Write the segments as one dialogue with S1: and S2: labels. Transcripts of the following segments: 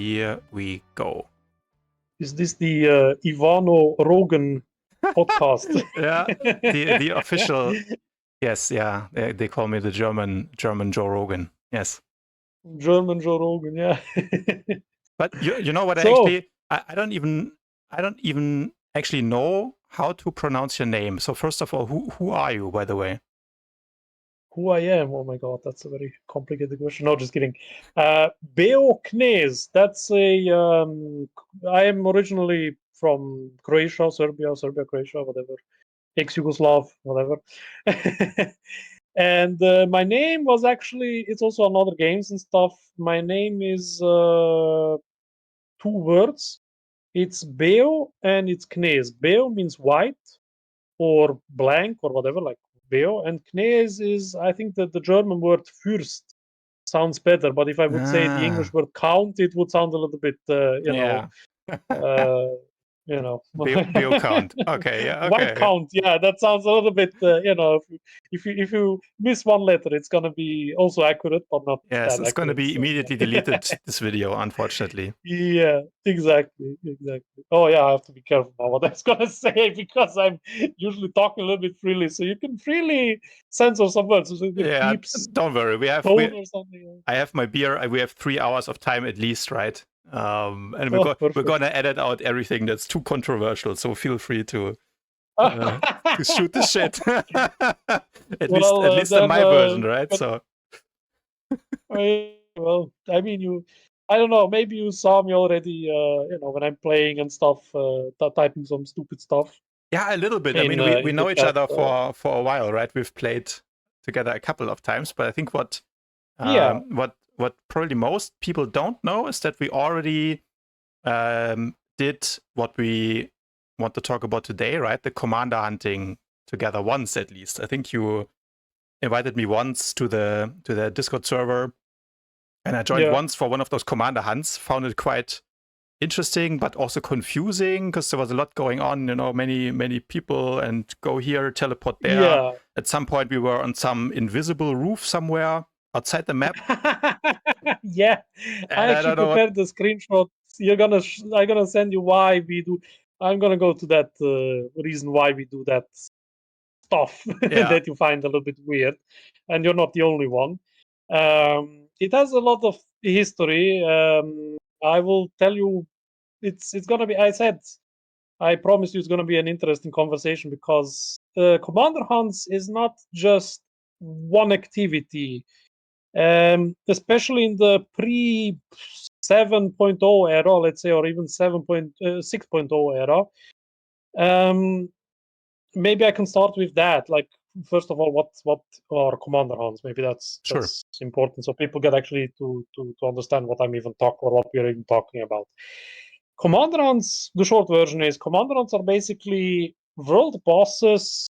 S1: Here we go.
S2: Is this the Ivano Rogan podcast?
S1: Yeah, the official. Yes, yeah. They call me the German Joe Rogan. Yes.
S2: German Joe Rogan, yeah.
S1: But you know what?
S2: So,
S1: I don't even actually know how to pronounce your name. So first of all, who are you, by the way?
S2: who I am? Oh my God, that's a very complicated question. No, just kidding. Beoknez. That's a. I am originally from Croatia, Serbia, Croatia, whatever. Ex-Yugoslav, whatever. And my name was actually, it's also on other games and stuff. My name is 2 words. It's Beo and it's Knez. Beo means white or blank or whatever, like Beo. And Knez is, I think that the German word Fürst sounds better. But if I would say the English word count, it would sound a little bit,
S1: Beo count. Okay, yeah, okay.
S2: White count, yeah, that sounds a little bit, if you miss one letter, it's gonna be also accurate, but not
S1: yes,
S2: that
S1: it's going to
S2: accurate,
S1: be
S2: so.
S1: immediately deleted, this video, unfortunately.
S2: Yeah, exactly. Oh yeah, I have to be careful now what I was gonna say because I'm usually talking a little bit freely, so you can freely censor some words. So
S1: Yeah,
S2: beeps,
S1: don't worry.
S2: or something.
S1: I have my beer. We have 3 hours of time at least, right? And we're gonna edit out everything that's too controversial. So feel free to shoot the shit. at least in my version, right? So.
S2: Well, I mean, I don't know. Maybe you saw me already. When I'm playing and stuff, typing some stupid stuff.
S1: Yeah, a little bit. I mean, we know each other for a while, right? We've played together a couple of times, but I think what probably most people don't know is that we already did what we want to talk about today, right? The commander hunting together once at least. I think you invited me once to the Discord server, and I joined once for one of those commander hunts. Found it quite interesting, but also confusing because there was a lot going on. Many people, and go here, teleport there.
S2: Yeah.
S1: At some point, we were on some invisible roof somewhere outside the map.
S2: Yeah, I actually prepared the screenshots. I'm gonna send you why we do. I'm gonna go to that reason why we do that stuff that you find a little bit weird, and you're not the only one. It has a lot of history. I will tell you, it's gonna be. I promise you, it's gonna be an interesting conversation because Commander Hunts is not just one activity. Especially in the pre 7.0 era, let's say, or even 6.0 era. Maybe I can start with that. Like, first of all, what are commander hunts? Maybe that's important, so people get actually to understand what I'm even talking, or what we're even talking about. Commander hunts, the short version is, commander hunts are basically world bosses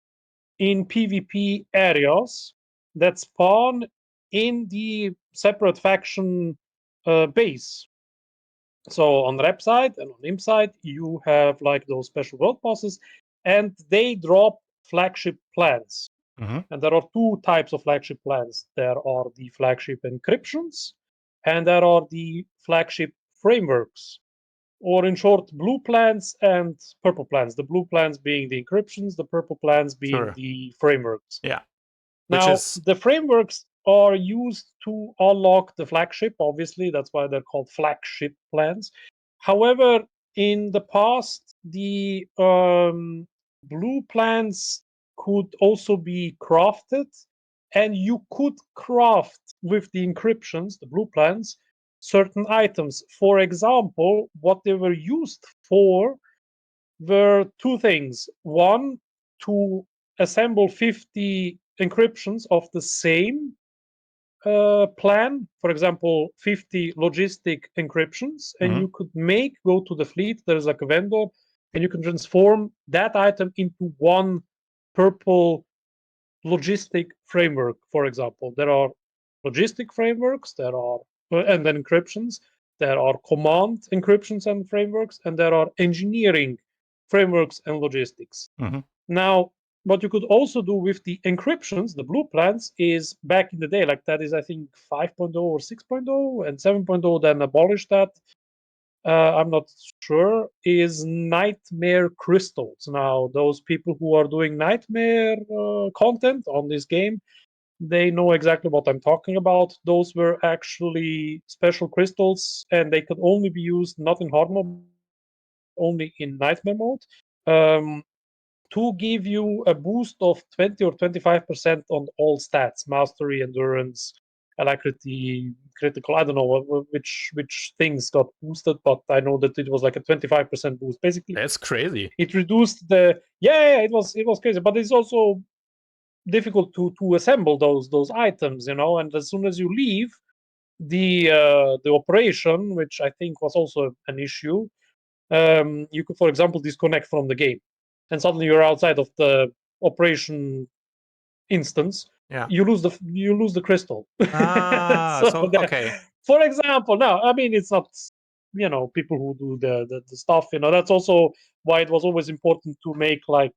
S2: in PvP areas that spawn in the separate faction base. So on rep side and on imp side, you have like those special world bosses, and they drop flagship plans. And there are 2 types of flagship plans. There are the flagship encryptions, and there are the flagship frameworks, or in short, blue plans and purple plans. The blue plans being the encryptions, the purple plans being the frameworks.
S1: Yeah.
S2: Now, the frameworks are used to unlock the flagship, obviously. That's why they're called flagship plans. However, in the past, the blue plans could also be crafted, and you could craft with the encryptions, the blue plans, certain items. For example, what they were used for were 2 things. One, to assemble 50 encryptions of the same plan, for example, 50 logistic encryptions, and you could go to the fleet, there's like a vendor, and you can transform that item into one purple logistic framework, for example. There are logistic frameworks, and then encryptions, there are command encryptions and frameworks, and there are engineering frameworks and logistics. Now, what you could also do with the encryptions, the blue plans, is back in the day, like that is, I think, 5.0 or 6.0, and 7.0 then abolished that. I'm not sure, is nightmare crystals. Now, those people who are doing nightmare content on this game, they know exactly what I'm talking about. Those were actually special crystals, and they could only be used not in hard mode, only in nightmare mode. Um, to give you a boost of 20 or 25% on all stats: mastery, endurance, alacrity, critical. I don't know which things got boosted, but I know that it was like a 25% boost. Basically,
S1: That's crazy.
S2: it reduced the it was crazy, but it's also difficult to assemble those items, and as soon as you leave the operation, which I think was also an issue, you could, for example, disconnect from the game, and suddenly you're outside of the operation instance.
S1: Yeah.
S2: You lose the crystal.
S1: Ah,
S2: So
S1: so
S2: that,
S1: okay.
S2: for example, now I mean it's not people who do the stuff. That's also why it was always important to make like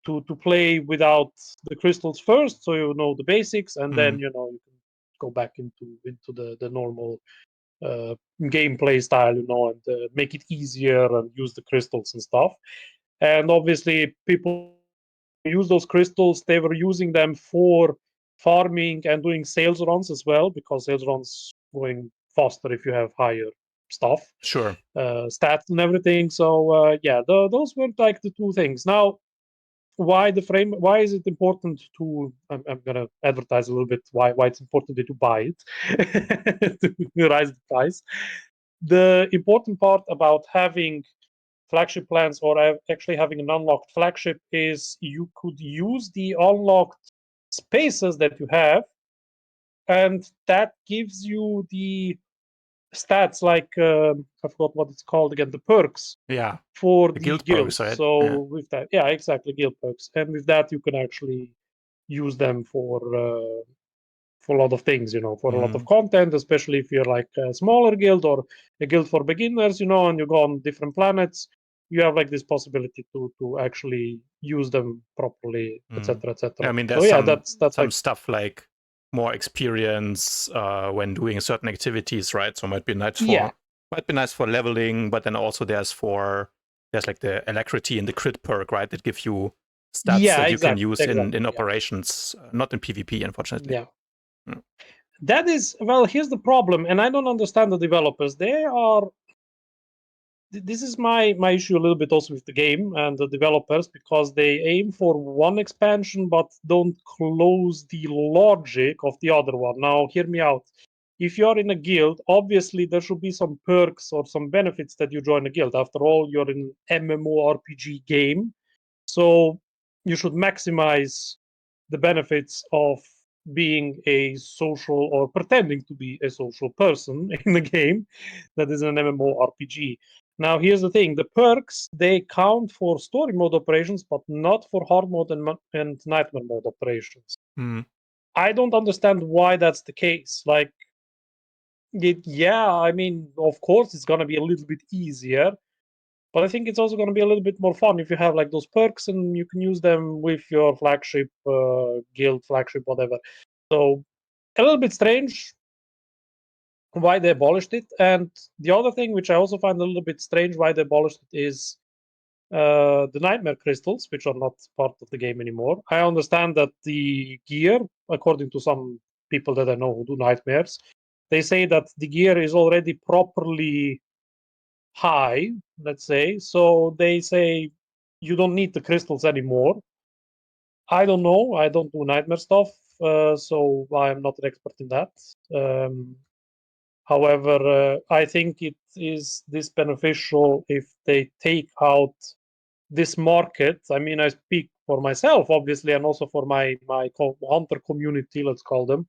S2: to play without the crystals first, so you know the basics, and then
S1: Mm,
S2: you can go back into the normal gameplay style, and make it easier and use the crystals and stuff. And obviously, people use those crystals. They were using them for farming and doing sales runs as well, because sales runs going faster if you have higher stuff,
S1: sure.
S2: stats and everything. So those were like the two things. Now, why is it important to I'm gonna advertise a little bit why it's important to buy it to rise the price. The important part about having flagship plans, or actually having an unlocked flagship, is you could use the unlocked spaces that you have, and that gives you the stats like I forgot what it's called again, the perks
S1: Yeah.
S2: for
S1: The
S2: the
S1: guild perks,
S2: guilds.
S1: right? Yeah.
S2: So with that, yeah, exactly, guild perks, and with that you can actually use them for a lot of things, for a lot of
S1: Mm,
S2: content, especially if you're like a smaller guild or a guild for beginners, and you go on different planets. You have like this possibility to actually use them properly,
S1: mm.
S2: etc.,
S1: Yeah,
S2: etc.
S1: I mean,
S2: So
S1: there's
S2: yeah, that's
S1: some
S2: like
S1: stuff like more experience when doing certain activities, right? So
S2: yeah,
S1: might be nice for leveling, but then also there's like the alacrity and the crit perk, right? That give you stats
S2: yeah,
S1: that you can
S2: exactly,
S1: use in
S2: exactly, yeah,
S1: operations, not in PvP, unfortunately.
S2: yeah.
S1: Mm.
S2: That is, well, here's the problem, and I don't understand the developers. They are this is my issue a little bit also with the game and the developers, because they aim for one expansion but don't close the logic of the other one. Now, hear me out. If you're in a guild, obviously there should be some perks or some benefits that you join a guild. After all, you're in an MMORPG game, so you should maximize the benefits of being a social, or pretending to be a social person in a game that is an MMORPG. Now, here's the thing: the perks, they count for story mode operations, but not for hard mode and nightmare mode operations.
S1: Mm.
S2: I don't understand why that's the case. Like, yeah, I mean, of course, it's gonna be a little bit easier, but I think it's also gonna be a little bit more fun if you have like those perks and you can use them with your flagship, guild flagship, whatever. So a little bit strange why they abolished it. And the other thing, which I also find a little bit strange why they abolished it, is the nightmare crystals, which are not part of the game anymore. I understand that the gear, according to some people that I know who do nightmares, they say that the gear is already properly high, let's say. So they say you don't need the crystals anymore. I don't know. I don't do nightmare stuff, so I'm not an expert in that. Um, However, I think it is this beneficial if they take out this market. I mean, I speak for myself, obviously, and also for my hunter community, let's call them,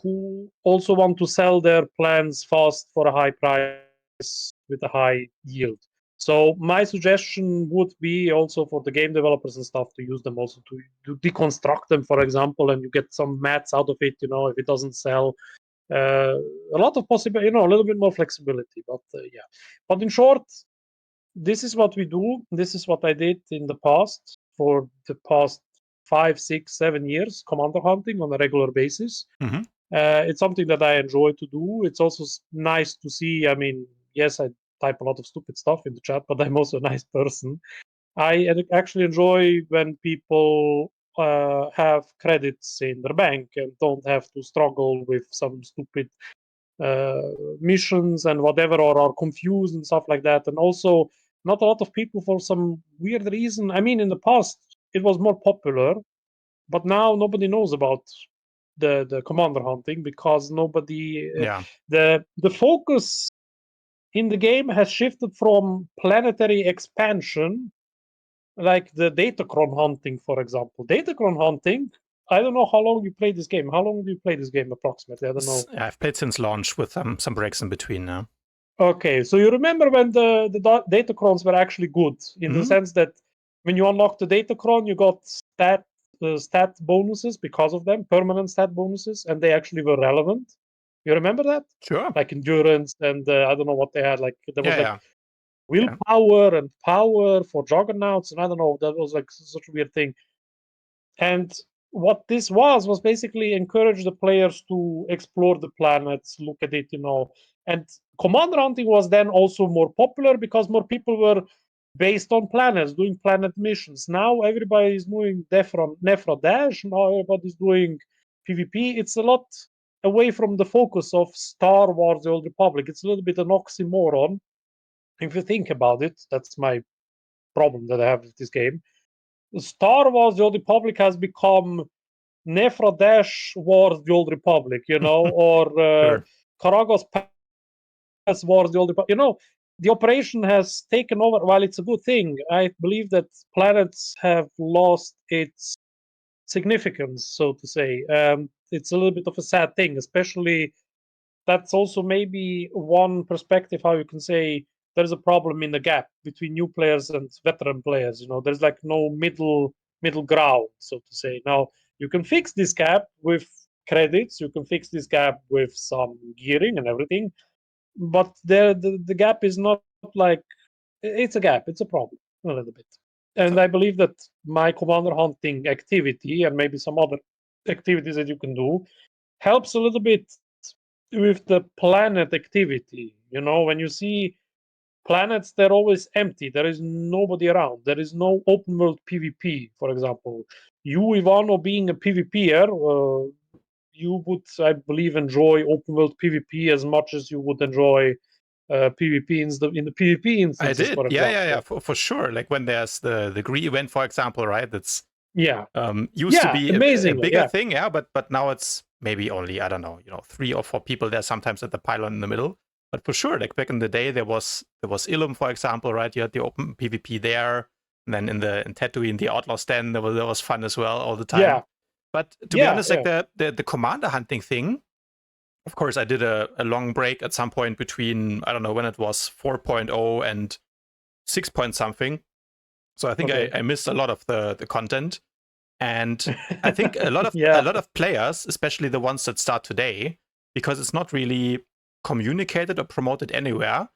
S2: who also want to sell their plans fast for a high price with a high yield. So my suggestion would be also for the game developers and stuff to use them also to deconstruct them, for example, and you get some mats out of it. If it doesn't sell, a lot of possible, a little bit more flexibility. But yeah, but in short, this is what we do. This is what I did in the past for the past 5, 6, 7 years, commander hunting on a regular basis.
S1: Hmm.
S2: It's something that I enjoy to do. It's also nice to see. I mean, yes, I type a lot of stupid stuff in the chat, but I'm also a nice person. I actually enjoy when people have credits in their bank and don't have to struggle with some stupid uh, missions and whatever, or are confused and stuff like that. And also, not a lot of people, for some weird reason. I mean, in the past, it was more popular, but now nobody knows about the commander hunting because nobody.
S1: Yeah.
S2: The focus in the game has shifted from planetary expansion, like the Datacron hunting, for example. Datacron hunting. I don't know how long you play this game. How long do you play this game approximately? I don't know.
S1: I've played since launch with some breaks in between now.
S2: Okay, so you remember when the Datacrons were actually good, in the sense that when you unlocked the Datacron, you got stat bonuses because of them, permanent stat bonuses, and they actually were relevant. You remember that?
S1: Sure.
S2: Like endurance and I don't know what they had. Like there was like
S1: Yeah.
S2: willpower and power for juggernauts, and I don't know. That was like such a weird thing. And what this was basically encourage the players to explore the planets, look at it, And commander hunting was then also more popular because more people were based on planets, doing planet missions. Now everybody is doing Nefra Dash. Now everybody's doing PvP. It's a lot away from the focus of Star Wars: The Old Republic. It's a little bit an oxymoron. If you think about it, that's my problem that I have with this game. Star Wars: The Old Republic has become Nefra Dash Wars: The Old Republic, or
S1: Sure.
S2: Karagos Pass Wars: The Old Republic. The operation has taken over. While it's a good thing, I believe that planets have lost its significance, so to say. It's a little bit of a sad thing, especially that's also maybe one perspective how you can say there's a problem in the gap between new players and veteran players. There's like no middle ground, so to say. Now you can fix this gap with credits, you can fix this gap with some gearing and everything, but the gap is not like it's a gap, it's a problem a little bit. And
S1: So,
S2: I believe that my commander hunting activity and maybe some other activities that you can do helps a little bit with the planet activity. When you see planets, they're always empty. There is nobody around. There is no open world PvP, for example. You, Ivano, being a PvPer, you would, I believe, enjoy open world PvP as much as you would enjoy PvP in the PvP
S1: I
S2: instances,
S1: did.
S2: for
S1: Yeah.
S2: example.
S1: For sure. Like when there's the Gree event, for example, right? That's
S2: Yeah.
S1: used to
S2: Yeah,
S1: be a
S2: amazingly.
S1: bigger
S2: Yeah.
S1: thing, yeah, but now it's maybe only, I don't know, 3 or 4 people there sometimes at the pylon in the middle. But for sure, like back in the day, there was Ilum, for example, right? You had the open PvP there, and then in Tatooine, the Outlaw Stand, there was fun as well all the time.
S2: Yeah.
S1: But to be
S2: Yeah.
S1: honest, like
S2: Yeah.
S1: the commander hunting thing, of course, I did a long break at some point between, I don't know when it was, 4.0 and 6 point something. So I think
S2: Okay.
S1: I missed a lot of the content. And I think a
S2: Yeah.
S1: lot of players, especially the ones that start today, because it's not really communicated or promoted anywhere,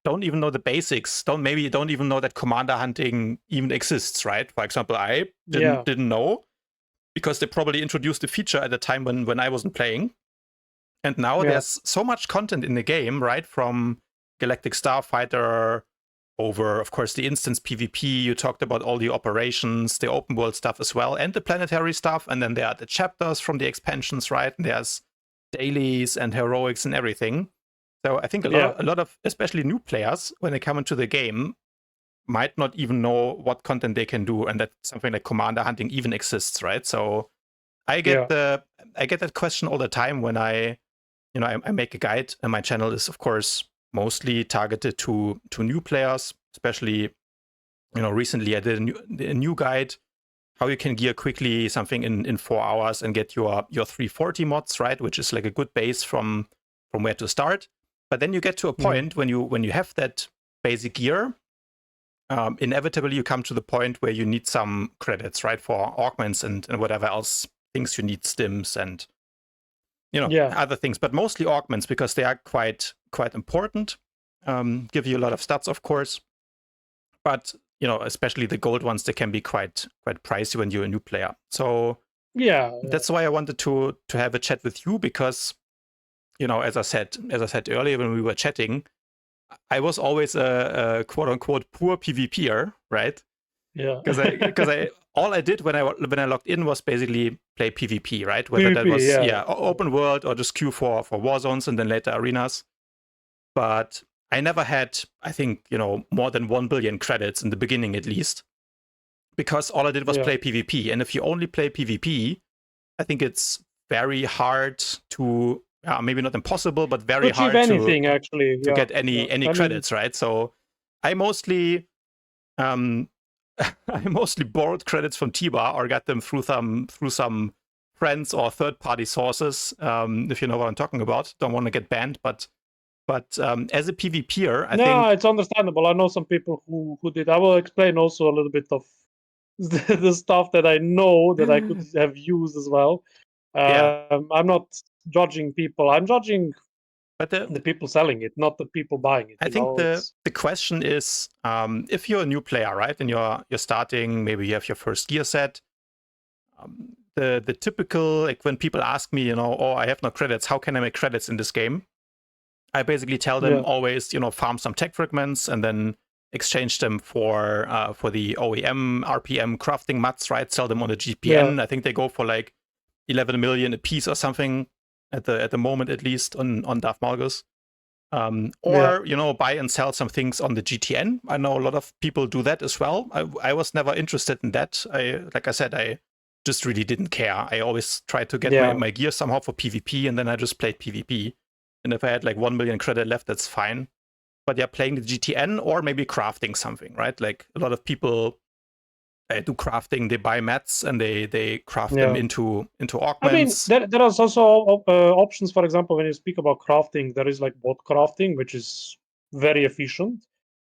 S1: don't even know the basics. Don't even know that commander hunting even exists, right? For example, I
S2: Yeah.
S1: didn't know because they probably introduced the feature at a time when I wasn't playing. And now
S2: Yeah.
S1: there's so much content in the game, right? From Galactic Starfighter over, of course, the instance PvP. You talked about all the operations, the open world stuff as well, and the planetary stuff. And then there are the chapters from the expansions, right? And there's dailies and heroics and everything. So I think
S2: Yeah.
S1: a lot of especially new players, when they come into the game, might not even know what content they can do, and that something like commander hunting even exists, right? So I get
S2: Yeah.
S1: that question all the time when I make a guide, and my channel is, of course, mostly targeted to new players, especially, recently I did a new guide, how you can gear quickly something in 4 hours and get your 340 mods, right? Which is like a good base from where to start. But then you get to a point when you have that basic gear, inevitably you come to the point where you need some credits, right? For augments and whatever else things you need, stims and
S2: Yeah.
S1: other things, but mostly augments because they are quite important. Give you a lot of stats, of course, but especially the gold ones, they can be quite pricey when you're a new player. So That's why I wanted to have a chat with you, because, you know, as I said earlier when we were chatting, I was always a quote unquote poor PvPer, right?
S2: Yeah.
S1: Because I all I did when I logged in was basically play PvP, right? Whether
S2: PvP,
S1: that was open world or just queue for war zones and then later arenas. But I never had, I think, you know, more than 1 billion credits in the beginning at least, because all I did was play PvP. And if you only play PvP, I think it's very hard to, maybe not impossible, but very
S2: achieve
S1: hard
S2: anything, actually.
S1: to get any credits, right? So I mostly I mostly borrowed credits from Tiba or got them through some friends or third-party sources. If you know what I'm talking about, don't want to get banned, but as a PvPer, I think
S2: it's understandable. I know some people who did. I will explain also a little bit of the stuff that I know that I could have used as well. I'm not judging people. I'm judging the people selling it, not the people buying it.
S1: I think the question is, if you're a new player, right, and you're starting, maybe you have your first gear set. The typical, like when people ask me, you know, oh, I have no credits, how can I make credits in this game? I basically tell them always, you know, farm some tech fragments and then exchange them for the OEM RPM crafting mats, right? Sell them on the GPN. I think they go for like 11 million a piece or something at the moment, at least on Darth Malgus. Or you know, buy and sell some things on the GTN. I know a lot of people do that as well. I was never interested in that. Like I said, I just really didn't care. I always tried to get my gear somehow for PvP, and then I just played PvP. And if I had like 1 million credit left, that's fine. But yeah, playing the GTN or maybe crafting something, right? Like a lot of people do crafting. They buy mats and they craft them into augments.
S2: I mean, there are also options. For example, when you speak about crafting, there is like Botcrafting, which is very efficient.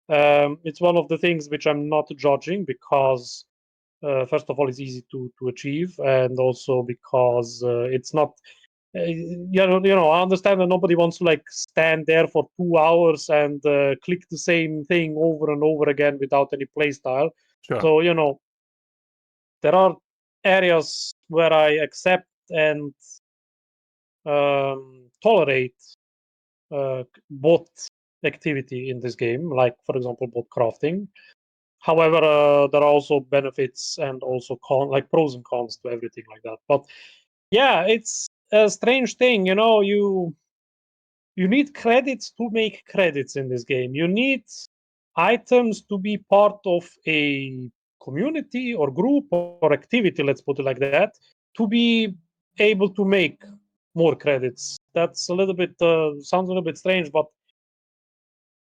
S2: It's one of the things which I'm not judging because, first of all, it's easy to achieve, and also because it's not. I understand that nobody wants to like stand there for 2 hours and click the same thing over and over again without any playstyle.
S1: Sure.
S2: So there are areas where I accept and tolerate bot activity in this game, like for example bot crafting. However, there are also benefits and also like pros and cons to everything like that. But yeah, it's a strange thing, you need credits to make credits in this game. You need items to be part of a community or group or activity, let's put it like that, to be able to make more credits. That's a little bit sounds a little bit strange, but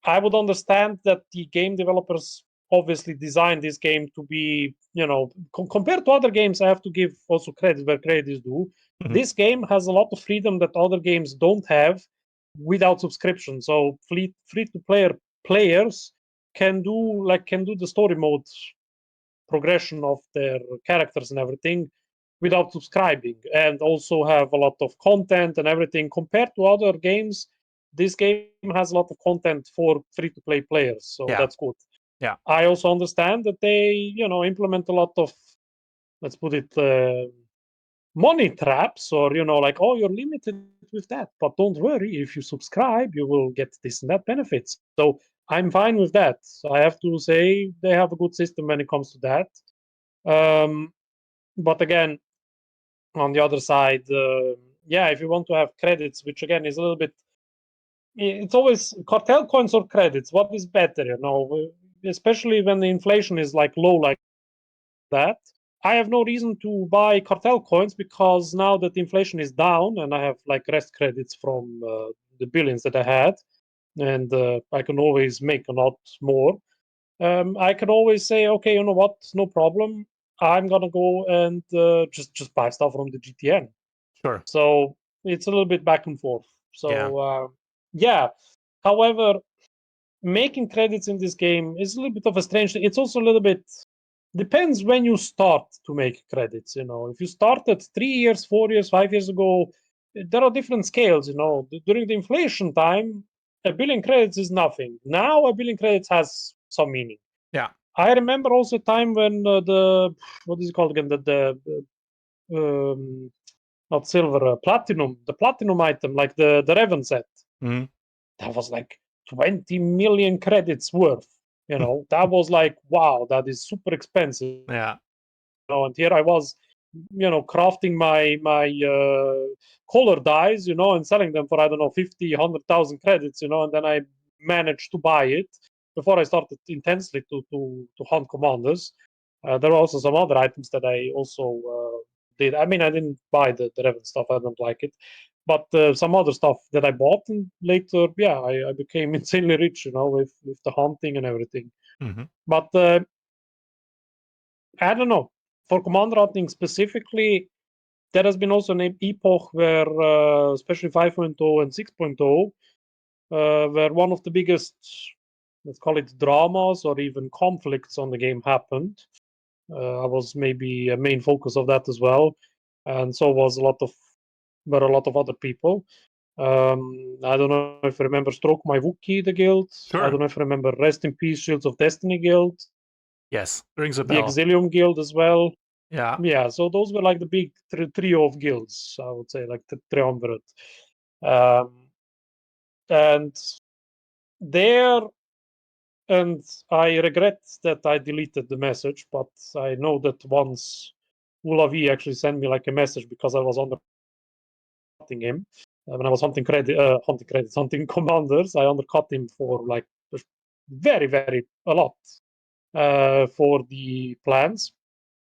S2: I would understand that the game developers obviously designed this game to be, compared to other games, I have to give also credit where credit is due. This game has a lot of freedom that other games don't have without subscription. So free to players can do the story mode progression of their characters and everything without subscribing, and also have a lot of content and everything. Compared to other games, this game has a lot of content for free to play players, so that's good.
S1: Yeah,
S2: I also understand that they implement a lot of, let's put it, money traps, or like, oh, you're limited with that, but don't worry, if you subscribe you will get this and that benefits. So I'm fine with that. I have to say they have a good system when it comes to that. But again, on the other side, if you want to have credits, which again is a little bit, it's always cartel coins or credits. What is better, especially when the inflation is like low like that. I have no reason to buy cartel coins because now that inflation is down and I have like rest credits from the billions that I had, and I can always make a lot more. I can always say, okay, you know what, no problem. I'm gonna go and just buy stuff from the GTN.
S1: Sure.
S2: So it's a little bit back and forth. So However, making credits in this game is a little bit of a strange thing. It's also a little bit depends when you start to make credits. If you started 3 years, 4 years, 5 years ago, there are different scales. During the inflation time, a billion credits is nothing. Now a billion credits has some meaning.
S1: Yeah.
S2: I remember also a time when what is it called again? The not silver, platinum, the platinum item, like the Revan set.
S1: Mhm.
S2: That was like 20 million credits worth. That was like, wow, that is super expensive.
S1: Yeah.
S2: And here I was, crafting my color dyes, and selling them for, I don't know, 50, 100,000 credits, and then I managed to buy it before I started intensely to hunt commanders. There were also some other items that I also did. I mean, I didn't buy the Revan stuff. I don't like it. But some other stuff that I bought, and later, yeah, I became insanely rich, with the hunting and everything.
S1: Mm-hmm.
S2: But I don't know. For commander hunting specifically, there has been also an epoch where, especially 5.0 and 6.0, where one of the biggest, let's call it dramas or even conflicts on the game happened. I was maybe a main focus of that as well, and so was a lot of other people. I don't know if you remember Stroke My Wookiee, the guild.
S1: Sure.
S2: I don't know if you remember Rest in Peace, Shields of Destiny guild.
S1: Yes, rings a
S2: The
S1: bell.
S2: Exilium guild as well.
S1: Yeah.
S2: Yeah, so those were like the big trio of guilds, I would say, like the triumvirate. And there, and I regret that I deleted the message, but I know that once Ulavi actually sent me like a message because I was undercutting him. When I was hunting commanders, I undercut him for like very, very a lot for the plans.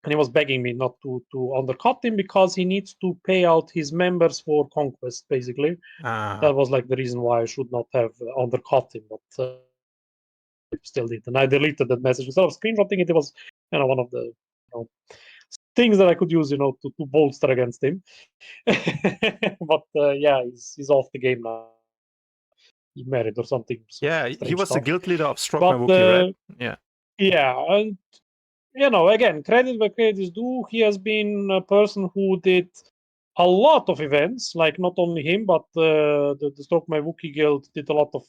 S2: And he was begging me not to undercut him because he needs to pay out his members for conquest, basically. That was like the reason why I should not have undercut him, but I still did. And I deleted that message. Instead of screenshotting it, it was one of the things that I could use to bolster against him. But yeah, he's off the game now. He married or something.
S1: Yeah, he was
S2: stuff.
S1: the guild leader of Stroke My Wookiee, right? Yeah.
S2: Yeah, and again, credit where credit is due. He has been a person who did a lot of events, like not only him, but the Stroke My Wookiee guild did a lot of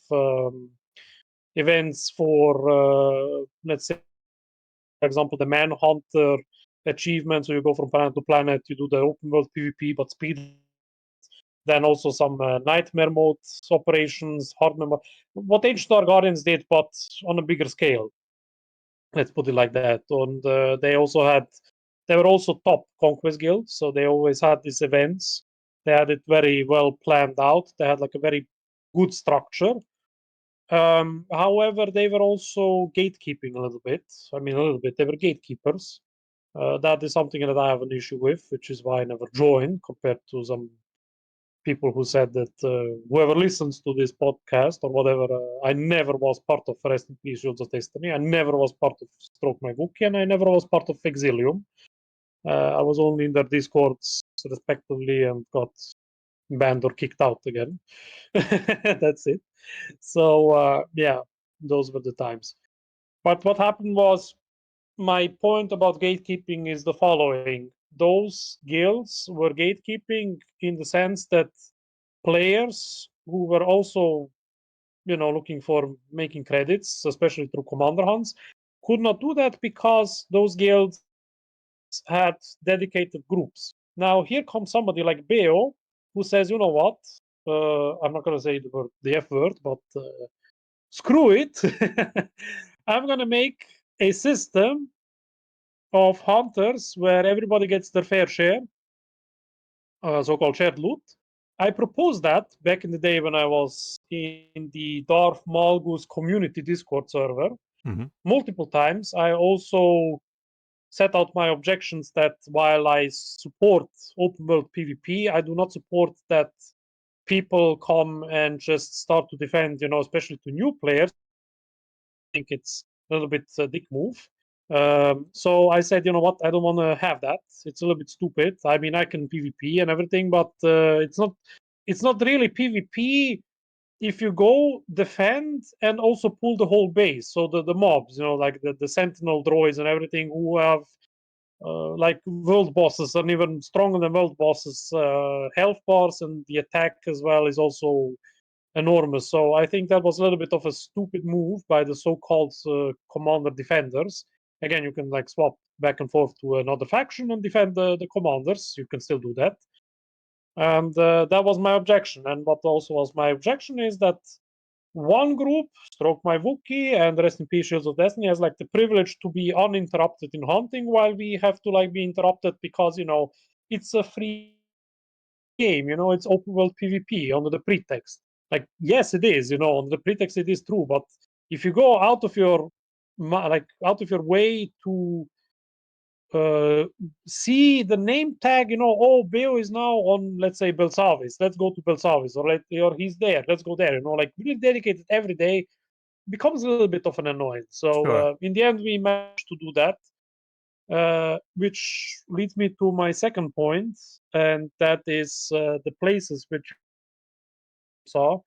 S2: events for, let's say, for example, the Manhunter achievement. So you go from planet to planet, you do the open world PvP, but speed. Then also some nightmare mode operations, hard mode, what SWTOR Guardians did, but on a bigger scale. Let's put it like that. And they were also top conquest guilds, so they always had these events. They had it very well planned out. They had like a very good structure. However, they were also gatekeeping a little bit. I mean, a little bit. They were gatekeepers. That is something that I have an issue with, which is why I never joined, compared to some people who said that whoever listens to this podcast or whatever, I never was part of Rest in Peace Shields of Destiny. I never was part of Stroke My Wookiee, and I never was part of Exilium. I was only in their discords, respectively, and got banned or kicked out again. That's it. So, yeah, those were the times. But what happened was, my point about gatekeeping is the following. Those guilds were gatekeeping in the sense that players who were also, looking for making credits, especially through commander hunts, could not do that because those guilds had dedicated groups. Now, here comes somebody like Beo who says, you know what? I'm not going to say the F word, but screw it. I'm going to make a system of hunters where everybody gets their fair share, so-called shared loot. I proposed that back in the day when I was in the Darth Malgus community Discord server.
S1: Mm-hmm.
S2: Multiple times. I also set out my objections that while I support open world PvP, I do not support that people come and just start to defend, especially to new players. I think it's a little bit a dick move. So I said, you know what, I don't want to have that. It's a little bit stupid. I mean, I can PvP and everything, but it's not really PvP if you go defend and also pull the whole base. So the mobs, like the sentinel droids and everything, who have like world bosses and even stronger than world bosses, health bars, and the attack as well is also enormous. So I think that was a little bit of a stupid move by the so-called commander defenders. again, you can like swap back and forth to another faction and defend the commanders. You can still do that. And that was my objection. And what also was my objection is that one group, stroke my Wookiee and rest in peace Shields of Destiny, has like the privilege to be uninterrupted in hunting, while we have to like be interrupted because, you know, it's a free game, you know, it's open world PvP under the pretext. Like, yes, it is, you know, on the pretext it is true, but if you go out of your way to see the name tag, you know, oh, Beo is now on, let's say, Belsavis. Let's go to Belsavis, or he's there. Let's go there. You know, like really dedicated every day becomes a little bit of an annoyance. So
S1: Sure.
S2: in the end, we managed to do that, which leads me to my second point, and that is the places which you saw,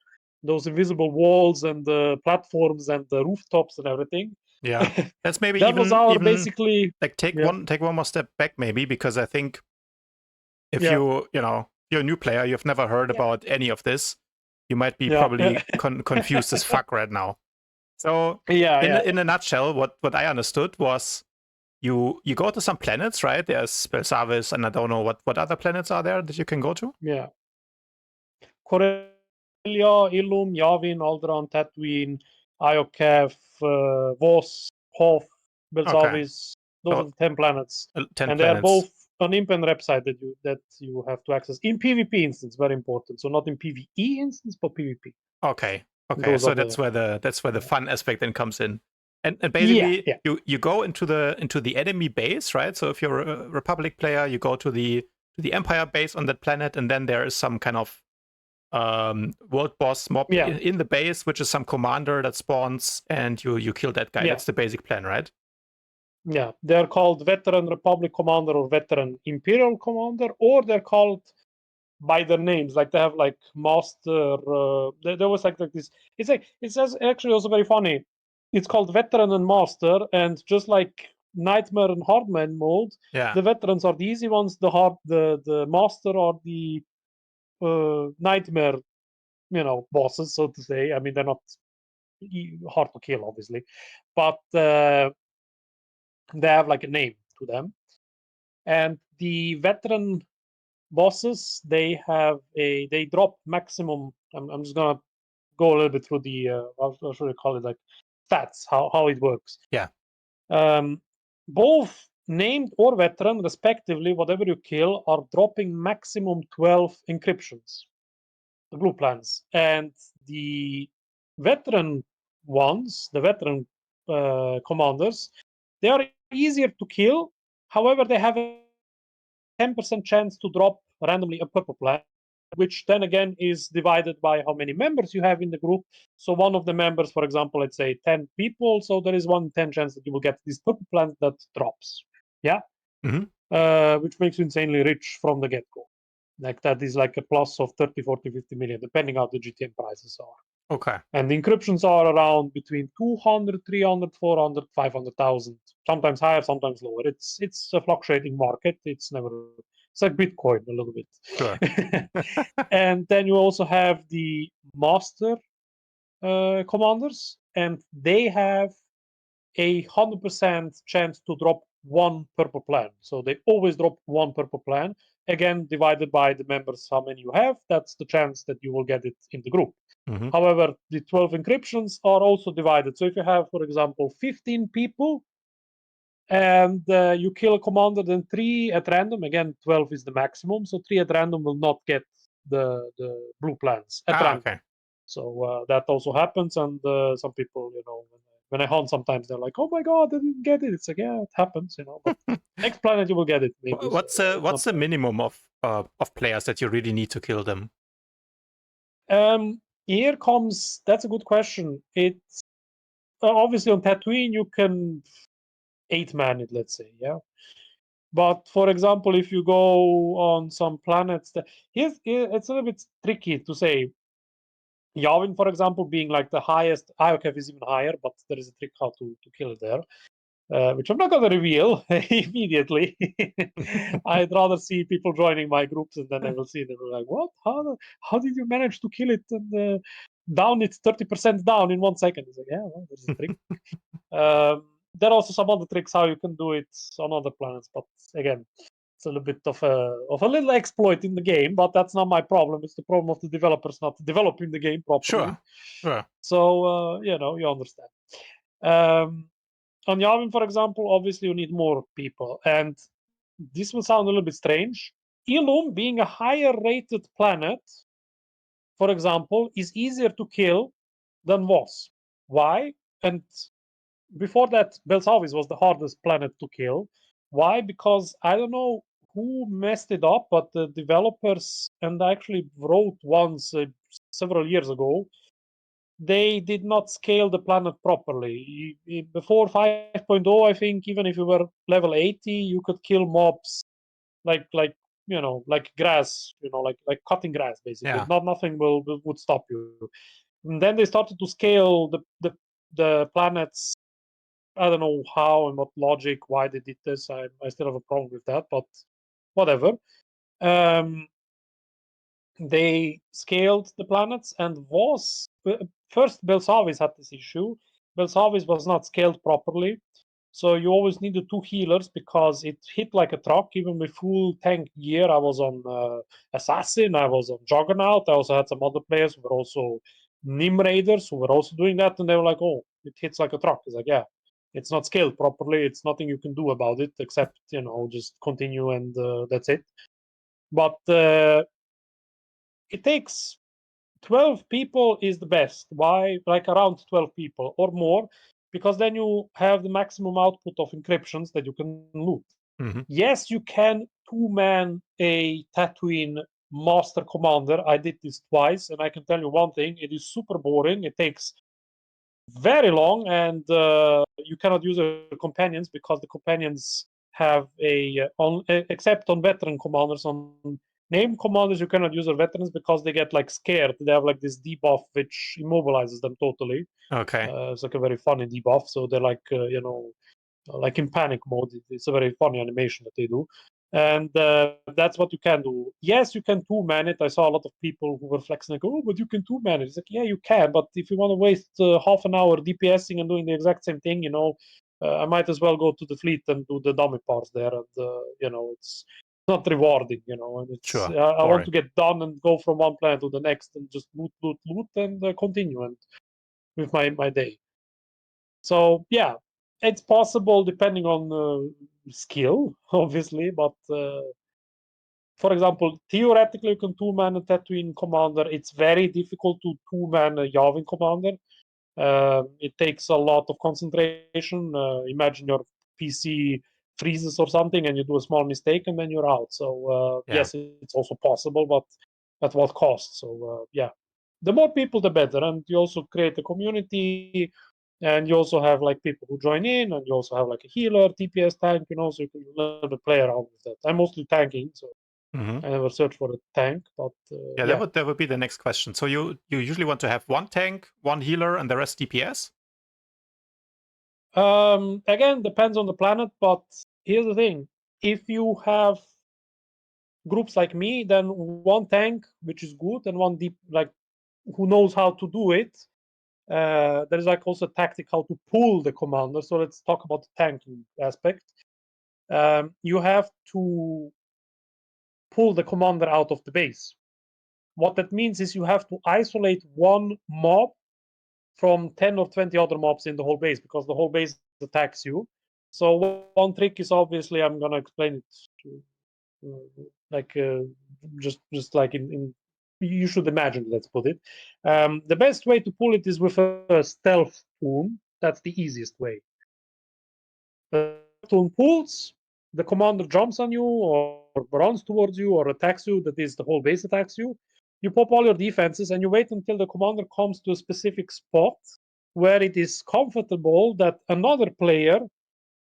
S2: those invisible walls and the platforms and the rooftops and everything.
S1: Yeah. Let's maybe
S2: That was our basically
S1: like take one more step back, maybe, because I think if you're a new player, you've never heard about any of this, you might be probably confused as fuck right now. So in a nutshell, what I understood was you go to some planets, right? There's Belsavis, and I don't know what other planets are there that you can go to.
S2: Yeah. Corellia, Illum, Yavin, Alderaan, Tatooine, Iokev, Vos, Hoth, Belsavis. Those are the 10 planets.
S1: 10
S2: and
S1: planets.
S2: They are both on imp and rep side that you have to access in PvP instance. Very important. So not in PvE instance, but PvP.
S1: Okay. So that's where the fun aspect then comes in. And basically you go into the enemy base, right? So if you're a Republic player, you go to the Empire base on that planet, and then there is some kind of world boss mob in the base, which is some commander that spawns, and you kill that guy. That's the basic plan, right?
S2: Yeah, they're called Veteran Republic Commander or Veteran Imperial Commander, or they're called by their names. Like they have like Master. There was like this. It's actually also very funny. It's called Veteran and Master, and just like Nightmare and Hardman mode, the veterans are the easy ones. The Master are the Nightmare, you know, bosses, so to say. I mean, they're not hard to kill, obviously, but they have like a name to them. And the veteran bosses, they drop maximum. I'm just gonna go a little bit through the how should I call it, like stats, how it works.
S1: Yeah.
S2: Both named or veteran, respectively, whatever you kill, are dropping maximum 12 encryptions, the blue plans, and the veteran ones, the veteran commanders, they are easier to kill. However, they have a 10% chance to drop randomly a purple plan, which then again is divided by how many members you have in the group. So one of the members, for example, let's say 10 people, so there is 1/10 chance that you will get this purple plant that drops. Yeah. Which makes you insanely rich from the get-go. Like that is like a plus of 30, 40, 50 million, depending how the GTM prices are.
S1: Okay.
S2: And the encryptions are around between 200, 300, 400, 500,000, sometimes higher, sometimes lower. It's a fluctuating market. It's like Bitcoin a little bit.
S1: Sure.
S2: And then you also have the master commanders, and they have 100% chance to drop one purple plan. So they always drop one purple plan. Again, divided by the members, how many you have, that's the chance that you will get it in the group. However, the 12 encryptions are also divided. So if you have, for example, 15 people and you kill a commander, then 3 at random, again, 12 is the maximum. So 3 at random will not get the blue plans at random. Okay. So that also happens. And some people, you know, when I hunt, sometimes they're like, "Oh my god, I didn't get it." It's like, yeah, it happens, you know. But next planet you will get it. Maybe.
S1: What's the minimum of players that you really need to kill them?
S2: Here comes. That's a good question. It's obviously on Tatooine you can 8-man it, let's say, yeah. But for example, if you go on some planets, it's a little bit tricky to say. Yavin, for example, being like the highest, Iokev is even higher, but there is a trick how to kill it there, which I'm not going to reveal immediately. I'd rather see people joining my groups, and then I will see them like, what? How did you manage to kill it and down it 30% down in 1 second? It's like, yeah, well, there's a trick. there are also some other tricks how you can do it on other planets, but again, it's a little bit of a little exploit in the game, but that's not my problem. It's the problem of the developers not developing the game properly.
S1: Sure.
S2: So you understand. On Yavin, for example, obviously you need more people, and this will sound a little bit strange. Ilum, being a higher rated planet, for example, is easier to kill than Voss. Why? And before that, Belsavis was the hardest planet to kill. Why? Because I don't know who messed it up, but the developers, and I actually wrote once several years ago, they did not scale the planet properly. Before 5.0, I think even if you were level 80, you could kill mobs like grass, like cutting grass basically.
S1: Yeah.
S2: Nothing would stop you. And then they started to scale the planets. I don't know how and what logic, why they did this. I still have a problem with that, but whatever. They scaled the planets, and was first Belsavis had this issue. Belsavis was not scaled properly, so you always needed two healers because it hit like a truck. Even with full tank gear, I was on Assassin, I was on Juggernaut. I also had some other players who were also Nim Raiders who were also doing that, and they were like, "Oh, it hits like a truck." It's like, yeah, it's not scaled properly. It's nothing you can do about it except just continue, and that's it. But it takes 12 people is the best. Why? Like around 12 people or more, because then you have the maximum output of encryptions that you can loot.
S1: Mm-hmm.
S2: Yes, you can two-man a Tatooine master commander. I did this twice, and I can tell you one thing: it is super boring. It takes very long, and you cannot use companions because the companions have except on veteran commanders. On name commanders, you cannot use veterans because they get like scared. They have like this debuff which immobilizes them totally.
S1: Okay.
S2: It's like a very funny debuff, so they're like like in panic mode. It's a very funny animation that they do, and that's what you can do. Yes, you can two-man it. I saw a lot of people who were flexing like, "Oh, but you can two-man it." It's like, yeah, you can, but if you want to waste half an hour DPSing and doing the exact same thing, I might as well go to the fleet and do the dummy parts there, and it's not rewarding, and it's
S1: Sure.
S2: I want to
S1: Boring.
S2: get done and go from one planet to the next and just loot and continue and with my day. So yeah, it's possible depending on skill, obviously. But for example, theoretically, you can two-man a Tatooine commander. It's very difficult to two-man a Yavin commander. It takes a lot of concentration. Imagine your PC freezes or something, and you do a small mistake, and then you're out. So
S1: Yeah.
S2: yes, it's also possible, but at what cost? So yeah, the more people, the better, and you also create a community. And you also have like people who join in, and you also have like a healer, TPS tank, so you can a little bit play around with that. I'm mostly tanking, so
S1: Mm-hmm.
S2: I never search for a tank, but
S1: Yeah, that would be the next question. So you usually want to have one tank, one healer, and the rest DPS?
S2: Again, depends on the planet, but here's the thing: if you have groups like me, then one tank, which is good, and one deep, like who knows how to do it. There is like also a tactic how to pull the commander. So let's talk about the tanking aspect. You have to pull the commander out of the base. What that means is you have to isolate one mob from 10 or 20 other mobs in the whole base because the whole base attacks you. So one trick is obviously, I'm going to explain it just like in you should imagine, let's put it. The best way to pull it is with a stealth toon. That's the easiest way. The toon pulls, the commander jumps on you or runs towards you or attacks you, that is, the whole base attacks you. You pop all your defenses and you wait until the commander comes to a specific spot where it is comfortable that another player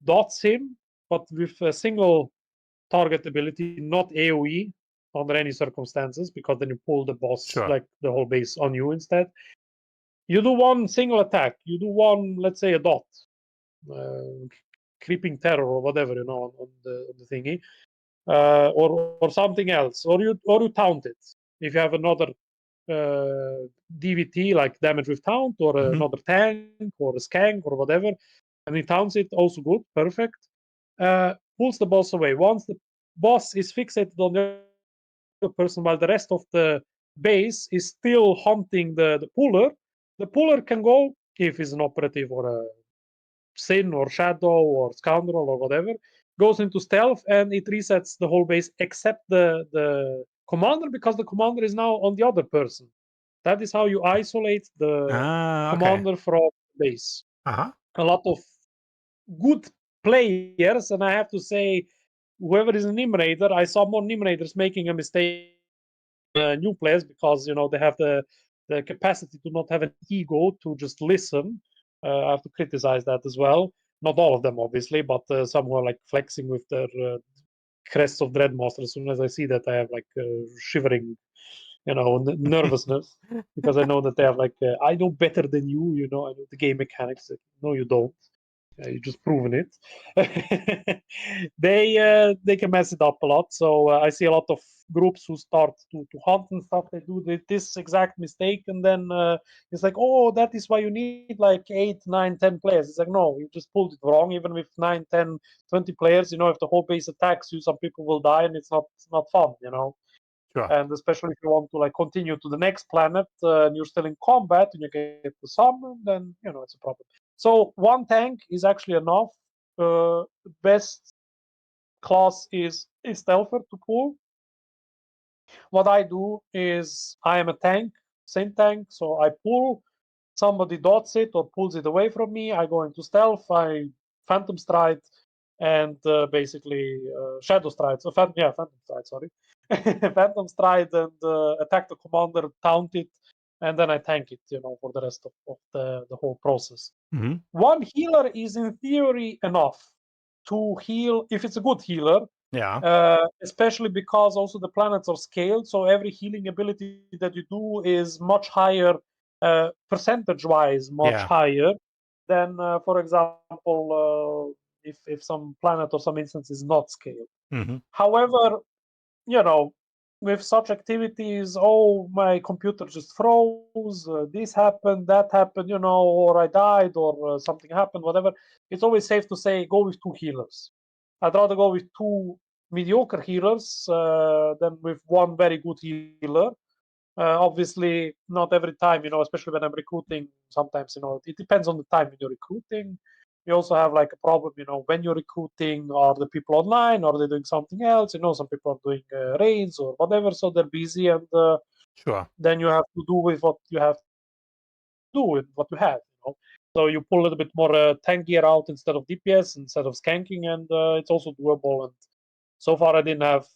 S2: dots him, but with a single target ability, not AoE under any circumstances, because then you pull the boss,
S1: Sure.
S2: like the whole base, on you instead. You do one single attack. You do one, let's say, a dot, creeping terror or whatever, on the thingy, or something else, or you taunt it. If you have another DVT like damage with taunt, or
S1: Mm-hmm.
S2: another tank, or a skank, or whatever, and he taunts it, also good, perfect. Pulls the boss away. Once the boss is fixated on the other person while the rest of the base is still hunting the puller can go, if he's an operative or a sin or shadow or scoundrel or whatever, goes into stealth and it resets the whole base except the commander, because the commander is now on the other person. That is how you isolate the commander from base.
S1: Uh-huh.
S2: A lot of good players, and I have to say, whoever is an Nim Raider, I saw more Nim Raiders making a mistake than new players, because they have the capacity to not have an ego, to just listen. I have to criticize that as well. Not all of them, obviously, but some who are like flexing with their crests of Dreadmaster. As soon as I see that, I have like shivering, nervousness, because I know that they have like, I know better than you, I know the game mechanics. No, you don't. You've just proven it. They can mess it up a lot. So I see a lot of groups who start to hunt and stuff. They do this exact mistake, and then it's like, oh, that is why you need like 8, 9, 10 players. It's like, no, you just pulled it wrong. Even with 9, 10, 20 players, if the whole base attacks you, some people will die, and it's not fun.
S1: Sure.
S2: And especially if you want to like continue to the next planet and you're still in combat and you get the summon, then it's a problem. So one tank is actually enough. The best class is Stealther to pull. What I do is I am a tank, same tank, so I pull. Somebody dots it or pulls it away from me. I go into stealth. I Phantom Stride and basically Shadow Stride. So Phantom Stride, sorry. Phantom Stride and attack the commander, taunt it, and then I tank it, for the rest of the whole process.
S1: Mm-hmm.
S2: One healer is in theory enough to heal if it's a good healer.
S1: Yeah.
S2: Especially because also the planets are scaled, so every healing ability that you do is much higher, percentage-wise, much higher than, for example, if some planet or some instance is not scaled.
S1: Mm-hmm.
S2: However, with such activities, oh, my computer just froze, this happened, that happened, or I died, or something happened, whatever. It's always safe to say go with 2 healers. I'd rather go with 2 mediocre healers than with 1 very good healer. Obviously, not every time, especially when I'm recruiting, sometimes, it depends on the time when you're recruiting. You also have like a problem, when you're recruiting, are the people online, or are they doing something else? Some people are doing raids or whatever, so they're busy, and
S1: Sure.
S2: then you have to do with what you have to do with what you have. So you pull a little bit more tank gear out instead of DPS, instead of skanking, and it's also doable. And so far, I didn't have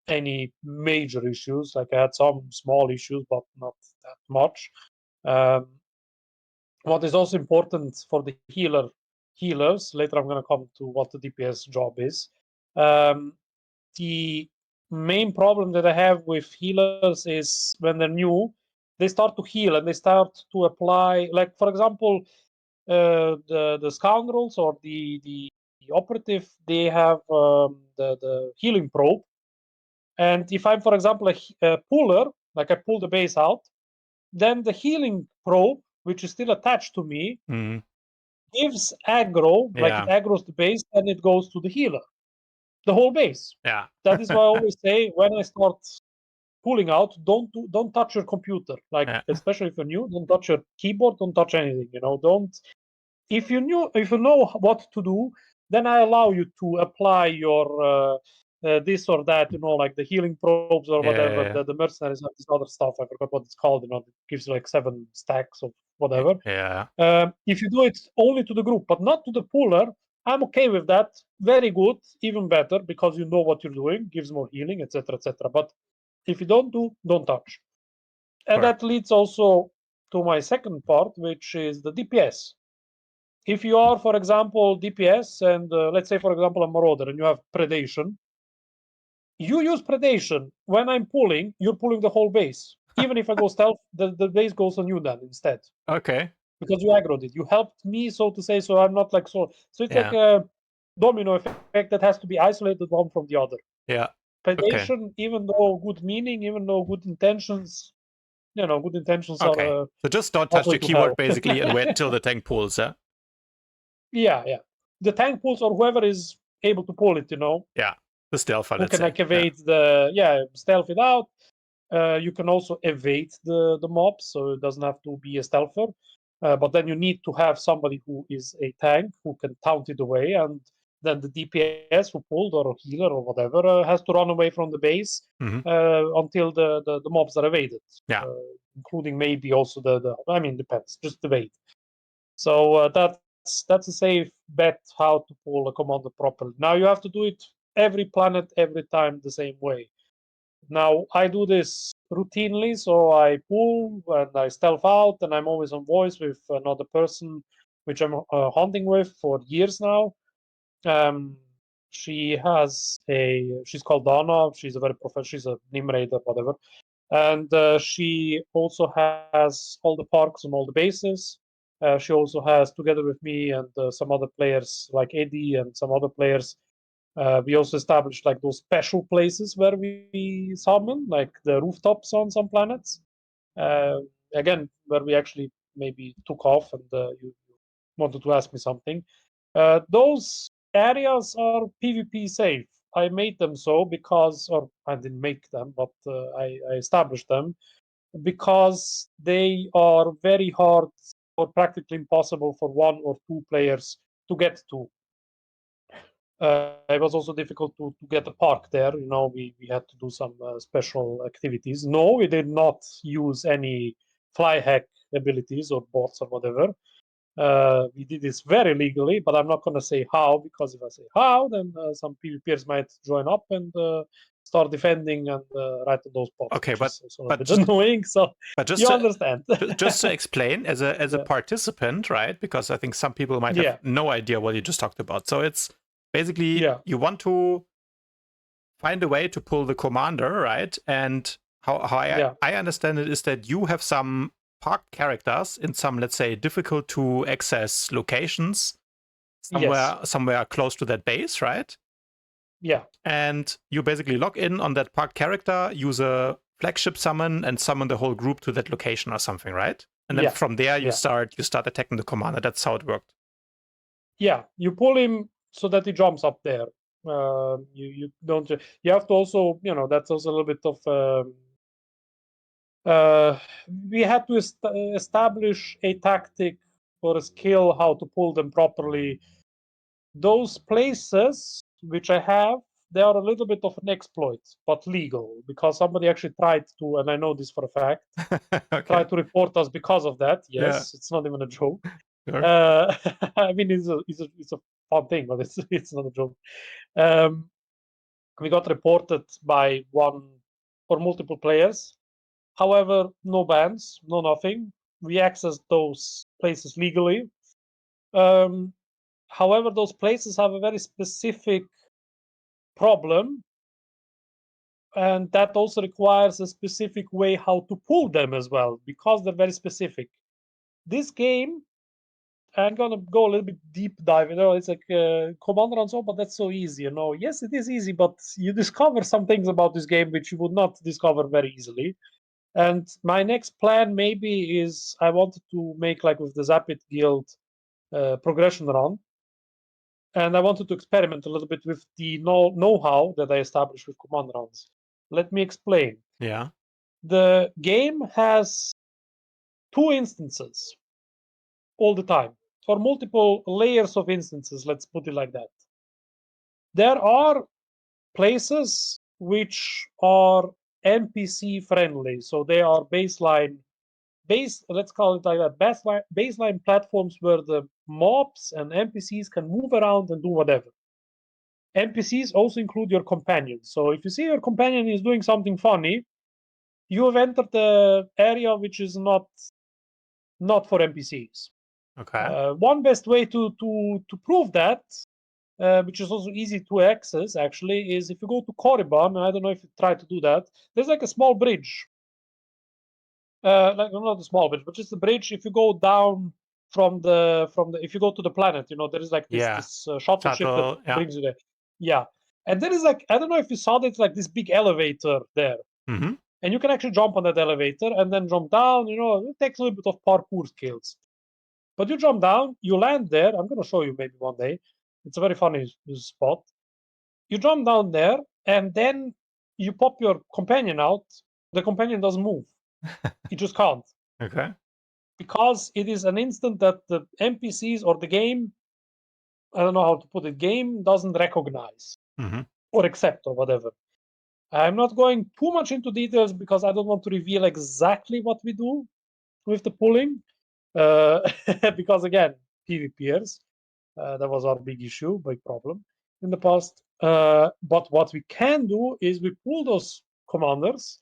S2: any major issues. Like I had some small issues, but not that much. What is also important for the healers, later I'm going to come to what the DPS job is. The main problem that I have with healers is when they're new, they start to heal and they start to apply, like for example, the scoundrels or the operative, they have the healing probe. And if I'm, for example, a puller, like I pull the base out, then the healing probe, which is still attached to me, gives aggro, like it aggroes the base, and it goes to the healer, the whole base.
S1: Yeah.
S2: That is why I always say when I start pulling out, don't touch your computer. Like especially if you're new, don't touch your keyboard, don't touch anything. Don't. If you know what to do, then I allow you to apply your this or that, like the healing probes or whatever.
S1: Yeah.
S2: The mercenaries have this other stuff. I forgot what it's called. It gives you like 7 stacks of whatever.
S1: Yeah.
S2: If you do it only to the group, but not to the puller, I'm okay with that. Very good, even better, because you know what you're doing, gives more healing, etc., etc. But if you don't touch. And that leads also to my second part, which is the DPS. If you are, for example, DPS, and let's say, for example, a Marauder, and you have Predation, you use Predation. When I'm pulling, you're pulling the whole base. Even if I go stealth, the base goes on you then instead.
S1: Okay.
S2: Because you aggroed it. You helped me, so to say, so I'm not like so. So it's like a domino effect that has to be isolated one from the other.
S1: Yeah.
S2: Predation, even though good meaning, even though good intentions, good intentions are.
S1: So just don't touch the keyboard basically and wait till the tank pulls, yeah?
S2: Yeah. The tank pulls or whoever is able to pull it,
S1: Yeah, the stealther,
S2: who
S1: let's
S2: can
S1: say.
S2: like evade stealth it out. You can also evade the mobs, so it doesn't have to be a stealther. But then you need to have somebody who is a tank who can taunt it away, and then the DPS who pulled or a healer or whatever has to run away from the base until the mobs are evaded.
S1: Yeah.
S2: Including maybe also depends, just evade. So that's a safe bet how to pull a commander properly. Now you have to do it every planet, every time the same way. Now I do this routinely, so I pull and I stealth out, and I'm always on voice with another person, which I'm hunting with for years now. Um, she's called Donna. She's a very professional. She's a Nim Raider, whatever, and she also has all the parks and all the bases. She also has, together with me and some other players like Eddie and some other players, we also established like those special places where we summon, like the rooftops on some planets. Uh, Again, where we actually maybe took off, and you wanted to ask me something. Those areas are PvP safe. I made them so because, or I didn't make them, but I established them because they are very hard or practically impossible for one or two players to get to. It was also difficult to get a park there. We had to do some special activities. No, we did not use any fly hack abilities or bots or whatever. We did this very legally, but I'm not going to say how, because if I say how, then some PvPers might join up and start defending and write on those bots.
S1: Okay,
S2: which is also a bit
S1: just
S2: annoying. So you understand.
S1: just to explain, as a participant, right? Because I think some people might have no idea what you just talked about. So it's basically you want to find a way to pull the commander, right? And how I understand it is that you have some parked characters in some, let's say, difficult to access locations somewhere close to that base, right?
S2: Yeah.
S1: And you basically log in on that parked character, use a flagship summon, and summon the whole group to that location or something, right? And then from there you start attacking the commander. That's how it worked.
S2: Yeah, you pull him so that he jumps up there. You don't. You have to also, that's also a little bit of. We had to establish a tactic or a skill how to pull them properly. Those places which I have, they are a little bit of an exploit, but legal, because somebody actually tried to, and I know this for a fact, tried to report us because of that. Yes, it's not even a joke. Sure. I mean, it's a fun thing, but it's not a joke. We got reported by one or multiple players. However, no bans, no nothing. We accessed those places legally. However, those places have a very specific problem, and that also requires a specific way how to pull them as well, because they're very specific. This game, I'm gonna go a little bit deep dive. It's like Commander and so, but that's so easy. Yes, it is easy, but you discover some things about this game which you would not discover very easily. And my next plan maybe is I wanted to make, like with the Zapit Guild, progression run. And I wanted to experiment a little bit with the know-how that I established with command runs. Let me explain.
S1: Yeah.
S2: The game has 2 instances all the time, or multiple layers of instances, let's put it like that. There are places which are NPC friendly, so they are let's call it like that, baseline platforms where the mobs and NPCs can move around and do whatever. NPCs also include your companions. So if you see your companion is doing something funny, you have entered the area which is not for NPCs.
S1: Okay.
S2: One best way to prove that, which is also easy to access actually, is if you go to Korriban. I don't know if you try to do that. There's like a small bridge. Like not a small bridge, but just a bridge. If you go down from the if you go to the planet, there is like this shuttle ship that brings you there. Yeah, and there is like, I don't know if you saw that, like this big elevator there, and you can actually jump on that elevator and then jump down. It takes a little bit of parkour skills. But you jump down, you land there. I'm going to show you maybe one day. It's a very funny spot. You jump down there, and then you pop your companion out. The companion doesn't move. It just can't.
S1: Okay.
S2: Because it is an instant that the NPCs or the game, I don't know how to put it, game doesn't recognize or accept or whatever. I'm not going too much into details because I don't want to reveal exactly what we do with the pulling. Because again, PvPers, that was our big issue, big problem in the past. But what we can do is we pull those commanders.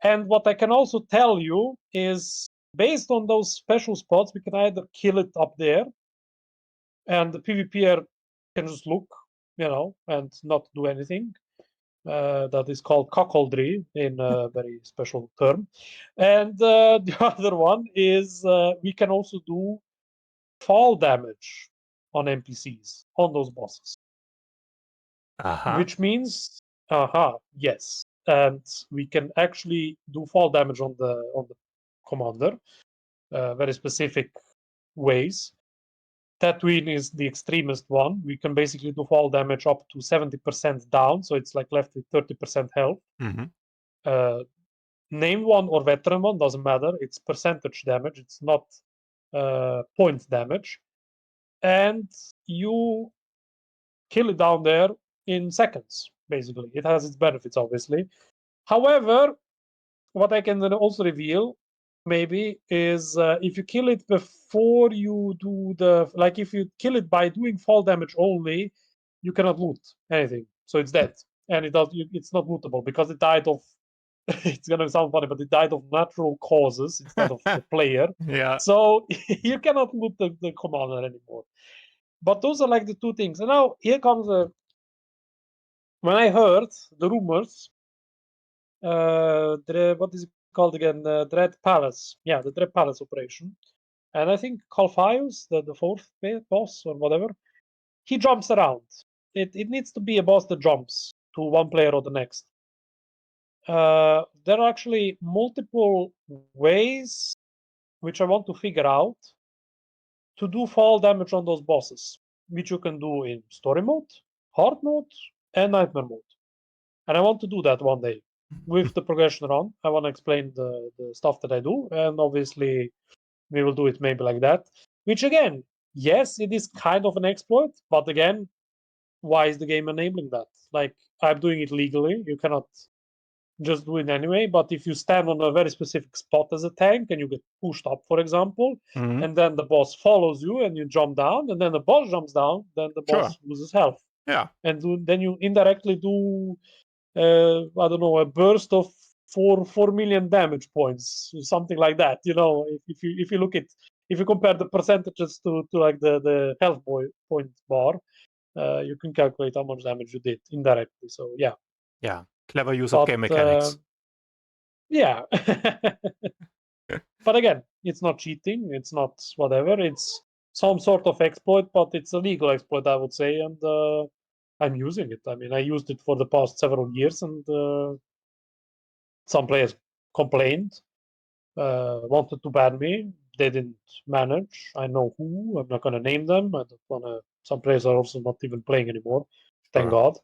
S2: And what I can also tell you is based on those special spots, we can either kill it up there and the PvPer can just look, and not do anything. That is called cuckoldry in a very special term. And the other one is we can also do fall damage on NPCs, on those bosses. Which means, yes. And we can actually do fall damage on the commander, very specific ways. Tatooine is the extremest one. We can basically do fall damage up to 70% down, so it's like left with 30% health. Name one or veteran one, doesn't matter. It's percentage damage, it's not point damage. And you kill it down there in seconds, basically. It has its benefits, obviously. However, what I can then also reveal maybe is if you kill it before you do if you kill it by doing fall damage only, you cannot loot anything, so it's dead, and it's not lootable because it died of it's gonna sound funny, but it died of natural causes instead of the player.
S1: Yeah.
S2: So you cannot loot the commander anymore. But those are like the two things. And now here comes when I heard the rumors, what is it called again? Dread Palace. Yeah, the Dread Palace operation. And I think Calphius, the fourth boss or whatever, he jumps around. It needs to be a boss that jumps to one player or the next. There are actually multiple ways which I want to figure out to do fall damage on those bosses, which you can do in story mode, hard mode, and nightmare mode. And I want to do that one day with the progression run. I want to explain the stuff that I do, and obviously we will do it maybe like that. Which again, yes, it is kind of an exploit, but again, why is the game enabling that? Like, I'm doing it legally. You cannot just do it anyway. But if you stand on a very specific spot as a tank and you get pushed up, for example, and then the boss follows you and you jump down, and then the boss jumps down, then the boss loses health.
S1: Yeah.
S2: And then you indirectly do, I don't know, a burst of 4 million damage points, something like that. If you look at, if you compare the percentages to like the health point bar, you can calculate how much damage you did indirectly. So yeah.
S1: Yeah. Clever use of game mechanics.
S2: Yeah. But again, it's not cheating. It's not whatever. It's some sort of exploit, but it's a legal exploit, I would say. And I'm using it. I mean, I used it for the past several years, and some players complained, wanted to ban me. They didn't manage. I know who. I'm not going to name them. I don't want to. Some players are also not even playing anymore. Thank God.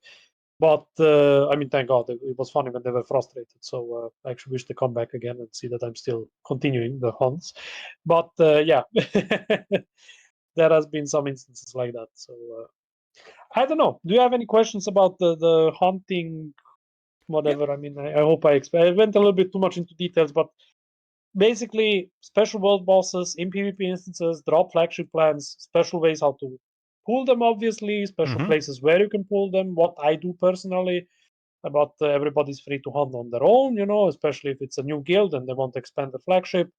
S2: But I mean, thank God. It was funny when they were frustrated. So I actually wish to come back again and see that I'm still continuing the hunts. But yeah, there has been some instances like that. So I don't know. Do you have any questions about the hunting? Whatever. I mean, I hope I went a little bit too much into details, but basically, special world bosses in PvP instances, drop flagship plans, special ways how to pull them, obviously, special places where you can pull them. What I do personally, but everybody's free to hunt on their own, especially if it's a new guild and they want to expand the flagship.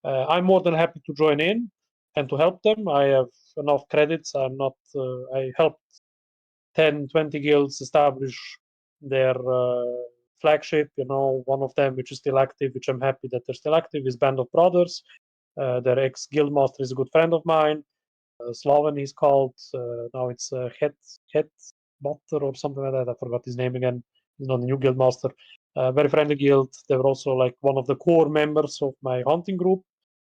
S2: I'm more than happy to join in and to help them. I have enough credits. I helped 10, 20 guilds establish their flagship. One of them, which is still active, which I'm happy that they're still active, is Band of Brothers. Their ex-guild master is a good friend of mine. Sloven he's called. Now it's Het Butter or something like that. I forgot his name again. He's not a new guild master. Very friendly guild. They were also like one of the core members of my hunting group.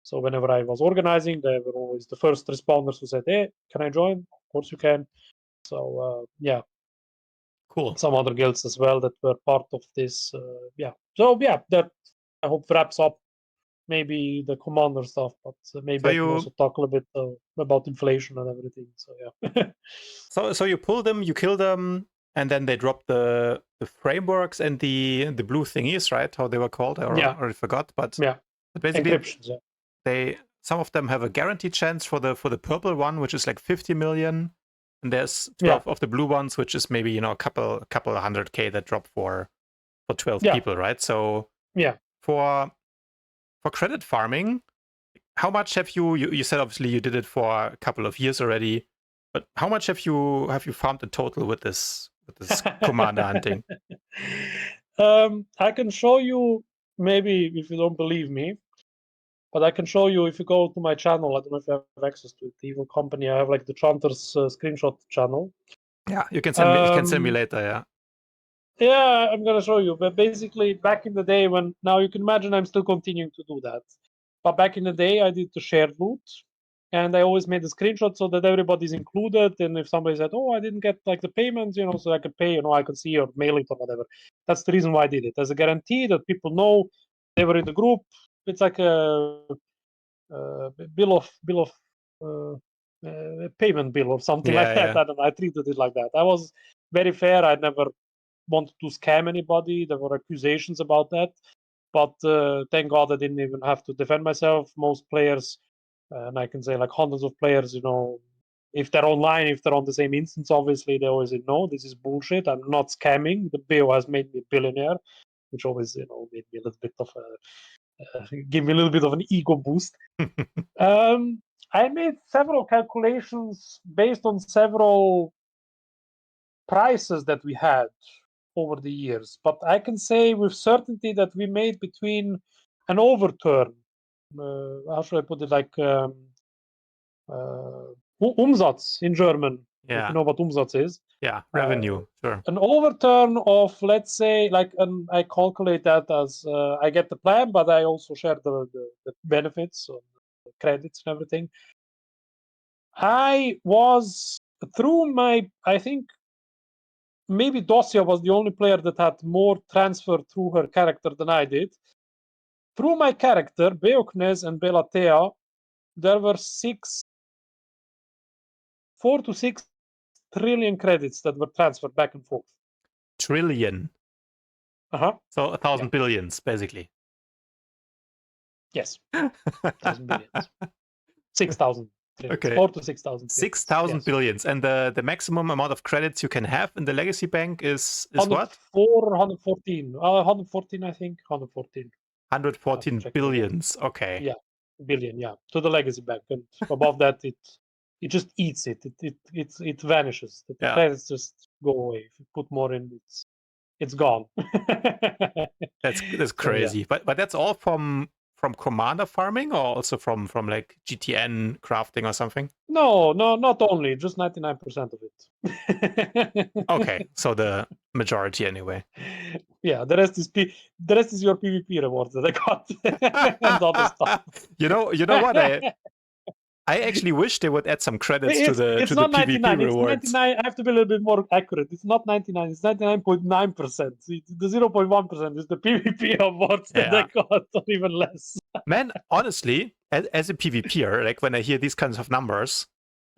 S2: So whenever I was organizing, they were always the first responders who said, "Hey, can I join?" Of course you can. So yeah,
S1: Cool.
S2: some other guilds as well that were part of this. Yeah. So yeah, that I hope wraps up maybe the commander stuff, but maybe I can also talk a little bit about inflation and everything. So yeah.
S1: so you pull them, you kill them, and then they drop the frameworks and the blue thingies, right? How they were called? I already forgot. But
S2: yeah,
S1: basically,
S2: encryptions. Yeah.
S1: Some of them have a guaranteed chance for the purple one, which is like 50 million, and there's 12 of the blue ones, which is maybe a couple 100K that drop for 12 people, right? So
S2: yeah,
S1: for credit farming, how much have you said obviously you did it for a couple of years already, but how much have you farmed in total with this commander hunting?
S2: I can show you, maybe if you don't believe me, but I can show you if you go to my channel. I don't know if you have access to it. The Evil Company. I have like the Chanter's screenshot channel.
S1: Yeah, you can send me later. Yeah.
S2: Yeah, I'm gonna show you. But basically, back in the day, when now you can imagine I'm still continuing to do that. But back in the day, I did the shared loot, and I always made a screenshot so that everybody's included. And if somebody said, "Oh, I didn't get like the payments," so I could pay, I could see or mail it or whatever. That's the reason why I did it, as a guarantee that people know they were in the group. It's like a bill of payment bill or something like that. I don't know. I treated it like that. I was very fair. I never wanted to scam anybody. There were accusations about that, but thank God I didn't even have to defend myself. Most players, and I can say like hundreds of players, if they're online, if they're on the same instance, obviously they always say, "No, this is bullshit. I'm not scamming. The BO has made me a billionaire," which always, made me a little bit of give me a little bit of an ego boost. I made several calculations based on several prices that we had over the years, but I can say with certainty that we made between an overturn. How should I put it? Like Umsatz in German. If you know what Umsatz is.
S1: Yeah, revenue. Sure.
S2: An overturn of, let's say, like, I calculate that as I get the plan, but I also share the benefits, the credits and everything. I was through I think maybe Dosia was the only player that had more transfer through her character than I did. Through my character, Beoknez and Belatea, there were 4 to 6 trillion credits that were transferred back and forth.
S1: Trillion. So 1,000 billions, basically.
S2: Yes. 1,000 billions. 6,000.
S1: Okay.
S2: 4 to 6,000.
S1: 6,000 billions. And the maximum amount of credits you can have in the legacy bank is what?
S2: 114. 114, I think. 114.
S1: 114 billions. Okay.
S2: Yeah. Billion, yeah. To the legacy bank. And above that, it just eats it. It vanishes. The credits just go away. If you put more in, it's gone.
S1: That's crazy. So, yeah. But that's all from commander farming, or also from like GTN crafting or something?
S2: No, not only, just 99% of it.
S1: Okay, so the majority anyway.
S2: Yeah, the rest is your PvP rewards that I got and other stuff.
S1: You know what? I actually wish they would add some credits to the PvP rewards.
S2: It's 99. I have to be a little bit more accurate. It's not 99. It's 99.9%. The 0.1% is the PvP awards that I got, or even less.
S1: Man, honestly, as a PvPer, like when I hear these kinds of numbers,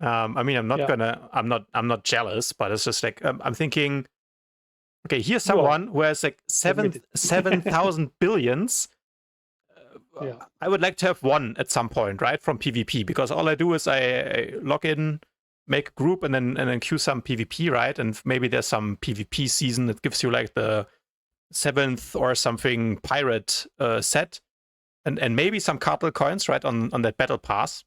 S1: I mean, I'm not jealous, but it's just like I'm thinking, okay, here's someone who has like 7,000 billions. I would like to have one at some point, right, from PvP, because all I do is I log in, make a group, and then queue some PvP, right? And maybe there's some PvP season that gives you like the 7th or something pirate set, and maybe some cartel coins, right, on that battle pass.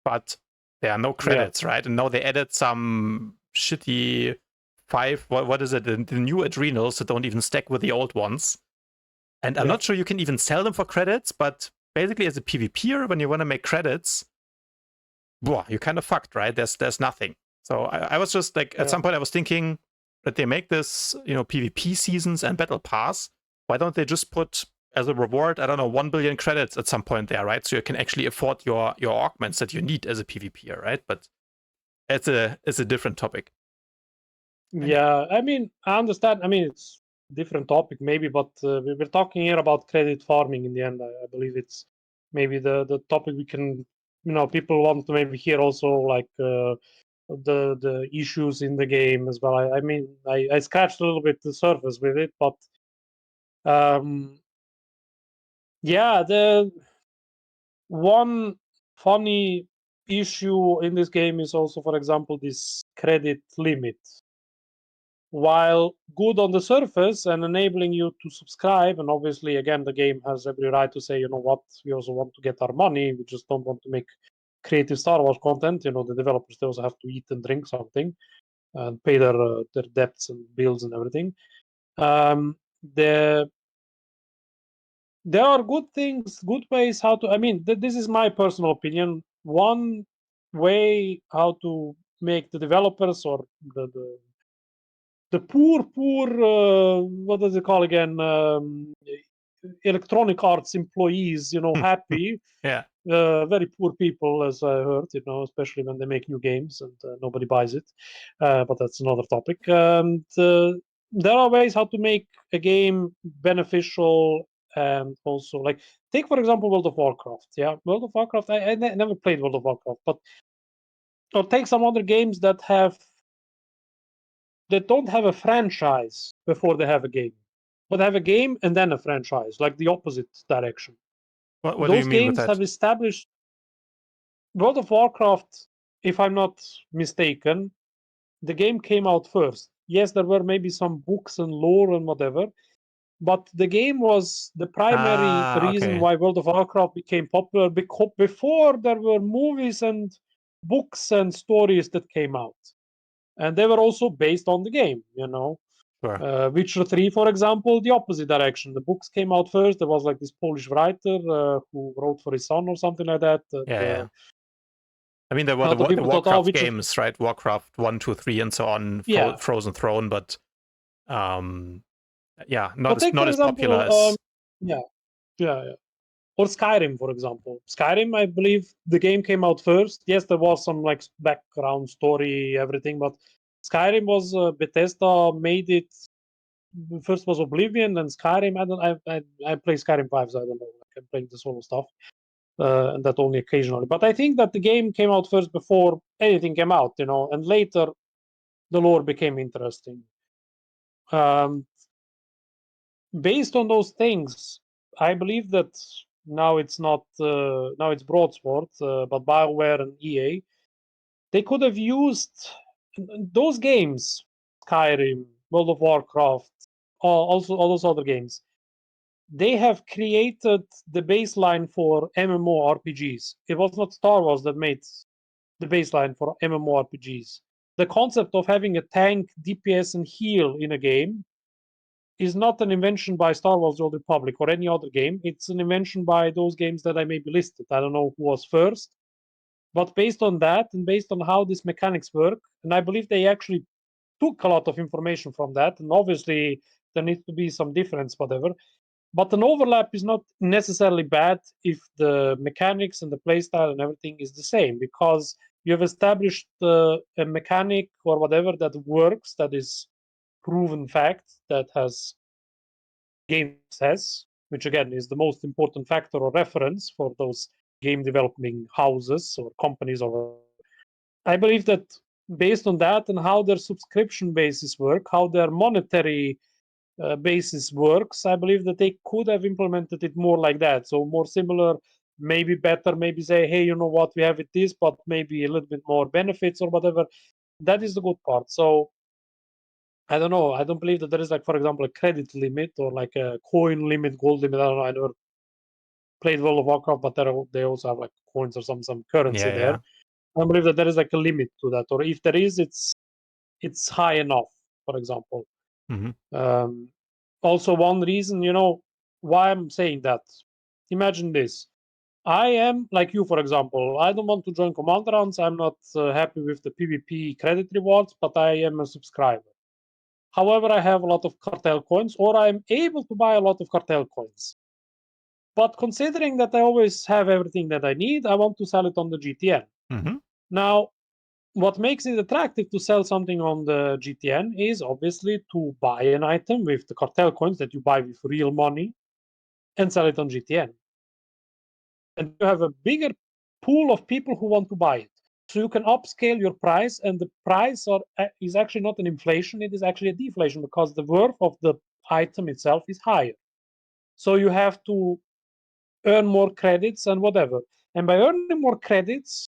S1: But there are no credits, right? And now they added some shitty 5, what is it, the new adrenals that don't even stack with the old ones. And I'm not sure you can even sell them for credits, but basically as a PvPer, when you want to make credits, you're kind of fucked, right? There's nothing. So I was just like, at some point I was thinking that they make this, PvP seasons and battle pass. Why don't they just put as a reward, I don't know, 1 billion credits at some point there, right? So you can actually afford your augments that you need as a PvPer, right? But it's a different topic.
S2: Yeah, I mean, I understand. I mean, it's different topic maybe, but we're talking here about credit farming in the end. I believe it's maybe the topic we can, people want to maybe hear also like the issues in the game as well. I mean, I scratched a little bit the surface with it, but yeah, the one funny issue in this game is also, for example, this credit limit. While good on the surface and enabling you to subscribe, and obviously, again, the game has every right to say, you know what, we also want to get our money. We just don't want to make creative Star Wars content. The developers, they also have to eat and drink something and pay their debts and bills and everything. There are good things, good ways how to. I mean, this is my personal opinion. One way how to make the developers or the poor, what does it call again? Electronic arts employees, happy.
S1: Yeah.
S2: Very poor people, as I heard, especially when they make new games and nobody buys it. But that's another topic. And there are ways how to make a game beneficial and also like take for example World of Warcraft. Yeah, World of Warcraft. I never played World of Warcraft, but or take some other games that don't have a franchise before they have a game, but have a game and then a franchise, like the opposite direction.
S1: What do you
S2: Those
S1: mean with
S2: games
S1: that?
S2: have established World of Warcraft, if I'm not mistaken, the game came out first. Yes, there were maybe some books and lore and whatever, but the game was the primary reason
S1: Okay.
S2: why World of Warcraft became popular because before there were movies and books and stories that came out. And they were also based on the game,
S1: Sure.
S2: Witcher 3, for example, the opposite direction. The books came out first. There was like this Polish writer who wrote for his son or something like that. And,
S1: Yeah. I mean, there
S2: a
S1: were
S2: lot of
S1: the
S2: people thought, oh,
S1: Warcraft
S2: Witcher.
S1: games, right? Warcraft 1, 2, 3, and so on,
S2: Yeah.
S1: Frozen Throne, but yeah,
S2: But take,
S1: not
S2: for
S1: as popular
S2: example,
S1: as.
S2: yeah. Or Skyrim, for example. Skyrim, I believe the game came out first. Yes, there was some like background story, everything, but Skyrim was Bethesda made it. First was Oblivion, then Skyrim. I play Skyrim 5, so I don't know. I'm playing the solo stuff, and that only occasionally. But I think that the game came out first before anything came out, and later the lore became interesting. Based on those things, I believe that now it's not now it's Broadsport, but BioWare and EA, they could have used those games, Skyrim, World of Warcraft, also all those other games. They have created the baseline for MMORPGs. It was not Star Wars that made the baseline for MMORPGs. The concept of having a tank, DPS, and heal in a game is not an invention by Star Wars: The Old Republic or any other game. It's an invention by those games that I may be listed. I don't know who was first, but based on that and based on how these mechanics work, and I believe they actually took a lot of information from that, and obviously there needs to be some difference, whatever. But an overlap is not necessarily bad if the mechanics and the playstyle and everything is the same, because you have established a mechanic or whatever that works, that is proven fact, that has game success, which again is the most important factor or reference for those game developing houses or companies. Or I believe that based on that and how their subscription basis work, how their monetary basis works, I believe that they could have implemented it more like that. So more similar, maybe better, maybe say, hey, you know what, we have it this, but maybe a little bit more benefits or whatever. That is the good part. So I don't know. I don't believe that there is like, for example, a credit limit or like a coin limit, gold limit. I don't know. I never played World of Warcraft, but they also have like coins or some currency there.
S1: Yeah.
S2: I believe that there is like a limit to that, or if there is, it's high enough. For example,
S1: Hmm.
S2: also one reason, why I'm saying that. Imagine this: I am like you, for example. I don't want to join command runs. I'm not happy with the PvP credit rewards, but I am a subscriber. However, I have a lot of cartel coins, or I'm able to buy a lot of cartel coins. But considering that I always have everything that I need, I want to sell it on the GTN.
S1: Mm-hmm.
S2: Now, what makes it attractive to sell something on the GTN is obviously to buy an item with the cartel coins that you buy with real money and sell it on GTN. And you have a bigger pool of people who want to buy it. So you can upscale your price, and the price is actually not an inflation, it is actually a deflation because the worth of the item itself is higher. So you have to earn more credits and whatever. And by earning more credits,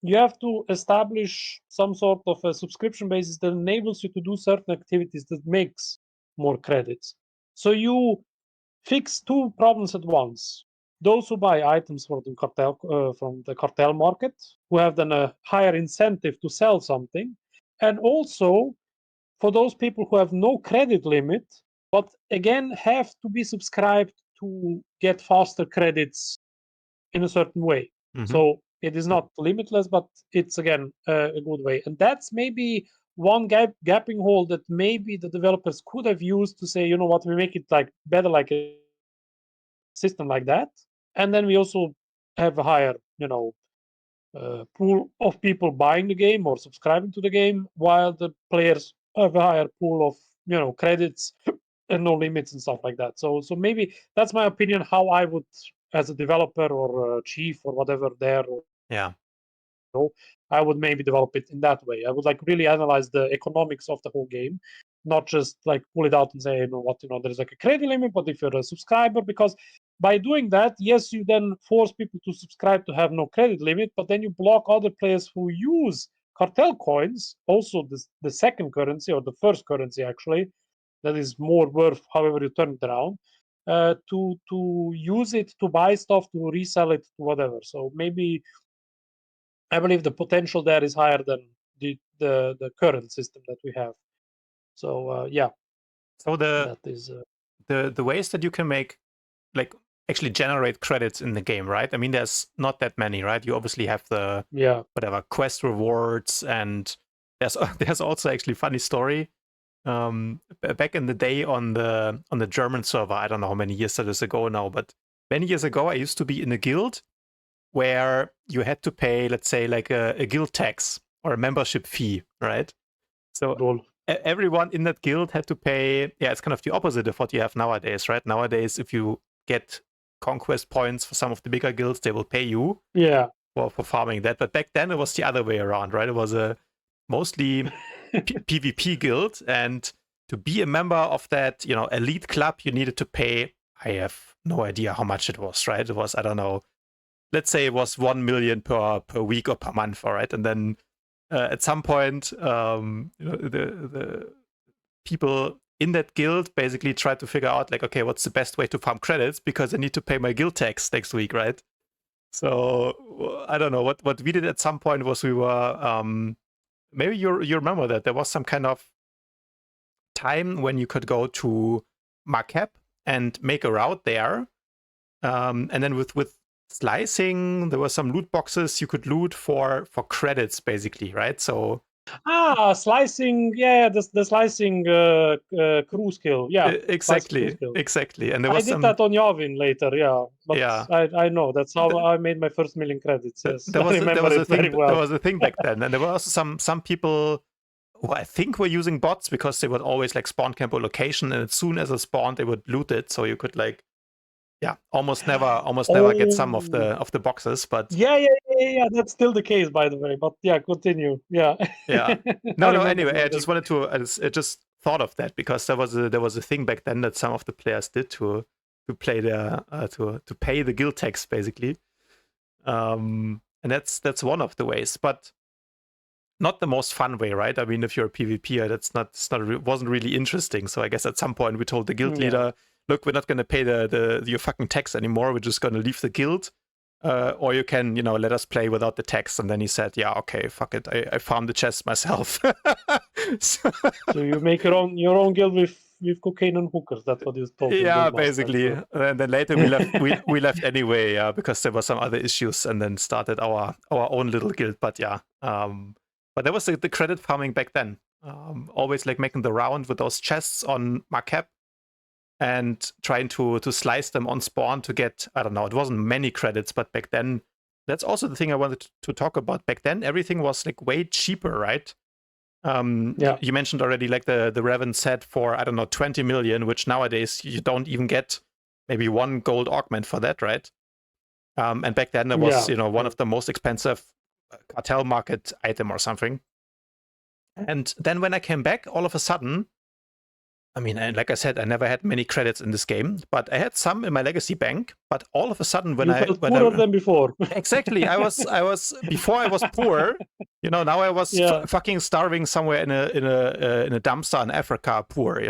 S2: you have to establish some sort of a subscription basis that enables you to do certain activities that makes more credits. So you fix two problems at once. Those who buy items from the cartel market, who have then a higher incentive to sell something, and also for those people who have no credit limit, but again have to be subscribed to get faster credits in a certain way.
S1: Mm-hmm.
S2: So it is not limitless, but it's again a good way. And that's maybe one gapping hole that maybe the developers could have used to say, you know what, we make it like better, like a system like that, and then we also have a higher, pool of people buying the game or subscribing to the game, while the players have a higher pool of credits and no limits and stuff like that. So maybe that's my opinion how I would, as a developer or chief or whatever there,
S1: Yeah.
S2: I would maybe develop it in that way. I would like really analyze the economics of the whole game, not just like pull it out and say, there's like a credit limit, but if you're a subscriber, because by doing that, yes, you then force people to subscribe to have no credit limit, but then you block other players who use cartel coins, also the second currency or the first currency actually, that is more worth however you turn it around, to use it to buy stuff, to resell it, to whatever. So maybe I believe the potential there is higher than the current system that we have. So yeah.
S1: So
S2: That is
S1: the ways that you can make, like, actually generate credits in the game, right? I mean, there's not that many, right? You obviously have the whatever quest rewards, and there's also actually funny story. Back in the day on the German server, I don't know how many years that is ago now, but many years ago, I used to be in a guild where you had to pay, let's say, like a guild tax or a membership fee, right? So everyone in that guild had to pay. Yeah, it's kind of the opposite of what you have nowadays, right? Nowadays, if you get conquest points for some of the bigger guilds, they will pay you for farming that. But back then, it was the other way around, right? It was a mostly PvP guild, and to be a member of that, elite club, you needed to pay. I have no idea how much it was, right? It was, I don't know, let's say it was 1 million per week or per month, all right? And then at some point, the people in that guild basically tried to figure out, like, okay, what's the best way to farm credits, because I need to pay my guild tax next week, right? So I don't know, what we did at some point was we were maybe you remember that there was some kind of time when you could go to Marquette and make a route there, and then with slicing, there were some loot boxes you could loot for credits, basically, right? So
S2: slicing, the slicing crew skill,
S1: exactly, and there was
S2: I did that on Yavin later, but I know that's how I made my first million credits. Yes, I remember it very well.
S1: There was a thing back then, and there were also some people who I think were using bots, because they would always like spawn camp a location, and as soon as it spawned, they would loot it, so you could like almost never get some of the boxes. But
S2: yeah, that's still the case, by the way. But continue.
S1: No, anyway, I just wanted to I just thought of that, because there was a thing back then that some of the players did to play their to pay the guild tax, basically, and that's one of the ways, but not the most fun way, right? I mean, if you're a PvPer, wasn't really interesting. So I guess at some point we told the guild leader, look, we're not going to pay your fucking tax anymore. We're just going to leave the guild, or you can, let us play without the tax. And then he said, yeah, okay, fuck it. I farmed the chests myself.
S2: So you make your own guild with cocaine and hookers. That's what you told.
S1: Yeah, basically. And then later we left anyway, because there were some other issues, and then started our own little guild. But but that was the credit farming back then. Always like making the round with those chests on Marquette. and trying to slice them on spawn to get, I don't know, it wasn't many credits, but back then, that's also the thing I wanted to talk about. Back then, everything was like way cheaper, right? You mentioned already like the Revan set for, I don't know, 20 million, which nowadays you don't even get maybe one gold augment for that, right? And back then there was, one of the most expensive cartel market item or something. And then when I came back, all of a sudden, I mean, like I said, I never had many credits in this game, but I had some in my legacy bank. But all of a sudden, when
S2: you felt poorer than before.
S1: Exactly, I was before I was poor. Now I was fucking starving somewhere in a dumpster in Africa, poor.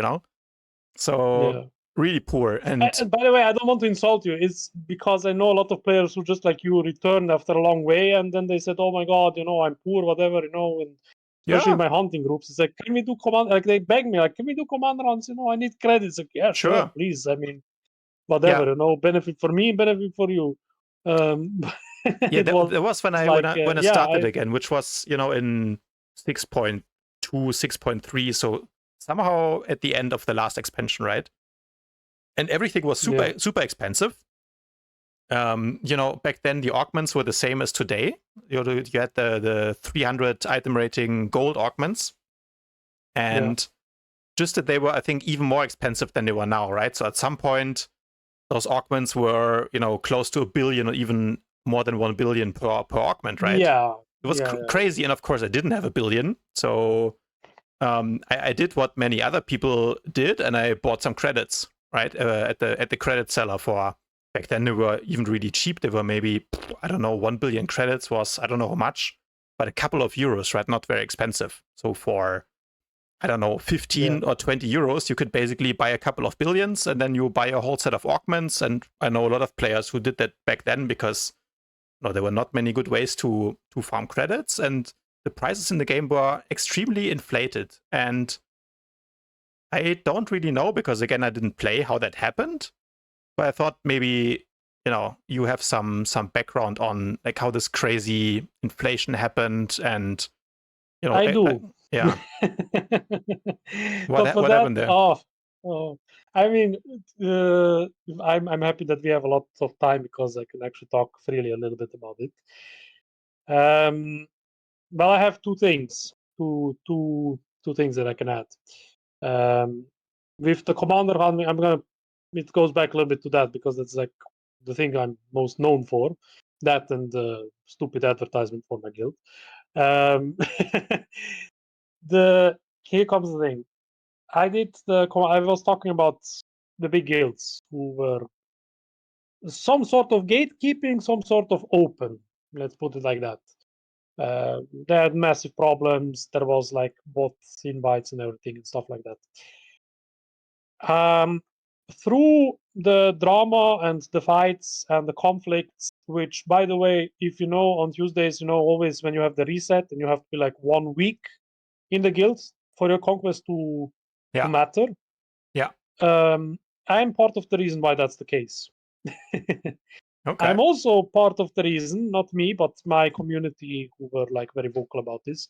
S1: So really poor. And
S2: by the way, I don't want to insult you. It's because I know a lot of players who just like you returned after a long way, and then they said, "Oh my god, I'm poor, whatever," and especially in my hunting groups, it's like, can we do command? Like they beg me, like, can we do command runs? I need credits. Like, yeah, sure, please. I mean, whatever, benefit for me, benefit for you.
S1: There was when I started again, which was in 6.2, 6.3. So somehow at the end of the last expansion, right? And everything was super expensive. Back then the augments were the same as today. You had the 300 item rating gold augments, and just that they were, I think, even more expensive than they were now, right? So at some point, those augments were, close to 1 billion or even more than 1 billion per augment, right?
S2: Yeah,
S1: it was crazy. And of course, I didn't have 1 billion, so I did what many other people did, and I bought some credits, right, at the credit seller for. Back then, they were even really cheap. They were maybe, I don't know, 1 billion credits was, I don't know how much, but a couple of euros, right? Not very expensive. So for, I don't know, 15 or 20 euros, you could basically buy a couple of billions, and then you buy a whole set of augments. And I know a lot of players who did that back then because there were not many good ways to farm credits, and the prices in the game were extremely inflated. And I don't really know, because again, I didn't play, how that happened. But I thought maybe, you have some background on like how this crazy inflation happened, and
S2: I do.
S1: What happened there?
S2: I mean, I'm happy that we have a lot of time because I can actually talk freely a little bit about it. Well, I have two things that I can add. With the commander hunting, it goes back a little bit to that because that's like the thing I'm most known for. That and the stupid advertisement for my guild. Here comes the thing. I was talking about the big guilds who were some sort of gatekeeping, some sort of open. Let's put it like that. They had massive problems. There was like bot invites and everything and stuff like that. Through the drama and the fights and the conflicts, which, by the way, if on Tuesdays, always when you have the reset and you have to be like 1 week in the guild for your conquest to matter.
S1: Yeah.
S2: I'm part of the reason why that's the case.
S1: Okay.
S2: I'm also part of the reason, not me, but my community who were like very vocal about this,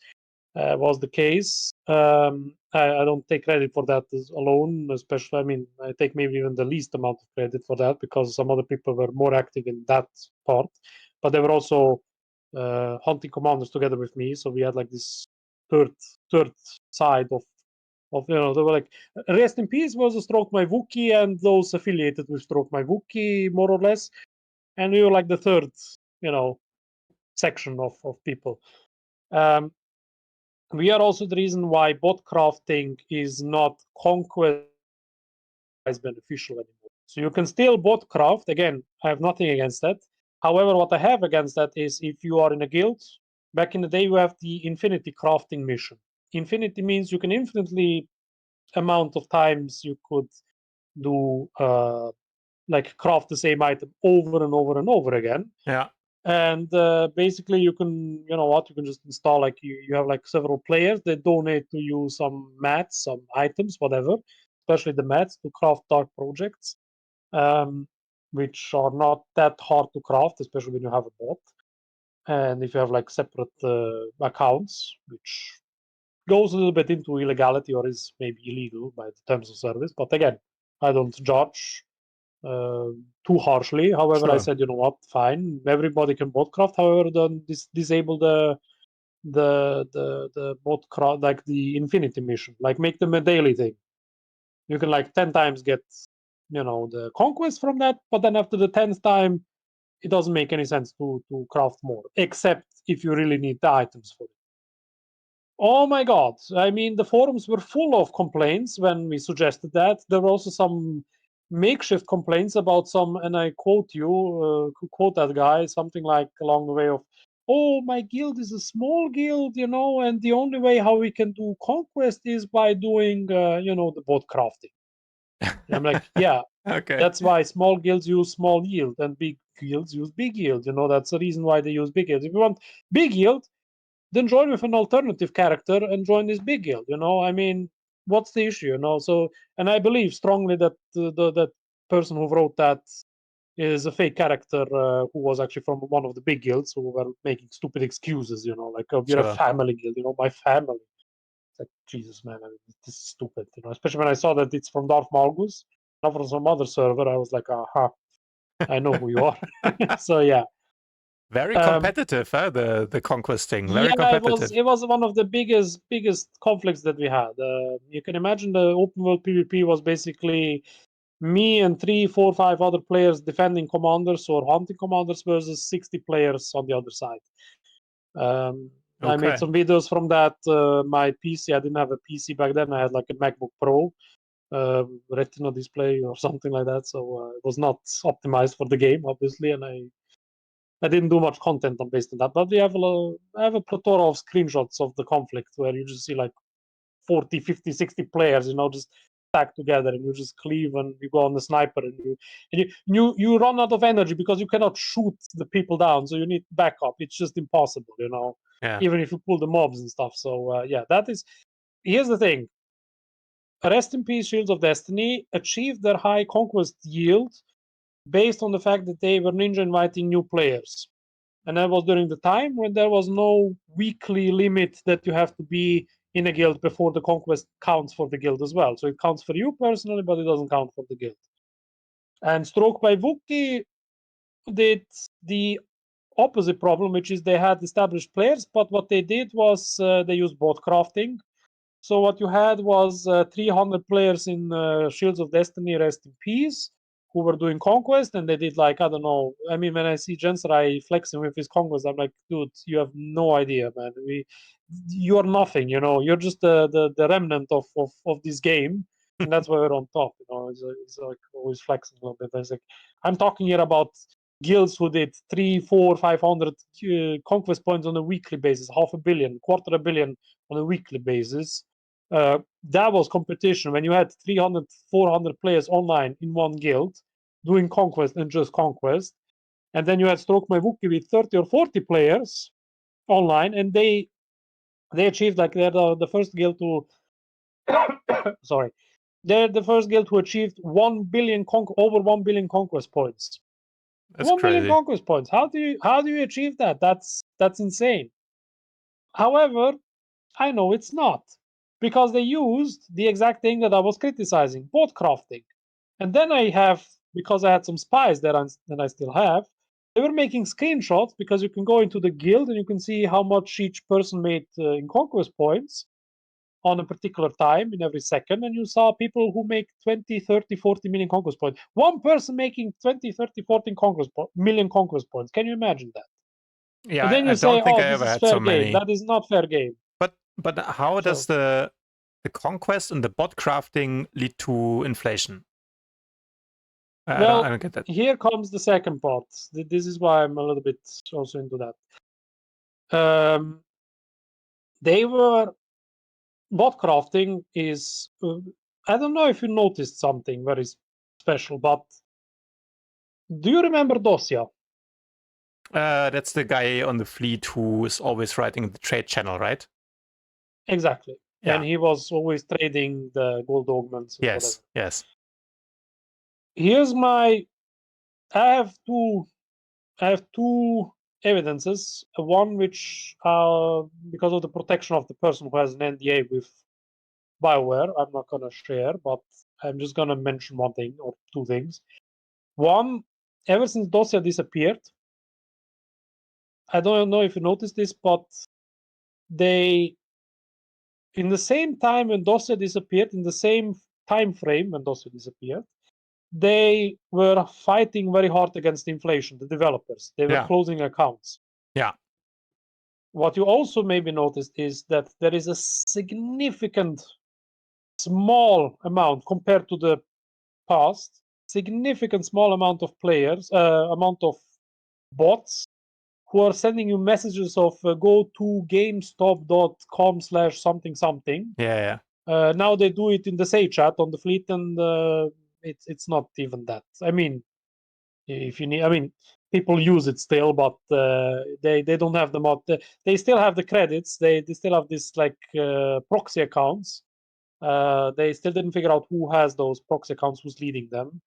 S2: was the case. I don't take credit for that alone, especially, I mean, I take maybe even the least amount of credit for that because some other people were more active in that part, but they were also hunting commanders together with me. So we had like this third side of they were like, rest in peace was Stroke My Wookie and those affiliated with Stroke My Wookie, more or less. And we were like the third, section of people. We are also the reason why botcrafting is not conquest beneficial anymore. So you can still botcraft. Again, I have nothing against that. However, what I have against that is if you are in a guild, back in the day, you have the infinity crafting mission. Infinity means you can infinitely amount of times you could do like craft the same item over and over and over again.
S1: Yeah.
S2: And basically you can you can just install like you have like several players that donate to you some mats, some items, whatever, especially the mats to craft dark projects, which are not that hard to craft, especially when you have a bot and if you have like separate accounts, which goes a little bit into illegality or is maybe illegal by the terms of service. But again, I don't judge too harshly. However, I
S1: Sure.
S2: said, you know what, fine, everybody can botcraft. However, then disable the botcraft, like the infinity mission, like make them a daily thing. You can like 10 times get, you know, the conquest from that, but then after the 10th time, it doesn't make any sense to craft more, except if you really need the items for it. Oh my god, I mean, the forums were full of complaints when we suggested that. There were also some makeshift complaints about some, and I quote you, quote that guy, something like along the way of, oh, my guild is a small guild, you know, and the only way how we can do conquest is by doing, you know, the bot crafting. And I'm like, yeah,
S1: Okay.
S2: that's why small guilds use small yield and big guilds use big yield. You know, that's the reason why they use big yield. If you want big yield, then join with an alternative character and join this big guild. You know, I mean, what's the issue? You know, so, and I believe strongly that that person who wrote that is a fake character who was actually from one of the big guilds who were making stupid excuses. You know, like, oh, we're a
S1: Sure.
S2: family guild. You know, my family. It's like, Jesus, man, I mean, this is stupid. You know, especially when I saw that it's from Darth Malgus, not from some other server. I was like, aha, I know who you are. So yeah.
S1: Very
S2: Um,
S1: competitive, huh? The conquest thing. Very
S2: Yeah,
S1: competitive.
S2: it was one of the biggest conflicts that we had. You can imagine the open world PvP was basically me and 3, 4, 5 other players defending commanders or hunting commanders versus 60 players on the other side. I made
S1: Okay.
S2: some videos from that. My PC, I didn't have a PC back then. I had like a MacBook Pro, Retina display or something like that. So it was not optimized for the game, obviously, and I didn't do much content on based on that, but I have a plethora of screenshots of the conflict where you just see like 40, 50, 60 players, you know, just stacked together, and you just cleave and you go on the sniper, and you run out of energy because you cannot shoot the people down, so you need backup. It's just impossible, you know,
S1: Yeah.
S2: even if you pull the mobs and stuff. So yeah, that is. Here's the thing. Rest in peace, Shields of Destiny achieved their high conquest yield based on the fact that they were ninja inviting new players. And that was during the time when there was no weekly limit that you have to be in a guild before the conquest counts for the guild as well. So it counts for you personally, but it doesn't count for the guild. And Stroke by Wookie did the opposite problem, which is they had established players, but what they did was they used bot crafting. So what you had was 300 players in Shields of Destiny, rest in peace, who were doing conquest, and they did like, I don't know. I mean, when I see Jenserai flexing with his conquest, I'm like, dude, you have no idea, man. You are nothing. You know, you're just the remnant of this game, and that's why we're on top. You know, it's like always flexing a little bit. It's like I'm talking here about guilds who did 3, 4, 500 conquest points on a weekly basis, half a billion, quarter a billion on a weekly basis. That was competition when you had 300, 400 players online in one guild doing conquest and just conquest. And then you had Stroke My Wookie with 30 or 40 players online, and they achieved like they're the first guild to sorry, they're the first guild who achieved 1 billion over 1 billion conquest points.
S1: That's
S2: 1 billion
S1: crazy.
S2: conquest points. How do you achieve that? That's insane. However, I know it's not, because they used the exact thing that I was criticizing, bot crafting. And then I have, because I had some spies that I still have, they were making screenshots, because you can go into the guild and you can see how much each person made in conquest points on a particular time in every second, and you saw people who make 20, 30, 40 million conquest points. One person making 20, 30, 40 million conquest points. Can you imagine that?
S1: Yeah,
S2: And then
S1: I
S2: you say,
S1: don't think
S2: oh,
S1: I
S2: this
S1: ever
S2: is
S1: had so
S2: fair game.
S1: many.
S2: That is not fair game.
S1: But how does
S2: So,
S1: the conquest and the bot crafting lead to inflation? I
S2: well,
S1: don't get that.
S2: here comes the second part. This is why I'm a little bit also into that. They were bot crafting is. I don't know if you noticed something very special, but do you remember Dosia?
S1: That's the guy on the fleet who is always writing the trade channel, right?
S2: Exactly.
S1: Yeah.
S2: And he was always trading the gold augments and whatever.
S1: Yes. Yes.
S2: Here's my. I have two. I have two evidences. One which, because of the protection of the person who has an NDA with BioWare. I'm not going to share, but I'm just going to mention one thing or two things. One, ever since Dosia disappeared, I don't know if you noticed this, but they, in the same time when Dosia disappeared, in the same time frame when Dosia disappeared, they were fighting very hard against inflation, the developers. They were closing accounts.
S1: Yeah.
S2: What you also maybe noticed is that there is a significant small amount compared to the past, significant small amount of players, amount of bots who are sending you messages of go to gamestop.com/something something.
S1: Yeah.
S2: Now they do it in the say chat on the fleet, and it's not even that. I mean, if you need, I mean, people use it still, but they don't have the mod. They still have the credits. They still have this like proxy accounts. They still didn't figure out who has those proxy accounts, who's leading them,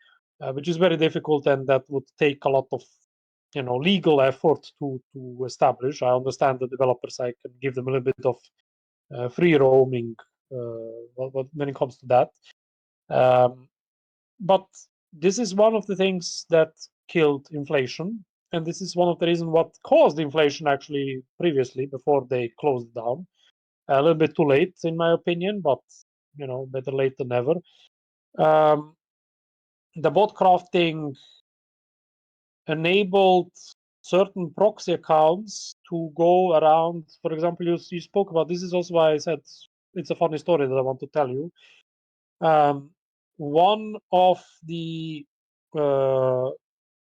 S2: which is very difficult, and that would take a lot of legal effort to establish. I understand the developers. I can give them a little bit of free roaming when it comes to that. But this is one of the things that killed inflation, and this is one of the reasons what caused inflation actually previously before they closed it down. A little bit too late, in my opinion, but better late than never. The Botcrafting enabled certain proxy accounts to go around. For example, you spoke about this. Is also why I said it's a funny story that I want to tell you. One of the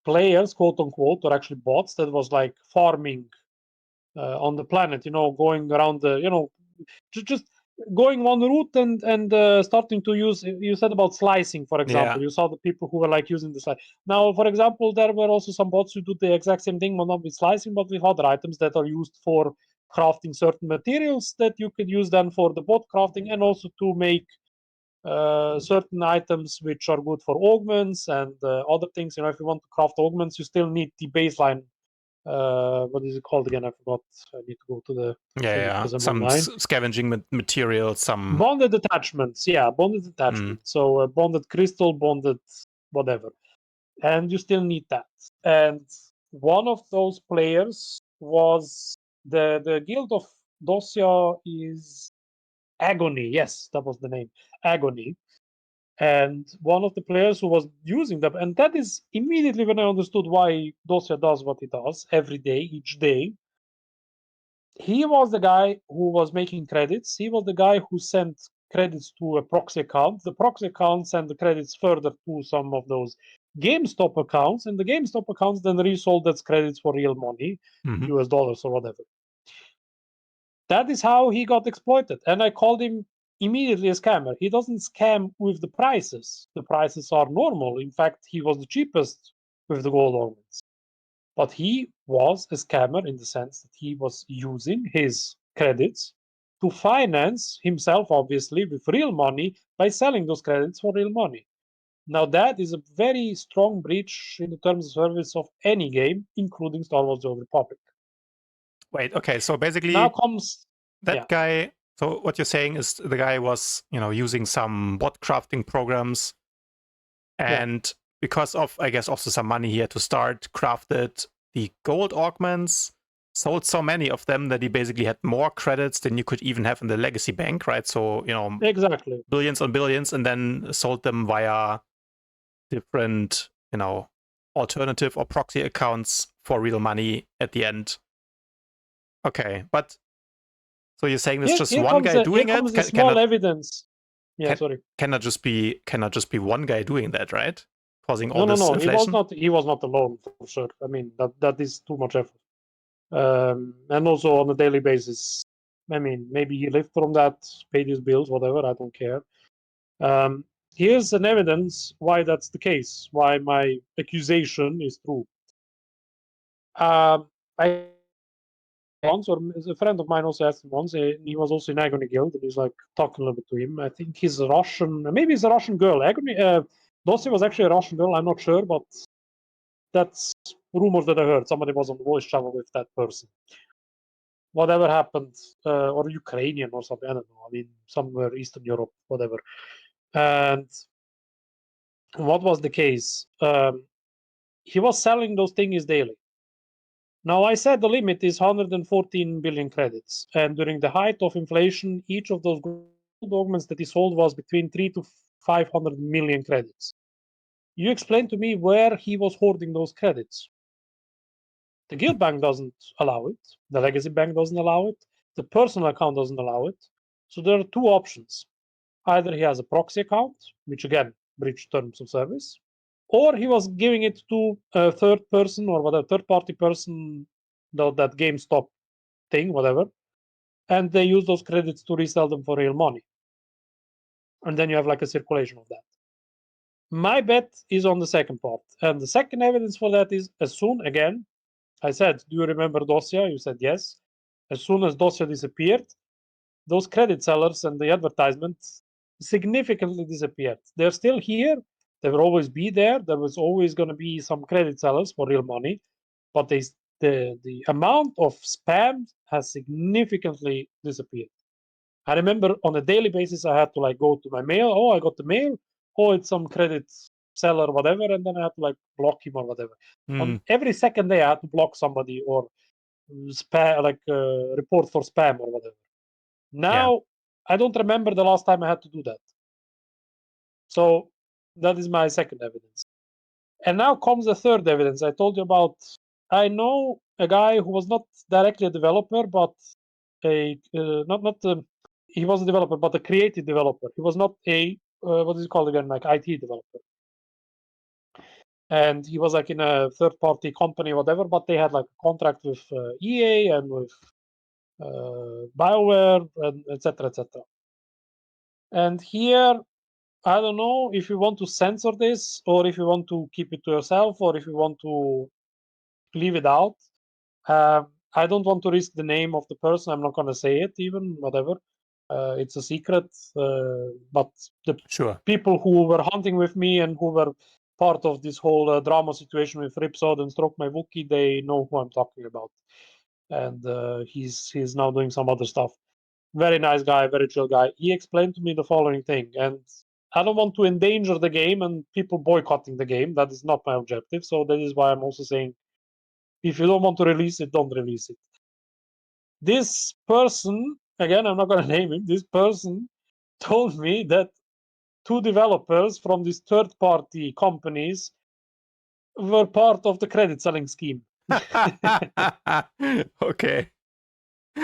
S2: players, quote unquote, or actually bots that was like farming on the planet, going around the, just going one route and starting to use. You said about slicing, for example.
S1: Yeah.
S2: You saw the people who were like using the slice. Now, for example, there were also some bots who do the exact same thing, but not with slicing, but with other items that are used for crafting certain materials that you could use then for the bot crafting, and also to make certain items which are good for augments and other things. If you want to craft augments, you still need the baseline. What is it called again? I forgot. I need to go to the thing because I'm
S1: Some
S2: online.
S1: scavenging materials, some
S2: bonded attachments. Yeah, bonded attachments. So bonded crystal, bonded whatever, and you still need that. And one of those players was the guild of Dosia is Agony. Yes, that was the name, Agony. And one of the players who was using them, and that is immediately when I understood why Dosia does what it does every day, each day. He was the guy who was making credits. He was the guy who sent credits to a proxy account. The proxy account sent the credits further to some of those GameStop accounts, and the GameStop accounts then resold those credits for real money, US dollars or whatever. That is how he got exploited. And I called him immediately a scammer. He doesn't scam with the prices. The prices are normal. In fact, he was the cheapest with the gold ornaments. But he was a scammer in the sense that he was using his credits to finance himself, obviously, with real money by selling those credits for real money. Now, that is a very strong breach in the terms of service of any game, including Star Wars: The Old Republic.
S1: Wait, okay, so basically
S2: now comes
S1: that guy. So what you're saying is the guy was, using some bot crafting programs, and because of, I guess, also some money he had to start, crafted the gold augments, sold so many of them that he basically had more credits than you could even have in the legacy bank, right? So,
S2: exactly
S1: billions on billions, and then sold them via different, alternative or proxy accounts for real money at the end. Okay, but so you're saying there's just one guy doing it?
S2: Here comes the small evidence.
S1: Cannot just be one guy doing that, right? Causing all
S2: this
S1: inflation?
S2: He was not alone, for sure. I mean, that is too much effort. And also on a daily basis. I mean, maybe he lived from that, paid his bills, whatever, I don't care. Here's an evidence why that's the case, why my accusation is true. I once, or a friend of mine also asked him once, he was also in Agony Guild, and he's like talking a little bit to him. I think he's a Russian, maybe he's a Russian girl. Agony, Dosia was actually a Russian girl, I'm not sure, but that's rumors that I heard. Somebody was on the voice channel with that person. whatever happened, or Ukrainian or something. I don't know. I mean, somewhere Eastern Europe, whatever. And what was the case? He was selling those things daily. Now, I said the limit is 114 billion credits, and during the height of inflation, each of those gold augments that he sold was between 3 to 500 million credits. You explain to me where he was hoarding those credits. The guild bank doesn't allow it. The legacy bank doesn't allow it. The personal account doesn't allow it. So there are two options. Either he has a proxy account, which again breached terms of service, or he was giving it to a third person or whatever, third party person, that GameStop thing, whatever, and they use those credits to resell them for real money. And then you have like a circulation of that. My bet is on the second part. And the second evidence for that is as soon, again, I said, do you remember Dosia? You said yes. As soon as Dosia disappeared, those credit sellers and the advertisements significantly disappeared. They're still here. They will always be there. There was always going to be some credit sellers for real money, but the amount of spam has significantly disappeared. I remember on a daily basis, I had to like go to my mail. Oh, I got the mail. Oh, it's some credit seller, whatever, and then I had to like block him or whatever. On every second day, I had to block somebody or spam, like report for spam or whatever. Now, I don't remember the last time I had to do that. So that is my second evidence. And now comes the third evidence. I told you about. I know a guy who was not directly a developer, but a he was a developer, but a creative developer. He was not a what is it called again, like IT developer. And he was like in a third-party company, whatever. But they had like a contract with EA and with BioWare and etc. etc. And here, I don't know if you want to censor this or if you want to keep it to yourself or if you want to leave it out. I don't want to risk the name of the person. I'm not going to say it even, whatever. It's a secret. But the people who were hunting with me and who were part of this whole drama situation with Ripsod and Stroke My Wookie, they know who I'm talking about. And he's now doing some other stuff. Very nice guy, very chill guy. He explained to me the following thing, and I don't want to endanger the game and people boycotting the game. That is not my objective. So that is why I'm also saying, if you don't want to release it, don't release it. This person, again, I'm not going to name him, this person told me that two developers from these third-party companies were part of the credit selling scheme.
S1: Okay.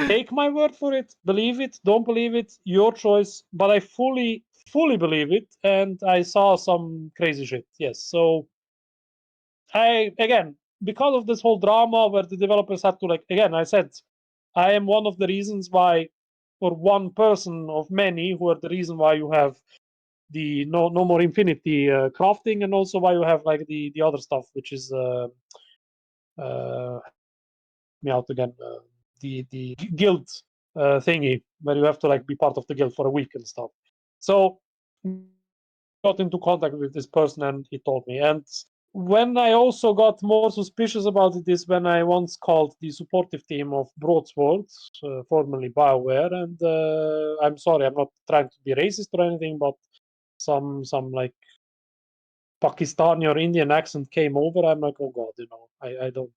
S2: Take my word for it. Believe it, don't believe it, your choice. But I fully believe it, and I saw some crazy shit. Yes, so again, because of this whole drama where the developers had to like, again, I said I am one of the reasons why, or one person of many who are the reason why you have the no more infinity crafting, and also why you have like the other stuff, which is me out again, the guild thingy, where you have to like be part of the guild for a week and stuff. So got into contact with this person and he told me. And when I also got more suspicious about it is when I once called the supportive team of Broadsword, formerly BioWare, and I'm sorry, I'm not trying to be racist or anything, but some like Pakistani or Indian accent came over. I'm like, oh god, I don't,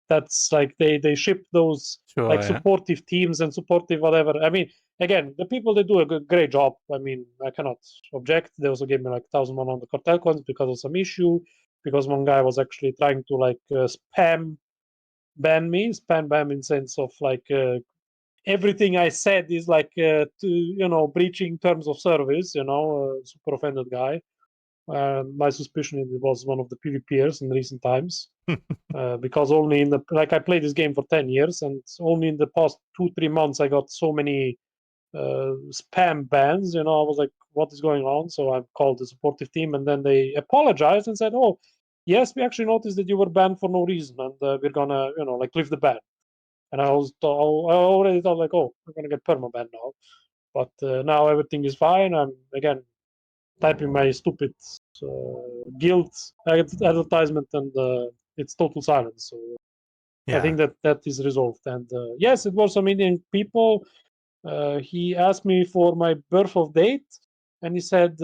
S2: that's like they ship those like supportive teams and supportive whatever. I mean, again, the people, they do a great job. I mean, I cannot object. They also gave me like 1,100 cartel coins because of some issue, because one guy was actually trying to like spam ban in sense of like everything I said is like breaching terms of service. Super offended guy. My suspicion is it was one of the PvPers in recent times. Because only I played this game for 10 years, and only in the past 2-3 months I got so many spam bans. I was like, what is going on? So I called the supportive team, and then they apologized and said, oh, yes, we actually noticed that you were banned for no reason, and we're gonna lift the ban. And I already thought like, oh, we're gonna get permaban now. But now everything is fine. I'm again typing my stupid guild advertisement, and it's total silence. So I think that is resolved. And yes, it was some Indian people. He asked me for my birth of date, and he said,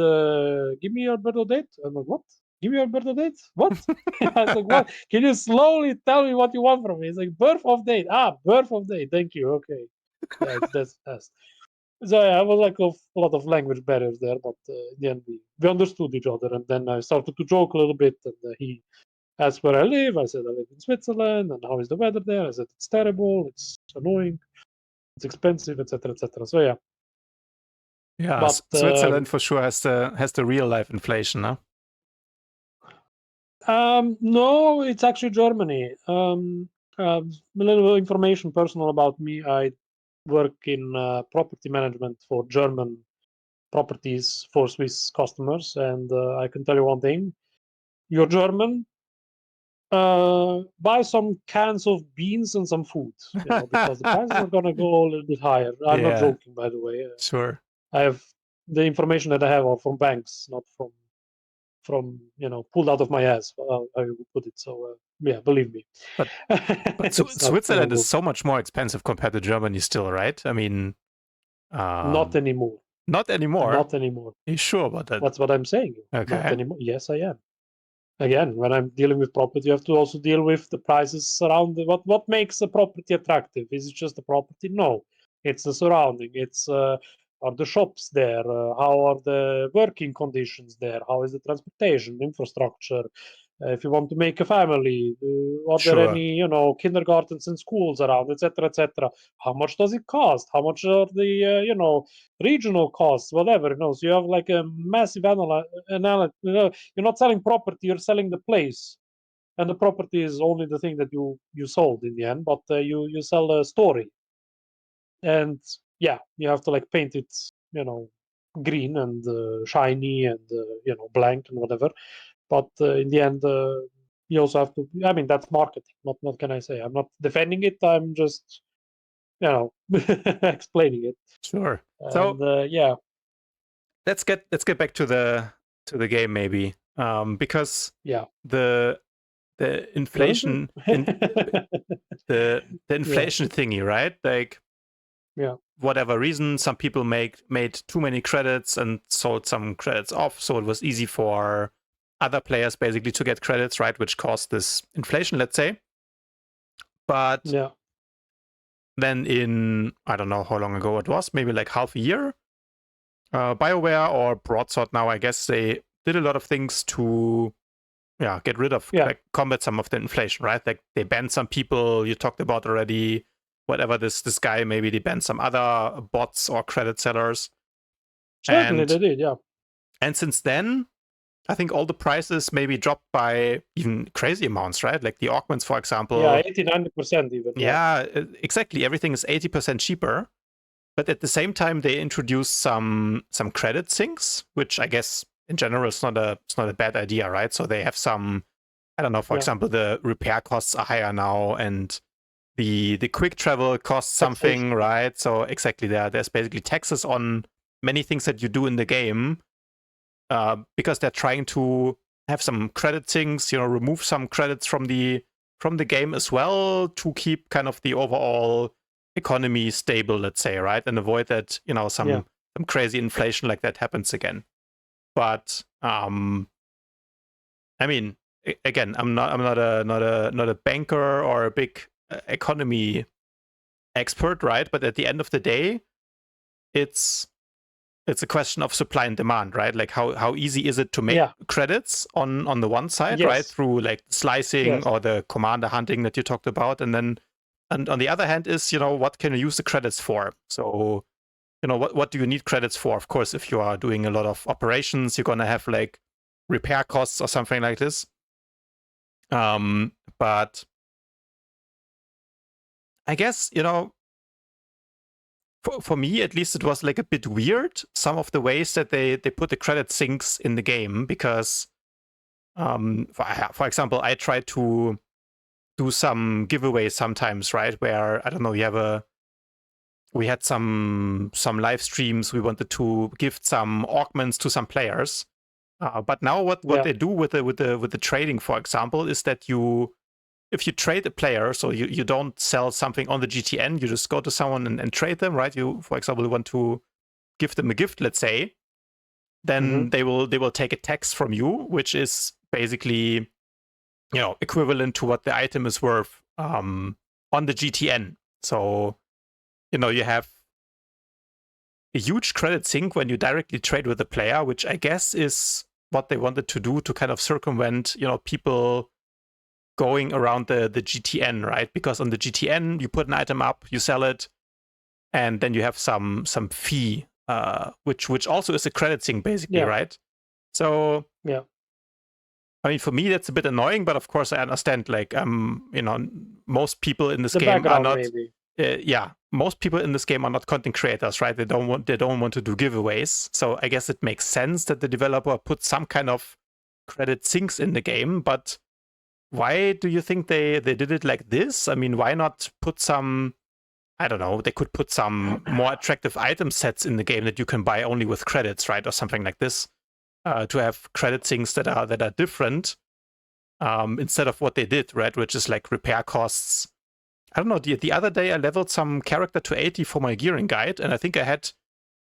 S2: "Give me your birth of date." I'm like, "What? Give me your birth of date? What?" I was like, "What? Can you slowly tell me what you want from me?" He's like, "Birth of date." Ah, birth of date. Thank you. Okay. Yeah, that's fast. So yeah, I was like a lot of language barriers there, but in the end we understood each other, and then I started to joke a little bit, and he asked where I live. I said I live in Switzerland, and how is the weather there? I said it's terrible, it's annoying, it's expensive, etc., etc. So yeah.
S1: Yeah,
S2: But
S1: Switzerland for sure has the real life inflation, huh?
S2: no, it's actually Germany. A little information personal about me. I work in property management for German properties for Swiss customers, and I can tell you one thing: you're German, buy some cans of beans and some food, because the prices are gonna go a little bit higher. I'm not
S1: Yeah,
S2: joking, by the way.
S1: sure.
S2: I have the information that I have are from banks, not from pulled out of my ass. I would put it. So yeah, believe me.
S1: But
S2: It's not
S1: Switzerland is
S2: good.
S1: so much more expensive compared to Germany still, right? I mean,
S2: Not anymore.
S1: not anymore.
S2: Not anymore.
S1: Are you sure about that?
S2: That's what I'm saying. Not
S1: Okay.
S2: anymore. Yes, I am. Again, when I'm dealing with property, you have to also deal with the prices around what makes a property attractive. Is it just the property? No, it's the surrounding. It's are the shops there? How are the working conditions there? How is the transportation infrastructure? If you want to make a family, are there
S1: Sure.
S2: any kindergartens and schools around, etc., etc.? How much does it cost? How much are the regional costs? Whatever. So you have like a massive analysis. You're not selling property, you're selling the place, and the property is only the thing that you sold in the end, but you sell a story. And yeah, you have to like paint it green and shiny and blank and whatever, but in the end you also have to, I mean, that's marketing. What can I say? I'm not defending it, I'm just explaining it.
S1: Sure.
S2: And
S1: So
S2: yeah.
S1: let's get back to the game maybe, because
S2: Yeah.
S1: the
S2: You want to?
S1: inflation in the
S2: Yeah.
S1: inflation thingy, right? Like,
S2: Yeah.
S1: whatever reason, some people made too many credits and sold some credits off, so it was easy for other players basically to get credits, right? Which caused this inflation, let's say. But
S2: Yeah.
S1: then in, I don't know how long ago it was, maybe like half a year, BioWare or Broadsword now, I guess, they did a lot of things to get rid of,
S2: Yeah.
S1: like, combat some of the inflation, right? Like they banned some people you talked about already, whatever this guy, maybe they banned some other bots or credit sellers.
S2: Certainly
S1: And
S2: they did. Yeah.
S1: and since then, I think all the prices maybe dropped by even crazy amounts, right? Like the augments, for example.
S2: Yeah, 80-90% even. Yeah.
S1: Yeah, exactly. Everything is 80% cheaper. But at the same time, they introduced some credit sinks, which I guess in general is not a bad idea, right? So they have some, I don't know, for
S2: Yeah.
S1: example, the repair costs are higher now, and the quick travel costs something, right? So exactly, there's basically taxes on many things that you do in the game, because they're trying to have some credit things, remove some credits from the game as well, to keep kind of the overall economy stable, let's say, right, and avoid that some crazy inflation like that happens again. But I mean, again, I'm not a banker or a big economy expert, right? But at the end of the day, it's a question of supply and demand, right? Like how easy is it to make credits on the one side, right? Through like slicing or the commander hunting that you talked about, and on the other hand is, what can you use the credits for? So, what do you need credits for? Of course, if you are doing a lot of operations, you're gonna have like repair costs or something like this. But I guess, for me at least, it was like a bit weird, some of the ways that they put the credit sinks in the game, because for example, I tried to do some giveaways sometimes, right, where, I don't know, we had some live streams, we wanted to gift some augments to some players, but now what they do with the trading, for example, is that you if you trade a player, so you don't sell something on the GTN, you just go to someone and trade them, right? You, for example, want to give them a gift, let's say, then they will take a tax from you, which is basically, equivalent to what the item is worth on the GTN. So, you have a huge credit sink when you directly trade with the player, which I guess is what they wanted to do to kind of circumvent, people going around the GTN, right? Because on the GTN, you put an item up, you sell it, and then you have some fee, which also is a credit sink, basically, right? So
S2: yeah,
S1: I mean, for me, that's a bit annoying, but of course, I understand. Like, most people in this
S2: the
S1: game are
S2: background
S1: not.
S2: maybe.
S1: Most people in this game are not content creators, right? They don't want to do giveaways. So I guess it makes sense that the developer put some kind of credit sinks in the game. But why do you think they did it like this? I mean, why not put some? I don't know. They could put some more attractive item sets in the game that you can buy only with credits, right, or something like this. To have credit sinks that are different, instead of what they did, right? Which is like repair costs. I don't know. The other day I leveled some character to 80 for my gearing guide, and I think I had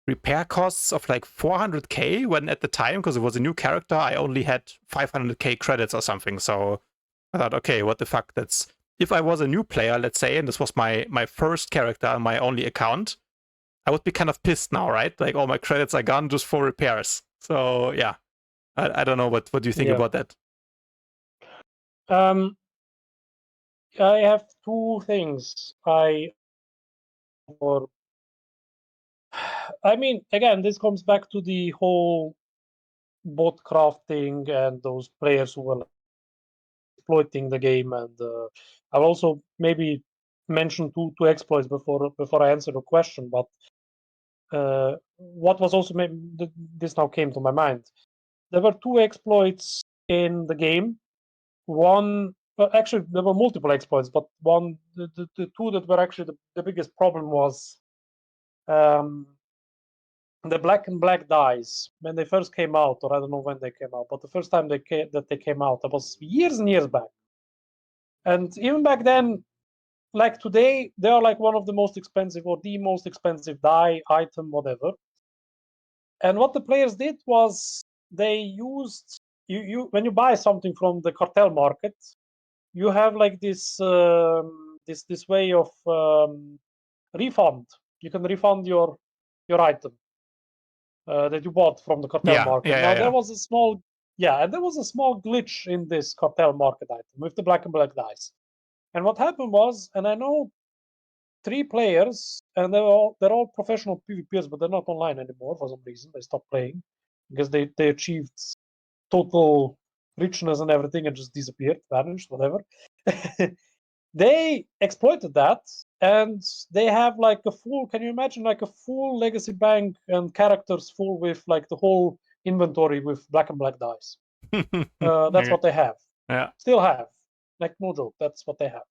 S1: repair costs of like 400k when at the time, because it was a new character, I only had 500k credits or something. So I thought, okay, what the fuck? That's if I was a new player, let's say, and this was my first character on my only account, I would be kind of pissed now, right? Like all my credits are gone just for repairs. So yeah, I don't know. What do you think about that?
S2: I have two things. I mean, again, this comes back to the whole Botcrafting and those players who were exploiting the game. And I'll also maybe mention two exploits before I answer the question. But what was also this now came to my mind. There were two exploits in the game. One, actually, there were multiple exploits, but one, the two that were actually the biggest problem was the black and black dice when they first came out, or I don't know when they came out, but the first time they came out, that was years and years back. And even back then, like today, they are like one of the most expensive or the most expensive die item, whatever. And what the players did was they used you when you buy something from the cartel market, you have like this this way of refund. You can refund your item that you bought from the cartel market. There was a small there was a small glitch in this cartel market item with the black and black dice. And what happened was, and I know 3 players, and they're all professional PvPers, but they're not online anymore for some reason. They stopped playing because they achieved total richness and everything and just disappeared, vanished, whatever. They exploited that, and they have like a full, can you imagine, like a full legacy bank and characters full with like the whole inventory with black and black dice. That's what they have.
S1: Yeah.
S2: Still have. Like, no joke, that's what they have.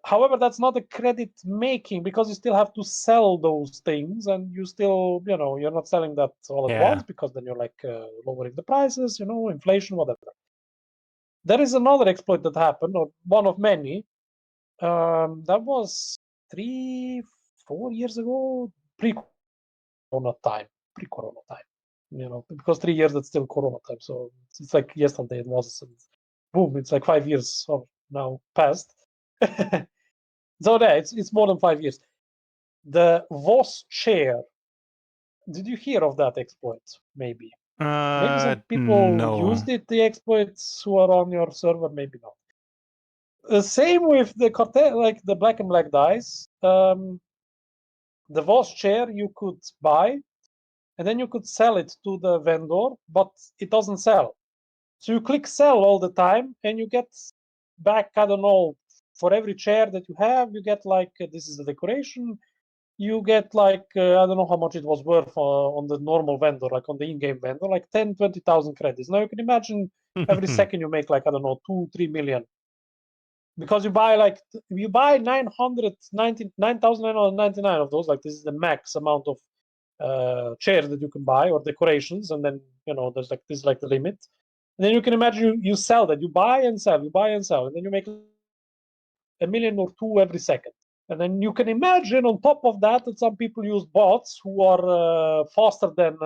S2: However, that's not a credit making, because you still have to sell those things, and you still, you're not selling that all at once, because then you're like lowering the prices, inflation, whatever. There is another exploit that happened, or one of many. That was 3-4 years ago, pre-corona time. Because 3 years, that's still corona time. So it's like yesterday it was, and boom, it's like 5 years now passed. So yeah, it's more than 5 years. The VOS chair. Did you hear of that exploit? Maybe some people used it. The exploits who are on your server, maybe not. The same with the cartel, like the black and black dice. The VOS chair you could buy, and then you could sell it to the vendor, but it doesn't sell. So you click sell all the time, and you get back, I don't know, for every chair that you have, you get like, this is the decoration. You get like, I don't know how much it was worth on the normal vendor, like on the in-game vendor, like 10, 20,000 credits. Now you can imagine every second you make like, I don't know, 2-3 million. Because you buy 9,999 of those, like this is the max amount of chairs that you can buy, or decorations, and then there's like this is like the limit. then you can imagine you sell that, you buy and sell, and then you make $1 million or $2 million every second. And then you can imagine on top of that some people use bots who are faster than,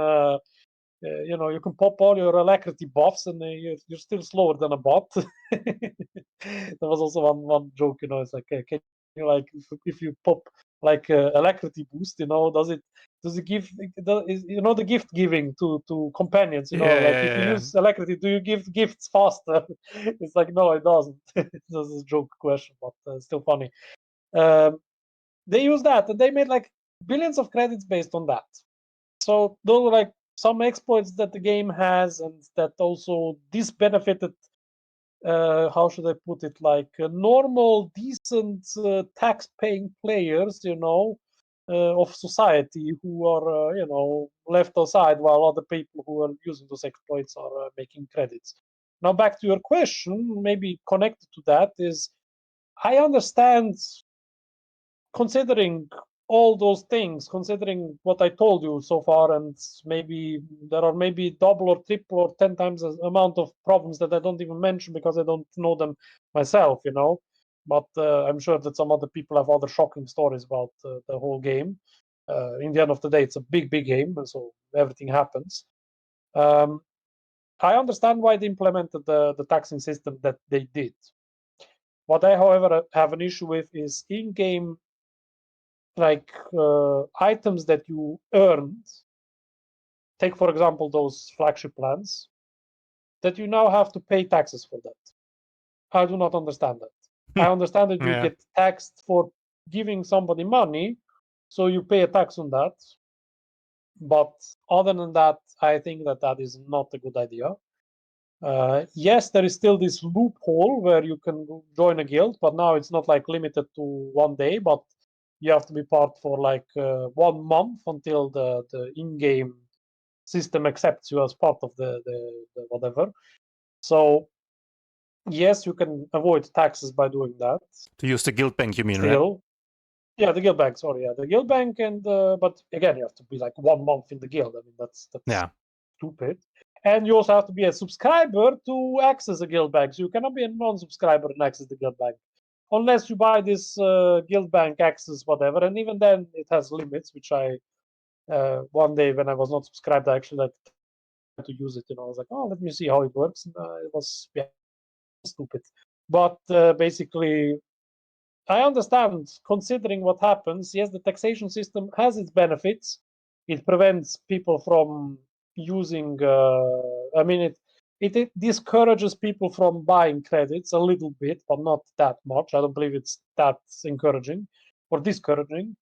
S2: you can pop all your alacrity buffs and you're still slower than a bot. There was also one joke, it's like, can you, like, if you pop like alacrity boost, does it give, the gift giving to companions, if you use alacrity, do you give gifts faster? It's like, no, it doesn't. This is a joke question, but still funny. They use that and they made like billions of credits based on that. So those are like some exploits that the game has, and that also this benefited, how should I put it, like normal, decent, tax-paying players, of society, who are, left aside, while other people who are using those exploits are making credits. Now, back to your question, maybe connected to that is, I understand, considering all those things, considering what I told you so far, and maybe there are maybe double or triple or 10 times the amount of problems that I don't even mention because I don't know them myself, But I'm sure that some other people have other shocking stories about the whole game. In the end of the day, it's a big, big game, and so everything happens. I understand why they implemented the taxing system that they did. What I, however, have an issue with is in-game, like items that you earned. Take, for example, those flagship plans that you now have to pay taxes for that. I do not understand that. I understand that you get taxed for giving somebody money, so you pay a tax on that. But other than that, I think that is not a good idea. Yes, there is still this loophole where you can join a guild, but now it's not like limited to 1 day, but you have to be part for like 1 month until the in-game system accepts you as part of the whatever. So yes, you can avoid taxes by doing that.
S1: To use the guild bank, you mean,
S2: Still,
S1: right?
S2: Yeah, the guild bank. Sorry, the guild bank, and but again, you have to be like 1 month in the guild. I mean, that's stupid. And you also have to be a subscriber to access a guild bank. So you cannot be a non-subscriber and access the guild bank, unless you buy this guild bank access, whatever. And even then, it has limits, which I one day when I was not subscribed, I actually like to use it. I was like, oh, let me see how it works. And it was stupid. But basically, I understand, considering what happens. Yes, the taxation system has its benefits. It prevents people from using. I mean, it discourages people from buying credits a little bit, but not that much. I don't believe it's that encouraging or discouraging.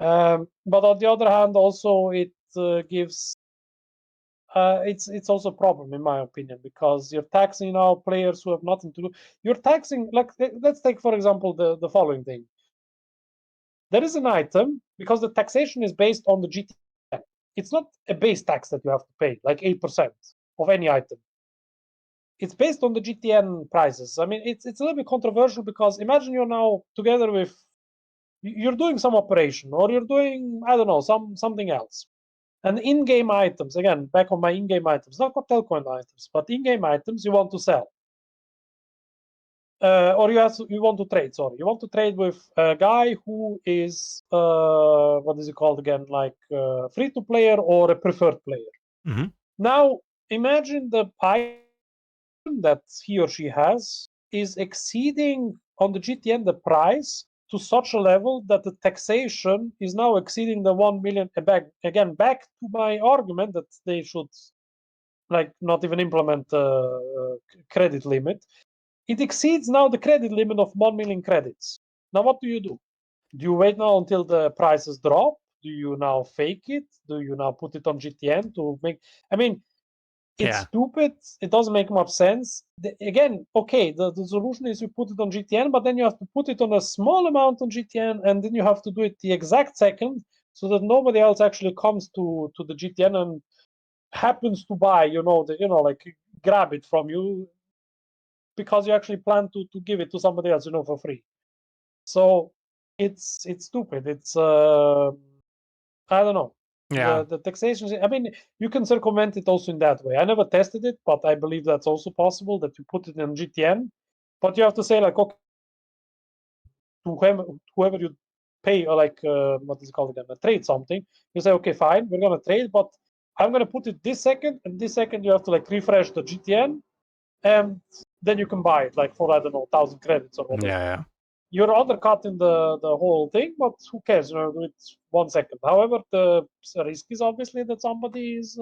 S2: But on the other hand, also it gives. It's also a problem, in my opinion, because you're taxing now players who have nothing to do. You're taxing, like, let's take, for example, the following thing. There is an item, because the taxation is based on the GTN. It's not a base tax that you have to pay, like 8% of any item. It's based on the GTN prices. I mean, it's a little bit controversial, because imagine you're now together with, you're doing some operation, or you're doing, I don't know, something else. And in-game items, again, back on my in-game items, not Cocktail Coin items, but in-game items you want to sell. Or you want to trade, sorry. You want to trade with a guy who is, what is it called again? Like free-to-player or a preferred player.
S1: Mm-hmm.
S2: Now, imagine the item that he or she has is exceeding on the GTN the price to such a level that the taxation is now exceeding the 1 million. Again, back to my argument that they should like not even implement credit limit. It exceeds now the credit limit of 1 million credits. Now, what do? Do you wait now until the prices drop? Do you now fake it? Do you now put it on GTN to make? I mean, it's stupid. It doesn't make much sense. Again, okay, the solution is you put it on GTN, but then you have to put it on a small amount on GTN, and then you have to do it the exact second so that nobody else actually comes to the GTN and happens to buy, like grab it from you, because you actually plan to give it to somebody else, for free. So it's stupid. It's I don't know.
S1: Yeah.
S2: The taxation, I mean, you can circumvent it also in that way. I never tested it, but I believe that's also possible, that you put it in GTN, but you have to say like, okay, to whoever you pay, or like, what is it called again, trade something, you say, okay, fine, we're going to trade, but I'm going to put it this second, and this second you have to like refresh the GTN, and then you can buy it like for, I don't know, 1,000 credits or whatever.
S1: Yeah.
S2: You're undercutting the whole thing, but who cares? You know, do it 1 second. However, the risk is obviously that somebody is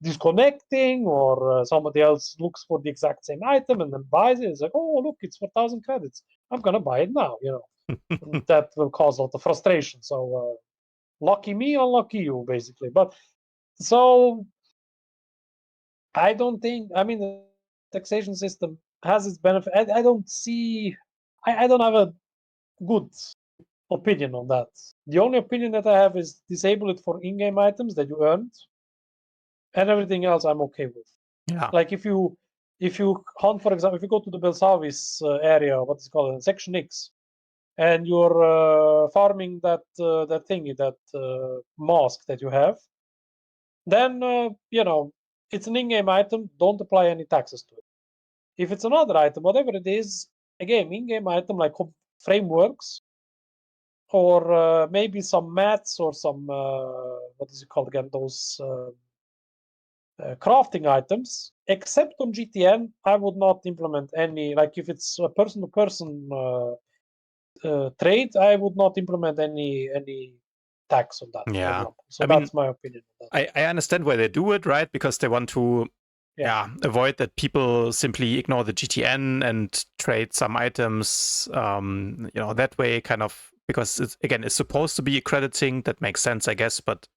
S2: disconnecting, or somebody else looks for the exact same item and then buys it. It's like, oh, look, it's for 1,000 credits. I'm gonna buy it now. You know, that will cause a lot of frustration. So, lucky me, unlucky you, basically. But so I don't think. I mean, the taxation system has its benefit. I don't see. I don't have a good opinion on that. The only opinion that I have is disable it for in-game items that you earned, and everything else I'm okay with.
S1: Yeah.
S2: Like if you hunt, for example, if you go to the Belsavis area, what is it called, Section X, and you're farming that that thingy, that mask that you have, then you know, it's an in-game item. Don't apply any taxes to it. If it's another item, whatever it is, again, in-game item like frameworks, or maybe some mats, or some what is it called again, those crafting items, except on GTN I would not implement any, like if it's a person-to-person trade, I would not implement any tax on that, for
S1: Yeah.
S2: example. So
S1: I mean,
S2: that's my opinion on that.
S1: I understand why they do it, right? Because they want to avoid that people simply ignore the GTN and trade some items, you know, that way, kind of, because it's supposed to be a credit thing. That makes sense, I guess. But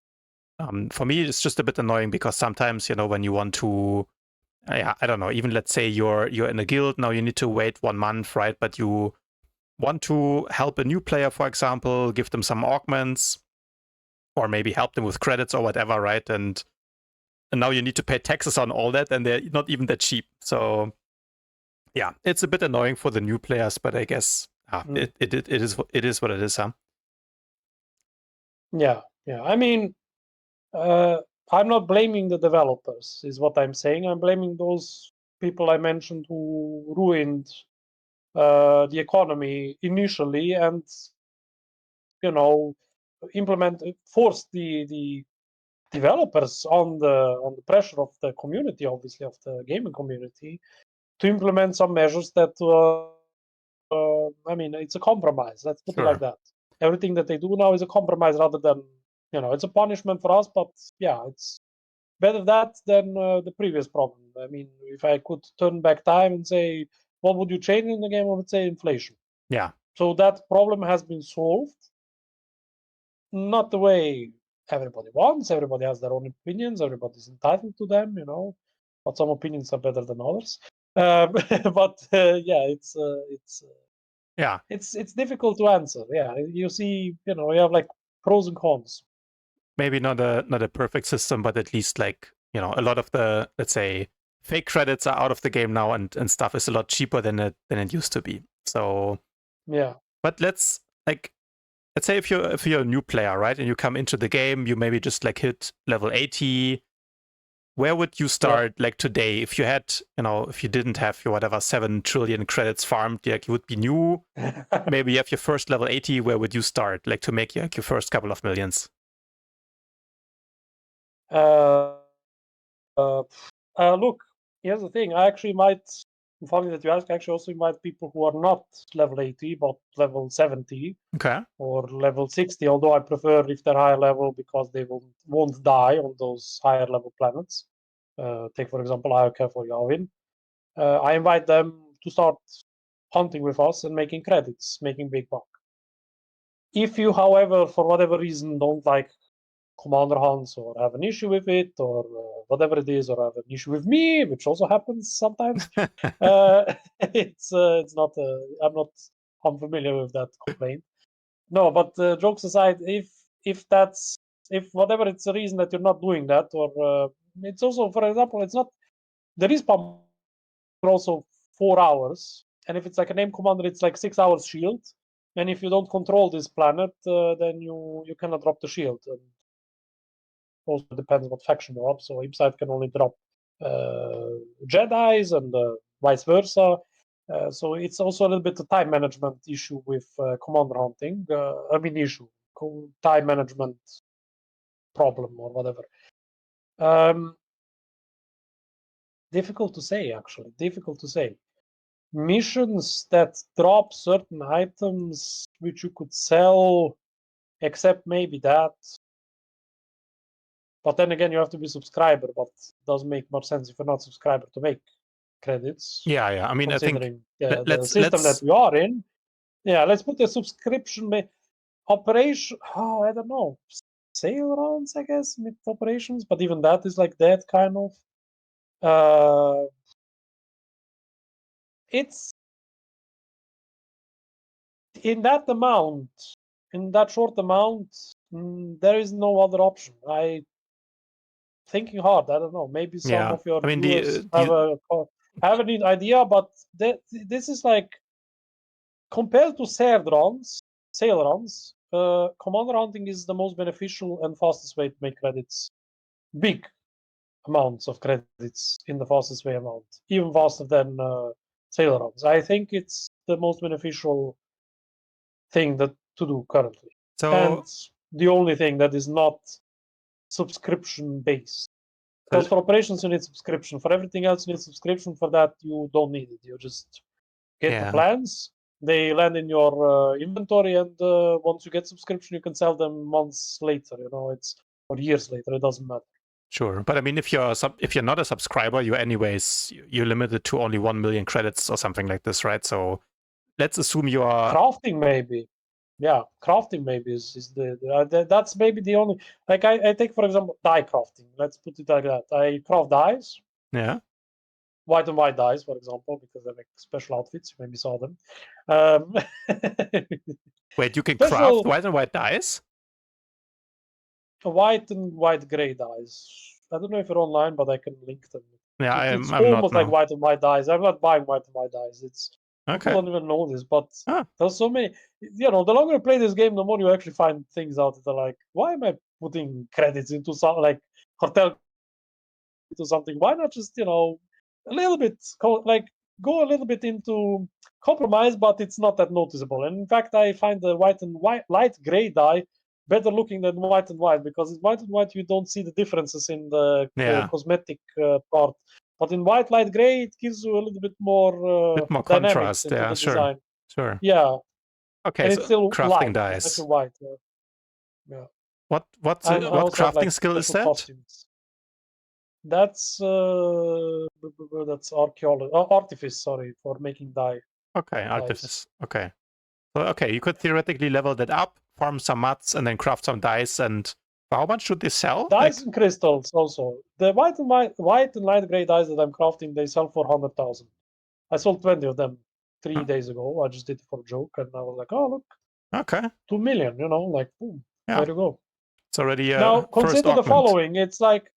S1: for me, it's just a bit annoying because sometimes, you know, when you want to, I don't know, even let's say you're in a guild now, you need to wait 1 month, right? But you want to help a new player, for example, give them some augments, or maybe help them with credits or whatever, right? And now you need to pay taxes on all that, and they're not even that cheap. So yeah, it's a bit annoying for the new players, but I guess it is what it is, huh?
S2: Yeah. I mean, I'm not blaming the developers, is what I'm saying. I'm blaming those people I mentioned who ruined the economy initially, and you know, forced the developers on the pressure of the community, obviously of the gaming community, to implement some measures that I mean, it's a compromise. Let's put it like that. Everything that they do now is a compromise, rather than, you know, it's a punishment for us. But yeah, it's better that than the previous problem. I mean, if I could turn back time and say, what would you change in the game? I would say inflation.
S1: Yeah.
S2: So that problem has been solved. Not the way everybody wants. Everybody has their own opinions. Everybody's entitled to them, you know. But some opinions are better than others. But yeah, it's difficult to answer. Yeah, you see, you know, you have like pros and cons.
S1: Maybe not a perfect system, but at least, like, you know, a lot of the, let's say, fake credits are out of the game now, and stuff is a lot cheaper than it used to be. So
S2: yeah.
S1: But let's say if you're a new player, right, and you come into the game, you maybe just like hit level 80. Where would you start, like today, if you had, you know, if you didn't have your whatever 7 trillion credits farmed, like you would be new. Maybe you have your first level 80. Where would you start, like, to make like your first couple of millions?
S2: Look, here's the thing. I actually might. Funny that you ask. I actually also invite people who are not level 80 but level 70.
S1: Okay.
S2: Or level 60. Although I prefer if they're higher level, because they won't die on those higher level planets. Take for example Ioka for Yavin. I invite them to start hunting with us and making credits, making big buck. If you, however, for whatever reason, don't like commander hunts, or have an issue with it, or whatever it is, or have an issue with me, which also happens sometimes, it's not. I'm not unfamiliar with that complaint. No, but jokes aside, if whatever it's a reason that you're not doing that, or it's also, for example, it's not the respawn also 4 hours, and if it's like a name commander, it's like 6 hours shield. And if you don't control this planet, then you cannot drop the shield. also depends what faction you're up. So Insight can only drop Jedis and vice versa. So it's also a little bit a time management issue with commander hunting. Time management problem or whatever. Difficult to say, actually. Difficult to say. Missions that drop certain items which you could sell, except maybe that. But then again, you have to be subscriber, but it doesn't make much sense if you're not subscriber to make credits.
S1: Yeah, yeah. I mean, I think
S2: the system that we are in. Yeah, let's put the subscription operation. Oh, I don't know. Sale rounds, I guess, with operations, but even that is like that kind of. It's in that amount, in that short amount, there is no other option. Thinking hard. I don't know. Maybe some of your viewers have an idea, but this is like compared to sale runs. Commander hunting is the most beneficial and fastest way to make credits. Big amounts of credits in the fastest way amount, even faster than sale runs. I think it's the most beneficial thing to do currently, and the only thing that is not subscription based. Because for operations you need subscription. For everything else you need subscription. For that you don't need it. You just get the plans. They land in your inventory, and once you get subscription, you can sell them months later. Or years later. It doesn't matter.
S1: Sure, but I mean, if you're not a subscriber, you're limited to only 1 million credits or something like this, right? So let's assume you are
S2: crafting, maybe. Yeah, crafting maybe is that's maybe the only, like I take for example die crafting. Let's put it like that. I craft dies.
S1: Yeah.
S2: White and white dies, for example, because I make special outfits. You maybe saw them.
S1: Wait, you can craft white and white dies?
S2: White and white gray dies. I don't know if you're online, but I can link them.
S1: Yeah,
S2: it's
S1: I'm
S2: almost
S1: not,
S2: like white and white dies. I'm not buying white and white dies. People don't even know this, but there's so many. The longer you play this game, the more you actually find things out that are like, why am I putting credits into something like cartel into something? Why not just a little bit go a little bit into compromise, but it's not that noticeable. And in fact, I find the light gray die better looking than white and white, because in white and white you don't see the differences in the cosmetic part. But in white, light gray, it gives you a little bit more
S1: contrast.
S2: Into the design.
S1: Sure.
S2: Yeah.
S1: Okay.
S2: And
S1: so
S2: it's still
S1: crafting
S2: light.
S1: dies.
S2: It's actually white. Yeah.
S1: What crafting skill is that?
S2: Costumes. That's archaeology, artifice. Sorry, for making dye.
S1: Okay, artifice. Okay. So you could theoretically level that up, farm some mats, and then craft some dice. And how much should they sell?
S2: Dice and crystals also. The white and light gray dice that I'm crafting, they sell for 100,000. I sold 20 of them 3 days ago. I just did it for a joke, and I was like, oh look.
S1: Okay.
S2: 2 million. Like boom. There you go.
S1: It's already
S2: now consider the following. It's like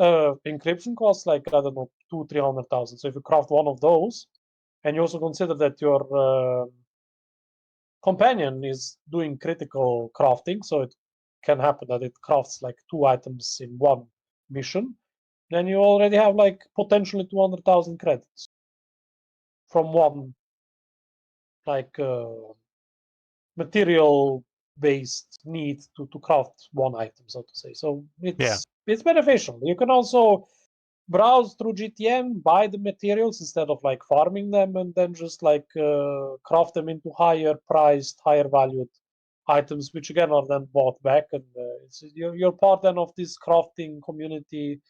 S2: encryption costs like I don't know 200,000-300,000. So if you craft one of those, and you also consider that your companion is doing critical crafting, so it can happen that it crafts like 2 items in one mission, then you already have like potentially 200,000 credits from one material based need to craft one item, so to say. So it's beneficial. You can also browse through GTM, buy the materials instead of like farming them, and then just craft them into higher priced, higher valued items, which again are then bought back, and you're part then of this crafting community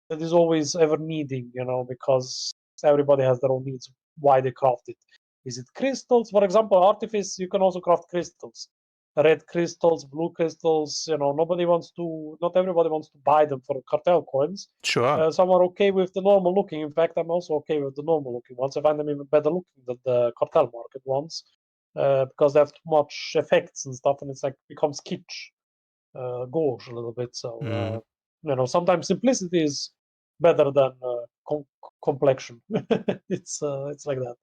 S2: that is always ever needing, because everybody has their own needs why they craft it. Is it crystals? For example, artifice, you can also craft crystals. Red crystals, blue crystals, not everybody wants to buy them for cartel coins.
S1: Sure.
S2: Some are okay with the normal looking. In fact, I'm also okay with the normal looking ones. I find them even better looking than the cartel market ones, because they have too much effects and stuff, and it's like becomes kitsch, gauche a little bit. So, sometimes simplicity is better than complexion. It's like that.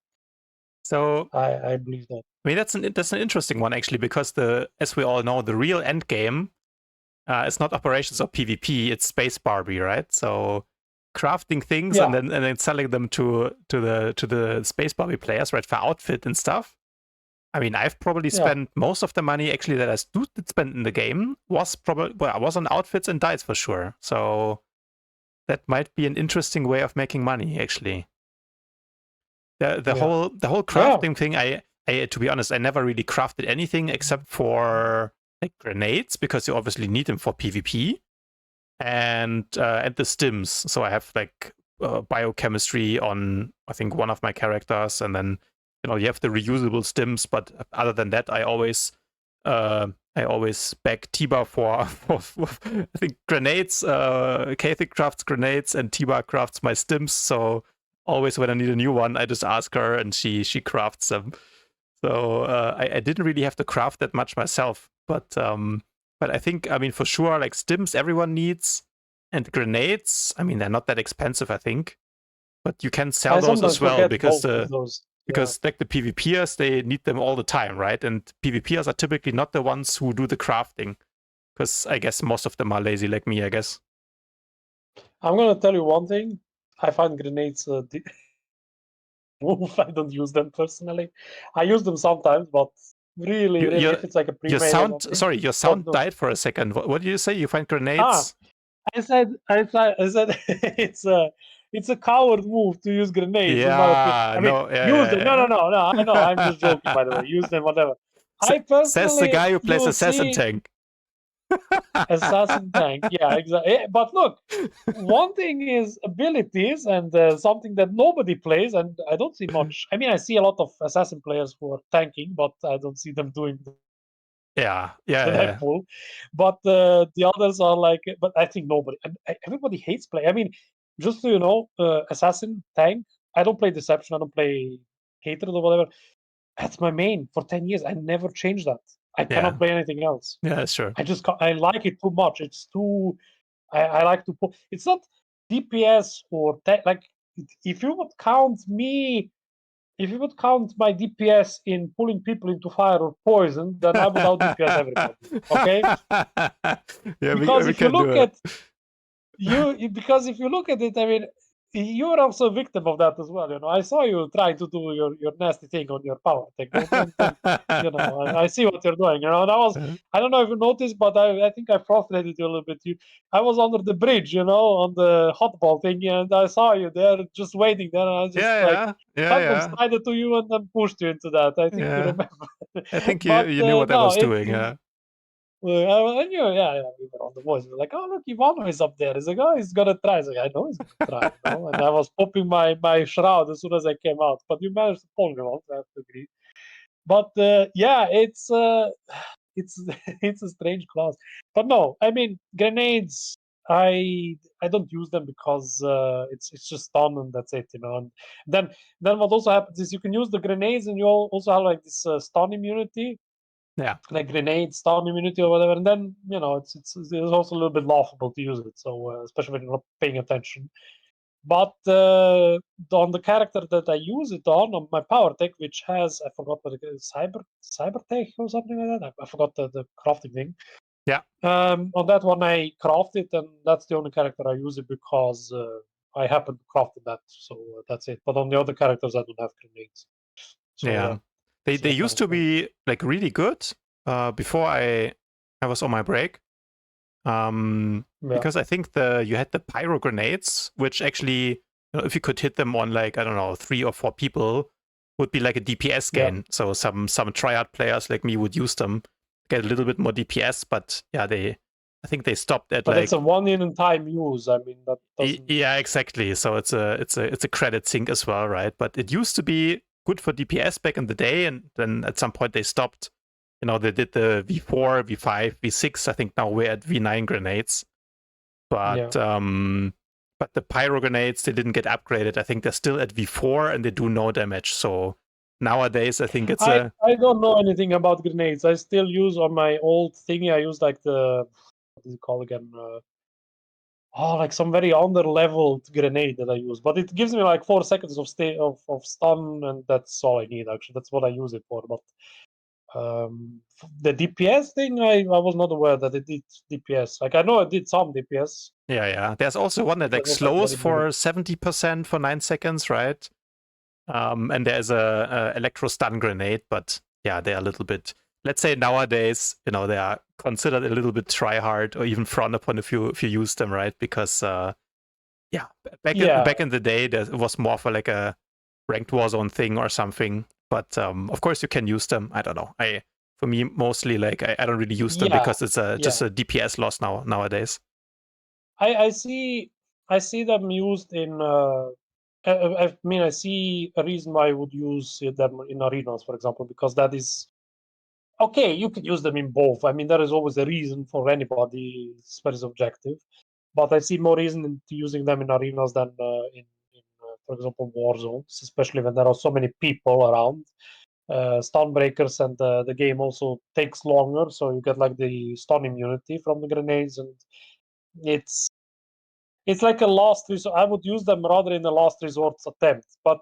S1: So
S2: I believe that.
S1: I mean, that's an interesting one actually, because as we all know, the real end game it's not operations or PvP, it's Space Barbie, right? So crafting things
S2: Yeah.
S1: and then selling them to the Space Barbie players, right, for outfit and stuff. I mean, I've probably
S2: Yeah.
S1: spent most of the money actually that I did spend in the game was on outfits and dice for sure. So that might be an interesting way of making money actually. The
S2: Yeah.
S1: whole
S2: Yeah.
S1: crafting thing, I to be honest, I never really crafted anything except for like grenades, because you obviously need them for PvP, and the stims. So I have like biochemistry on, I think, one of my characters, and then you have the reusable stims. But other than that, I always beg Tiba for I think grenades. Kathy crafts grenades and Tiba crafts my stims. So always when I need a new one, I just ask her and she crafts them. So I didn't really have to craft that much myself, but I think, I mean, for sure, like stims everyone needs, and grenades, I mean, they're not that expensive, I think, but you can sell
S2: I
S1: those
S2: sometimes
S1: as well,
S2: forget
S1: because
S2: both of those.
S1: like the PvPers, they need them all the time, right? And PvPers are typically not the ones who do the crafting, because I guess most of them are lazy like me, I guess.
S2: I'm gonna tell you one thing. I find grenades I don't use them personally. I use them sometimes, but really, if it's like a
S1: your
S2: pre-made
S1: sound, sorry, your sound died for a second. What did you say? You find grenades?
S2: I said it's a coward move to use grenades, in my opinion.
S1: Yeah,
S2: I mean,
S1: no,
S2: use them.
S1: yeah.
S2: No. I know. I'm just joking, by the way. Use them, whatever. I
S1: Says the
S2: personally,
S1: guy who
S2: you
S1: plays
S2: will
S1: assassin
S2: see
S1: tank.
S2: assassin tank. Yeah, exactly. But look, one thing is abilities, and something that nobody plays, and I don't see much. I mean, I see a lot of assassin players who are tanking, but I don't see them doing
S1: Yeah.
S2: that full. But the others are like, but I think nobody, and everybody hates play. I mean, just so you know, assassin tank. I don't play deception. I don't play hatred or whatever. That's my main for 10 years. I never changed that. I cannot play anything else.
S1: Yeah, sure.
S2: I like it too much. It's too. I like to put. It's not DPS or like. If you would count me, if you would count my DPS in pulling people into fire or poison, then I would out DPS everybody. Okay?
S1: Yeah,
S2: Because
S1: we
S2: if you
S1: can do
S2: look
S1: it.
S2: at because if you look at it, I mean, you're also a victim of that as well. You know, I saw you trying to do your nasty thing on your PowerTech. Don't you know? I see what you're doing. You know, and I don't know if you noticed, but I think I frustrated you a little bit. I was under the bridge, you know, on the hotball thing, and I saw you there just waiting there, and I just random slided to you and then pushed you into that. I think you remember.
S1: I think
S2: But
S1: you knew what I
S2: no,
S1: was doing. Yeah.
S2: I knew, we were on the voice. We were like, oh, look, Ivano is up there. He's like, oh, he's going to try. I was like, I know he's going to try, you know? And I was popping my shroud as soon as I came out. But you managed to pull me off, I have to agree. But yeah, it's it's a strange class. But no, I mean, grenades, I don't use them because it's just stun and that's it, you know. And then what also happens is you can use the grenades and you also have like this stun immunity.
S1: Yeah.
S2: Like grenades, stun immunity or whatever, and then you know it's also a little bit laughable to use it. So especially when you're not paying attention. But on the character that I use it on my PowerTech, which has, I forgot what it is, Cybertech or something like that. I forgot the crafting thing.
S1: Yeah.
S2: On that one I craft it, and that's the only character I use it because I happen to craft that. So that's it. But on the other characters I don't have grenades. So,
S1: yeah. They used to be like really good before I was on my break. Because I think you had the pyro grenades, which actually, if you could hit them on like, I don't know, 3 or 4 people, would be like a DPS gain. So some triad players like me would use them, get a little bit more DPS. But yeah, I think they stopped at
S2: but it's a one in time use. I mean, that doesn't.
S1: Yeah, exactly. So it's a credit sink as well, right? But it used to be good for DPS back in the day, and then at some point they stopped. You know, they did the V4, V5, V6. I think now we're at V9 grenades. But but the pyro grenades, they didn't get upgraded. I think they're still at V4 and they do no damage. So nowadays, I think it's
S2: I don't know anything about grenades. I still use on my old thingy. I use like what is it called again? Like some very under-leveled grenade that I use, but it gives me like 4 seconds of stun, and that's all I need. Actually, that's what I use it for. But The DPS thing, I was not aware that it did DPS. Like I know it did some DPS.
S1: Yeah. There's also one that like slows for 70% for 9 seconds, right? And there's a electro stun grenade, but yeah, they're a little bit. Let's say nowadays, they are considered a little bit try hard or even frowned upon if you use them, right? Because back in the day, there was more for like a ranked Warzone thing or something. But of course, you can use them. I don't know. For me, mostly like I don't really use them because it's just a DPS loss nowadays.
S2: I see them used in. I mean, I see a reason why I would use them in arenas, for example, because that is okay. You can use them in both. I mean, there is always a reason for anybody. It's very subjective, but I see more reason in using them in arenas than for example, war zones, especially when there are so many people around. Stun breakers, and the game also takes longer, so you get like the stun immunity from the grenades, and it's like a last resort. I would use them rather in a last resort attempt. But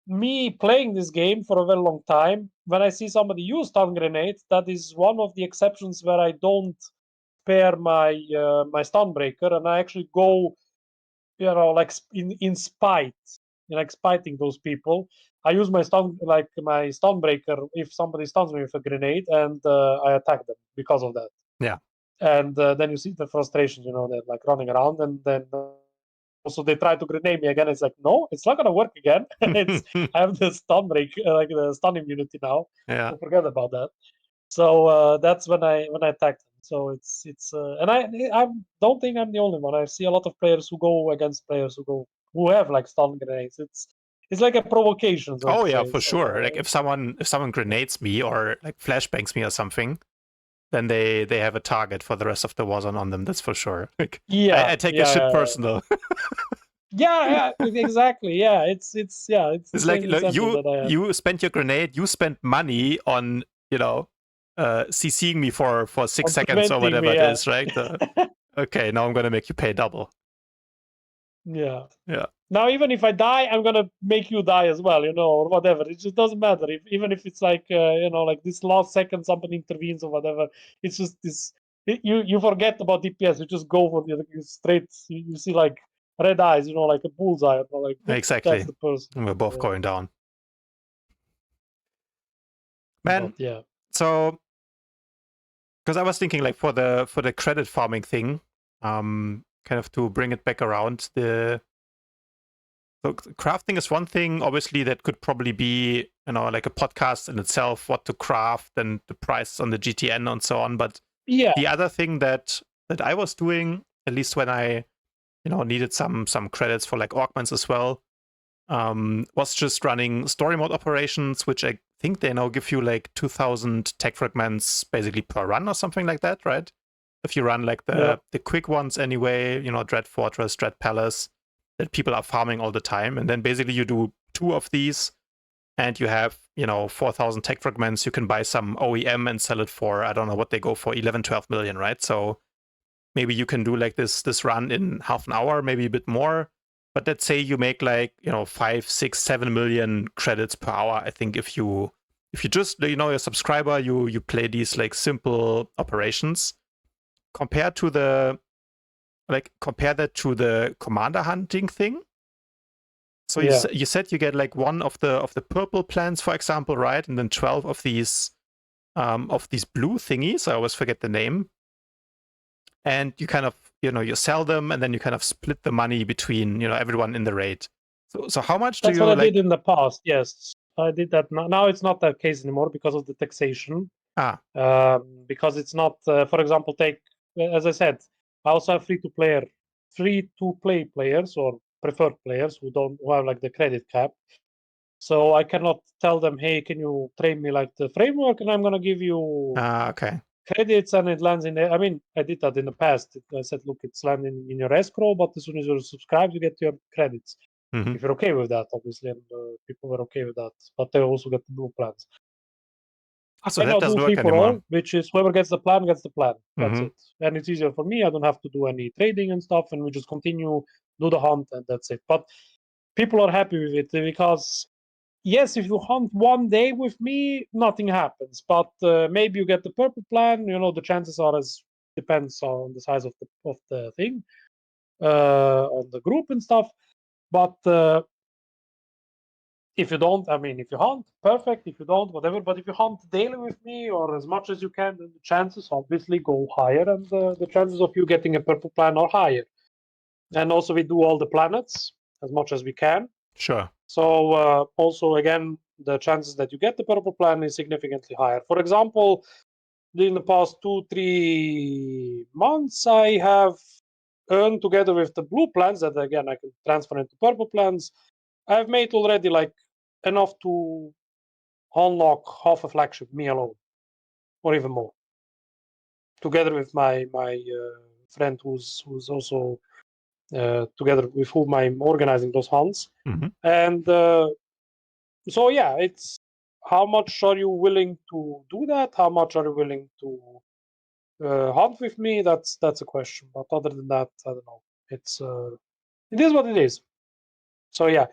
S2: me playing this game for a very long time, when I see somebody use stun grenades, that is one of the exceptions where I don't spare my my stun breaker, and I actually go, like in spite, like spiting those people. I use my stun breaker if somebody stuns me with a grenade, and I attack them because of that.
S1: Yeah.
S2: And then you see the frustration, they're like running around, and then also they try to grenade me again. It's like, no, it's not gonna work again. I have the stun break, like the stun immunity now.
S1: Yeah.
S2: So forget about that. So that's when I attack them. So it's and I don't think I'm the only one. I see a lot of players who go against players who have like stun grenades. It's like a provocation. So
S1: oh yeah, for sure. Like if someone grenades me or like flashbangs me or something, then they have a target for the rest of the Warzone on them. That's for sure. Like, I take a shit personal.
S2: Yeah, exactly. Yeah, it's
S1: like you spent your grenade, you spent money on CCing me for 6 seconds or whatever it is, right? Okay, now I'm gonna make you pay double.
S2: Yeah.
S1: Yeah.
S2: Now, even if I die, I'm gonna make you die as well, or whatever. It just doesn't matter. Even if it's like, like this last second somebody intervenes or whatever. It's just this. You forget about DPS. You just go for the straight. You see like red eyes, like a bullseye. Like
S1: exactly.
S2: That's the person.
S1: We're both going down. Man.
S2: But, yeah.
S1: So, because I was thinking like for the credit farming thing, kind of to bring it back around, so crafting is one thing, obviously, that could probably be, like a podcast in itself, what to craft and the price on the GTN and so on. But the other thing that I was doing, at least when I, needed some credits for like augments as well, was just running story mode operations, which I think they now give you like 2,000 tech fragments basically per run or something like that, right? If you run like the quick ones anyway, Dread Fortress, Dread Palace, that people are farming all the time. And then basically you do 2 of these and you have, 4,000 tech fragments. You can buy some OEM and sell it for, I don't know what they go for, 11, 12 million, right? So maybe you can do like this run in half an hour, maybe a bit more. But let's say you make like, 5, 6, 7 million credits per hour. I think if you just, you're a subscriber, you play these like simple operations, compare that to the commander hunting thing. So you said you get like one of the purple plants, for example, right? And then 12 of these blue thingies. I always forget the name. And you kind of, you sell them and then you kind of split the money between, everyone in the raid. So how much do you
S2: That's what I did in the past. Yes, I did that. Now it's not the case anymore because of the taxation. Because it's not, for example, as I said, I also have free-to-play players or preferred players who have like the credit cap. So I cannot tell them, hey, can you trade me like the framework and I'm gonna give you credits and it lands in there. I mean, I did that in the past. I said, look, it's landing in your escrow, but as soon as you subscribe, you get your credits.
S1: Mm-hmm.
S2: If you're okay with that, obviously, and people were okay with that, but they also get the blue plans.
S1: So that doesn't work anymore. All,
S2: which is whoever gets the plan gets the plan. That's it. And it's easier for me. I don't have to do any trading and stuff, and we just continue, do the hunt, and that's it. But people are happy with it because yes, if you hunt one day with me, nothing happens. But maybe you get the purple plan. The chances are depends on the size of the thing, on the group and stuff. But if you don't, if you hunt, perfect. If you don't, whatever. But if you hunt daily with me or as much as you can, then the chances obviously go higher, and the chances of you getting a purple plan are higher. And also, we do all the planets as much as we can.
S1: Sure.
S2: So also, again, the chances that you get the purple plan is significantly higher. For example, in the past 2-3 months, I have earned together with the blue plans that again I can transfer into purple plans. I've made already like enough to unlock half a flagship, me alone, or even more. Together with my friend who's also together with whom I'm organizing those hunts.
S1: Mm-hmm.
S2: And so yeah, it's how much are you willing to do that? How much are you willing to hunt with me? That's a question. But other than that, I don't know. It is what it is. So yeah,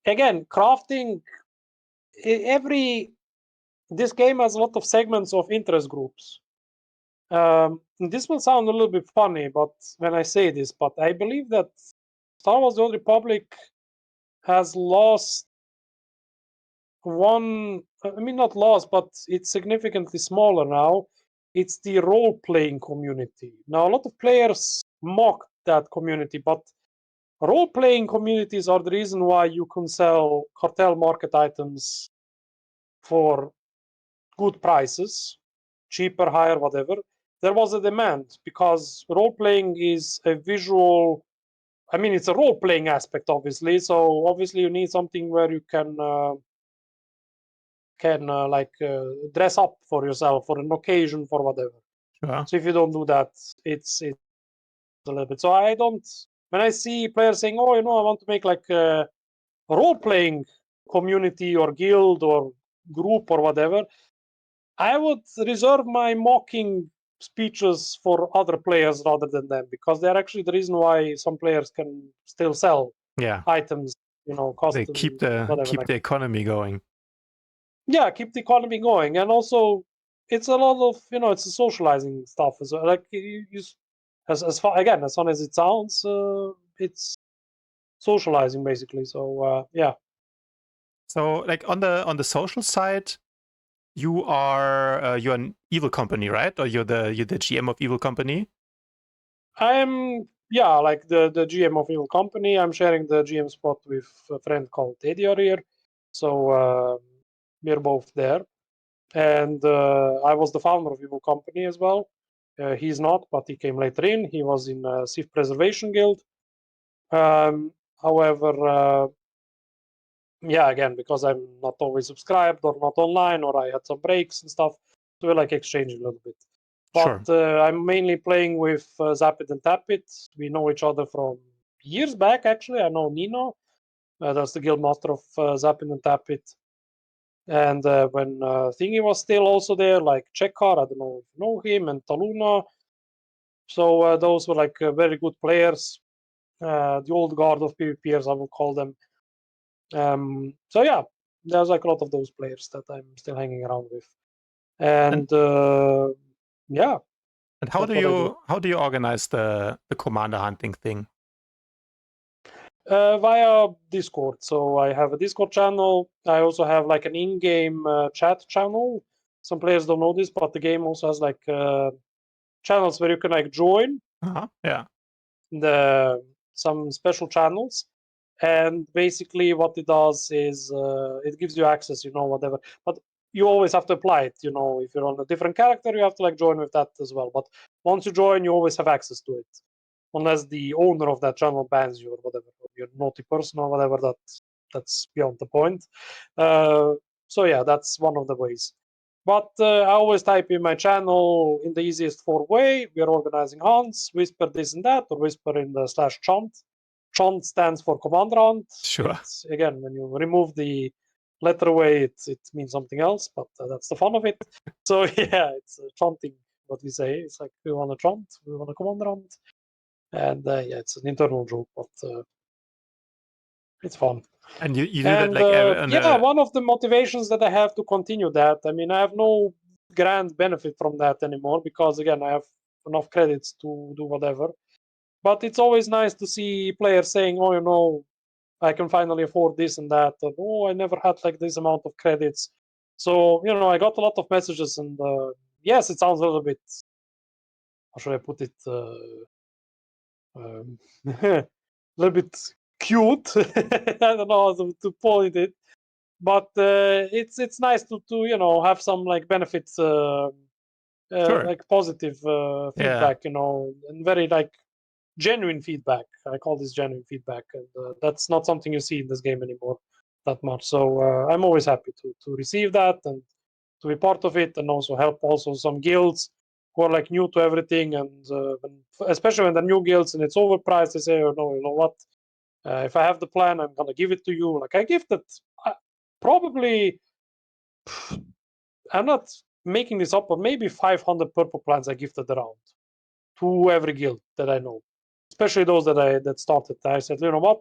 S2: again, crafting. This game has a lot of segments of interest groups. This will sound a little bit funny, but when I say this, but I believe that Star Wars: The Old Republic has lost one. I mean, not lost, but it's significantly smaller now. It's the role-playing community. Now, a lot of players mock that community, but role-playing communities are the reason why you can sell cartel market items for good prices, cheaper, higher, whatever. There was a demand because role-playing is a visual. I mean, it's a role-playing aspect, obviously. So obviously, you need something where you can dress up for yourself for an occasion, for whatever.
S1: Sure.
S2: So if you don't do that, it's a little bit. So I don't. When I see players saying, "Oh, I want to make like a role-playing community or guild or group or whatever," I would reserve my mocking speeches for other players rather than them, because they're actually the reason why some players can still sell items,
S1: They
S2: custom,
S1: keep
S2: whatever.
S1: the economy going.
S2: Yeah, keep the economy going, and also it's a lot of it's a socializing stuff as well. Like as far again as fun as it sounds, it's socializing basically. So yeah.
S1: So like on the social side, you're an evil company, right? Or you're the GM of evil company?
S2: I'm like the GM of Evil Company. I'm sharing the GM spot with a friend called Eddie here. So we're both there. And I was the founder of Evil Company as well. He's not, but he came later in. He was in Sith Preservation Guild. However, yeah, again, because I'm not always subscribed or not online, or I had some breaks and stuff, so we're like exchanging a little bit. But
S1: Sure.
S2: I'm mainly playing with Zapit and Tapit. We know each other from years back, actually. I know Nino. That's the guild master of Zapit and Tapit. And when Thingy was still also there, like Checkar, I don't know if you know him, and Taluna. So those were like very good players. The old guard of PvPers, I would call them. So yeah, there's like a lot of those players that I'm still hanging around with. And yeah.
S1: And how do you organize the commander hunting thing?
S2: Via Discord. So I have a Discord channel. I also have like an in-game chat channel. Some players don't know this, but the game also has like channels where you can like join.
S1: Yeah.
S2: Some special channels. And basically what it does is it gives you access, whatever. But you always have to apply it, if you're on a different character, you have to like join with that as well. But once you join, you always have access to it. Unless the owner of that channel bans you or whatever, or you're a naughty person or whatever, that's beyond the point. So yeah, that's one of the ways. But I always type in my channel in the easiest form way. We are organizing hunts, whisper this and that, or whisper in the /chant. Chant stands for command hunt.
S1: Sure.
S2: It's, again, when you remove the letter away, it means something else, but that's the fun of it. So yeah, it's chanting what we say. It's like we want to chant, we want to command hunt. And yeah, it's an internal joke, but It's fun.
S1: And you do that like
S2: yeah, one of the motivations that I have to continue that. I mean, I have no grand benefit from that anymore because again, I have enough credits to do whatever. But it's always nice to see players saying, "Oh, you know, I can finally afford this and that." And, "Oh, I never had like this amount of credits." So you know, I got a lot of messages, and yes, it sounds a little bit. How should I put it? A little bit cute. I don't know how to point it, but it's nice to you know have some like benefits,
S1: sure.
S2: like positive feedback, you know, and very like genuine feedback. I call this genuine feedback, and that's not something you see in this game anymore that much. So I'm always happy to receive that and to be part of it, and also help also some guilds who are like new to everything, and especially when they're new guilds and it's overpriced, they say, "Oh no, you know what? If I have the plan, I'm gonna give it to you." Like I gifted probably, I'm not making this up, but maybe 500 purple plans I gifted around to every guild that I know, especially those that started. I said, you know what?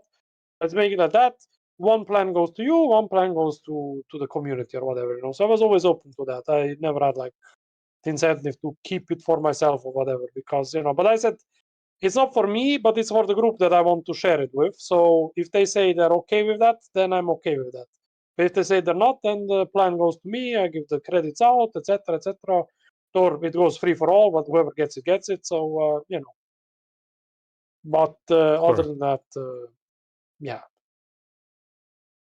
S2: Let's make it like that. One plan goes to you, one plan goes to the community or whatever. You know, so I was always open to that. I never had like the incentive to keep it for myself or whatever because you know. But I said it's not for me, but it's for the group that I want to share it with. So if they say they're okay with that, then I'm okay with that. But if they say they're not, then the plan goes to me. I give the credits out, etc., etc., or it goes free for all. But whoever gets it gets it. So you know. But other than that, yeah,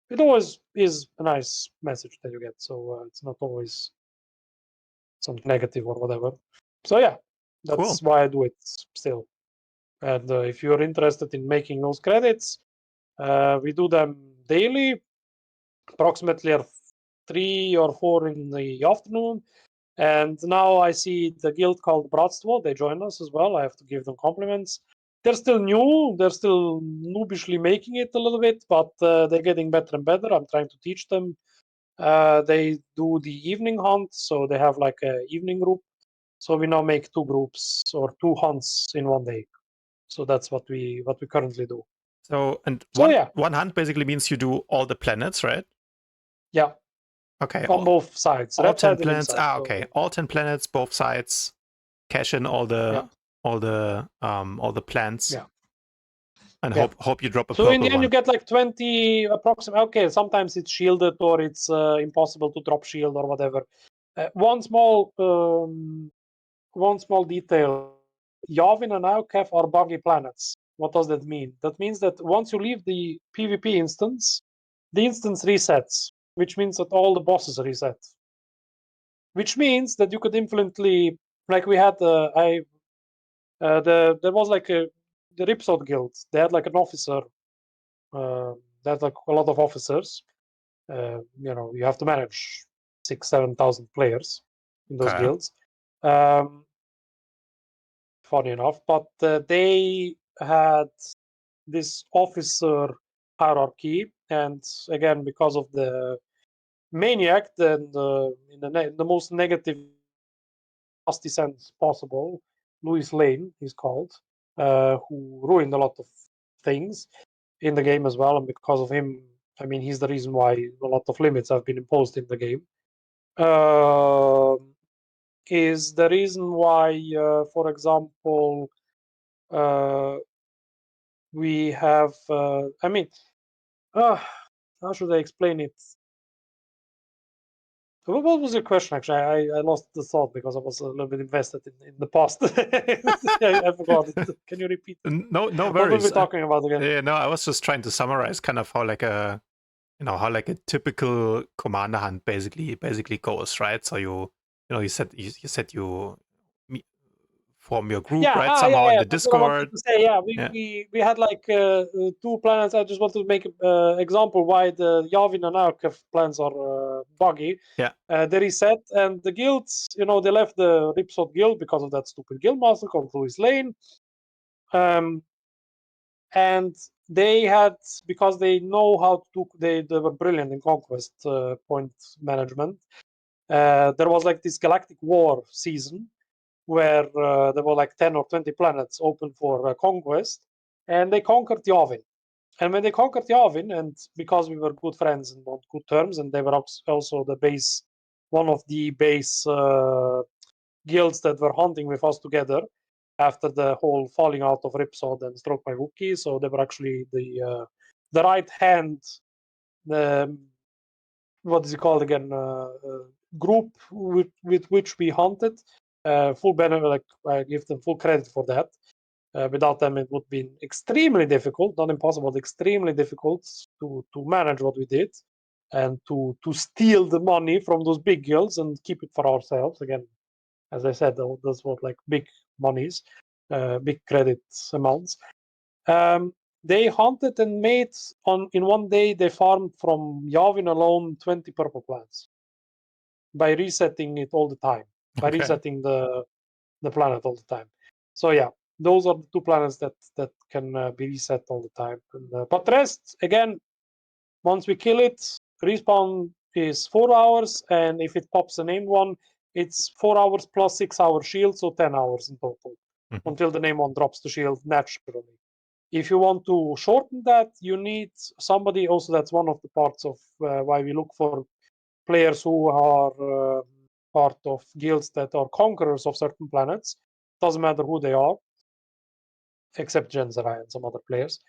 S2: it always is a nice message that you get. So it's not always something negative or whatever. So yeah, that's
S1: Cool.
S2: why I do it still. And if you're interested in making those credits, we do them daily, approximately 3 or 4 in the afternoon. And now I see the guild called Bratstvo. They join us as well. I have to give them compliments. They're still new. They're still noobishly making it a little bit, but they're getting better and better. I'm trying to teach them. They do the evening hunt, so they have like an evening group. So we now make 2 groups or 2 hunts in one day. So that's what we currently do.
S1: So and
S2: So yeah,
S1: one hunt basically means you do all the planets, right?
S2: yeah,
S1: Okay.
S2: on both sides,
S1: All
S2: red
S1: 10
S2: side and
S1: planets.
S2: inside.
S1: Okay. All 10 planets, both sides. Cash in all
S2: Yeah,
S1: the plants.
S2: yeah.
S1: And
S2: Yeah.
S1: hope you drop a
S2: So in the
S1: purple
S2: end, you
S1: one.
S2: get like 20 approximately. Okay, sometimes it's shielded or it's impossible to drop shield or whatever. One small detail: Yavin and Aukef are buggy planets. What does that mean? That means that once you leave the PvP instance, the instance resets, which means that all the bosses reset. Which means that you could infinitely, like we had, there was like the Ripsod Guild. They had like an officer. They had like a lot of officers. You know, you have to manage 6,000-7,000 players in those
S1: Okay.
S2: guilds. Funny enough, but they had this officer hierarchy, and again, because of the maniac, then in the most negative, nasty sense possible, Louis Lane, he's called, who ruined a lot of things in the game as well, and because of him, I mean, he's the reason why a lot of limits have been imposed in the game. Is the reason why, for example, we have. I mean, how should I explain it? What was your question? Actually, I lost the thought because I was a little bit invested in the past. I forgot it. Can you repeat it?
S1: No
S2: What were
S1: worries.
S2: we talking about again?
S1: Yeah, no, I was just trying to summarize kind of how like a typical commander hunt basically goes, right? So you said you form your group,
S2: Yeah,
S1: right? Somehow in
S2: yeah.
S1: the
S2: That's what I wanted
S1: Discord.
S2: to say. Yeah,
S1: Yeah.
S2: we had like 2 planets. I just wanted to make an example why the Yavin and Arkev plans are buggy.
S1: Yeah.
S2: They reset, and the guilds, you know, they left the Ripsod guild because of that stupid guild master called Louis Lane. And they had, because they know how to, they were brilliant in conquest point management. There was like this galactic war season where there were like 10 or 20 planets open for conquest, and they conquered Yavin. And when they conquered Yavin, and because we were good friends and on good terms, and they were also one of the base guilds that were hunting with us together after the whole falling out of Ripsod and Stroke My Wookiee. So they were actually the right hand, what is it called again? Group with which we hunted. Full benefit, like I give them full credit for that. Without them, it would be extremely difficult, not impossible, but extremely difficult to manage what we did and to steal the money from those big guilds and keep it for ourselves. Again, as I said, those were like big monies, big credit amounts. They hunted and made in one day. They farmed from Yavin alone 20 purple plants by resetting it all the time, by resetting the planet all the time. So yeah, those are the two planets that can be reset all the time. But the rest, again, once we kill it, respawn is 4 hours, and if it pops a named one, it's 4 hours plus 6 hour shield, so 10 hours in total, until the named one drops the shield naturally. If you want to shorten that, you need somebody. Also, that's one of the parts of why we look for players who are part of guilds that are conquerors of certain planets. Doesn't matter who they are, except Genzarai and some other players.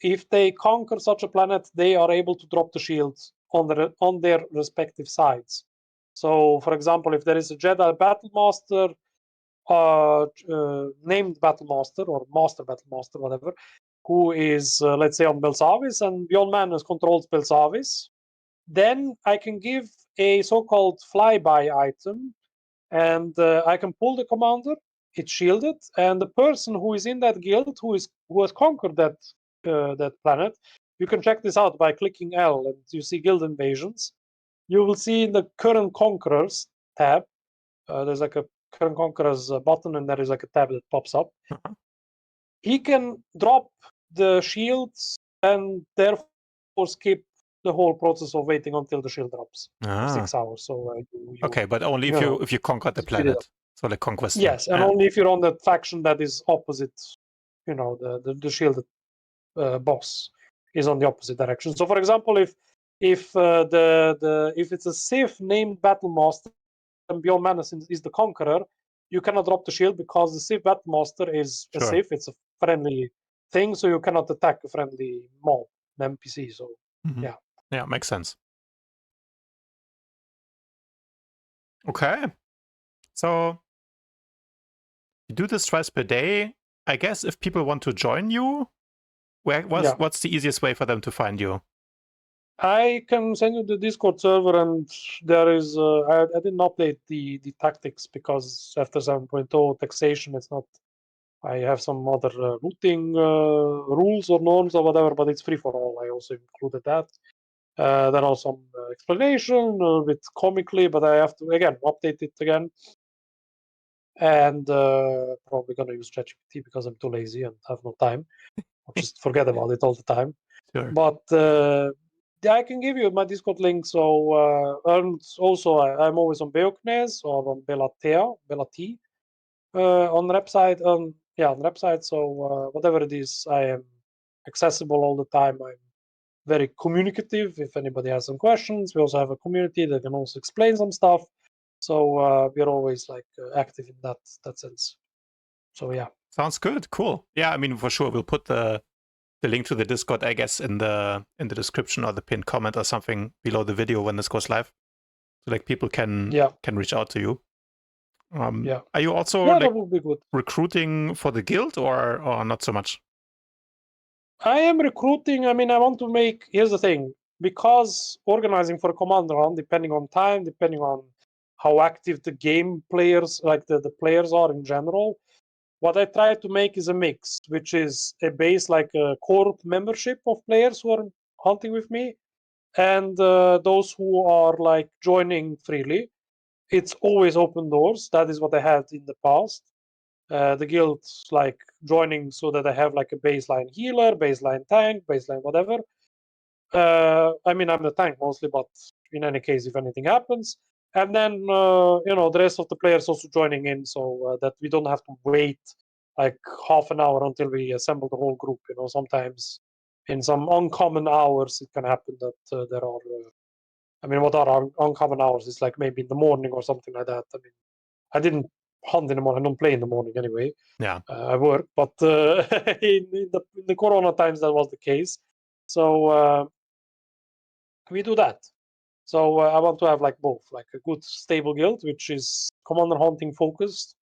S2: If they conquer such a planet, they are able to drop the shields on their respective sides. So, for example, if there is a Jedi Battlemaster, named Battlemaster or Master Battlemaster, whatever, who is, let's say, on Belsavis, and Beyond Madness controls Belsavis, then I can give a so-called flyby item, and I can pull the commander. It's shielded, and the person who is in that guild, who has conquered that planet, you can check this out by clicking L, and you see guild invasions. You will see in the current conquerors tab. There's like a current conquerors button, and there is like a tab that pops up. He can drop the shields and therefore skip the whole process of waiting until the shield drops. 6 hours. So
S1: okay, but only if you conquer the planet. So the conquest.
S2: Yes, and only if you're on the faction that is opposite. The shielded boss is on the opposite direction. So, for example, if it's a Sith named Battlemaster and Beyond Madness is the conqueror, you cannot drop the shield because the Sith Battlemaster is a Sith. It's a friendly thing, so you cannot attack a friendly mob, an NPC. So
S1: yeah, makes sense. Okay, so you do this twice per day. I guess if people want to join you, what's the easiest way for them to find you?
S2: I can send you the Discord server, and there is. I didn't update the tactics because after 7.0 taxation, it's not. I have some other routing rules or norms or whatever, but it's free for all. I also included that. There are some explanation a bit comically, but I have to again update it again, and probably gonna use ChatGPT because I'm too lazy and have no time. I'll just forget about it all the time.
S1: Sure.
S2: But I can give you my Discord link. So and also I'm always on Beoknez or on Belati on the website. On the website. So whatever it is, I am accessible all the time. I'm very communicative. If anybody has some questions, we also have a community that can also explain some stuff. So we're always like active in that sense. So yeah.
S1: Sounds good. Cool. Yeah, I mean, for sure, we'll put the link to the Discord, I guess, in the description or the pinned comment or something below the video when this goes live, so like people can reach out to you. Are you also
S2: that would be good.
S1: recruiting for the guild or not so much?
S2: I am recruiting. I mean, I want to make. Here's the thing: because organizing for a commander run, depending on time, depending on how active the game players, like the players are in general. What I try to make is a mix, which is a base like a core membership of players who are hunting with me, and those who are like joining freely. It's always open doors. That is what I had in the past. The guild's like joining so that I have like a baseline healer, baseline tank, baseline whatever. I mean, I'm the tank mostly, but in any case, if anything happens, and then the rest of the players also joining in, so that we don't have to wait like half an hour until we assemble the whole group. Sometimes in some uncommon hours, it can happen that there are. I mean, what are uncommon hours? It's like maybe in the morning or something like that. I mean, I didn't hunt in the morning. I don't play in the morning anyway.
S1: Yeah.
S2: I work, but in the Corona times that was the case. So we do that. So I want to have like both, like a good stable guild, which is commander hunting focused,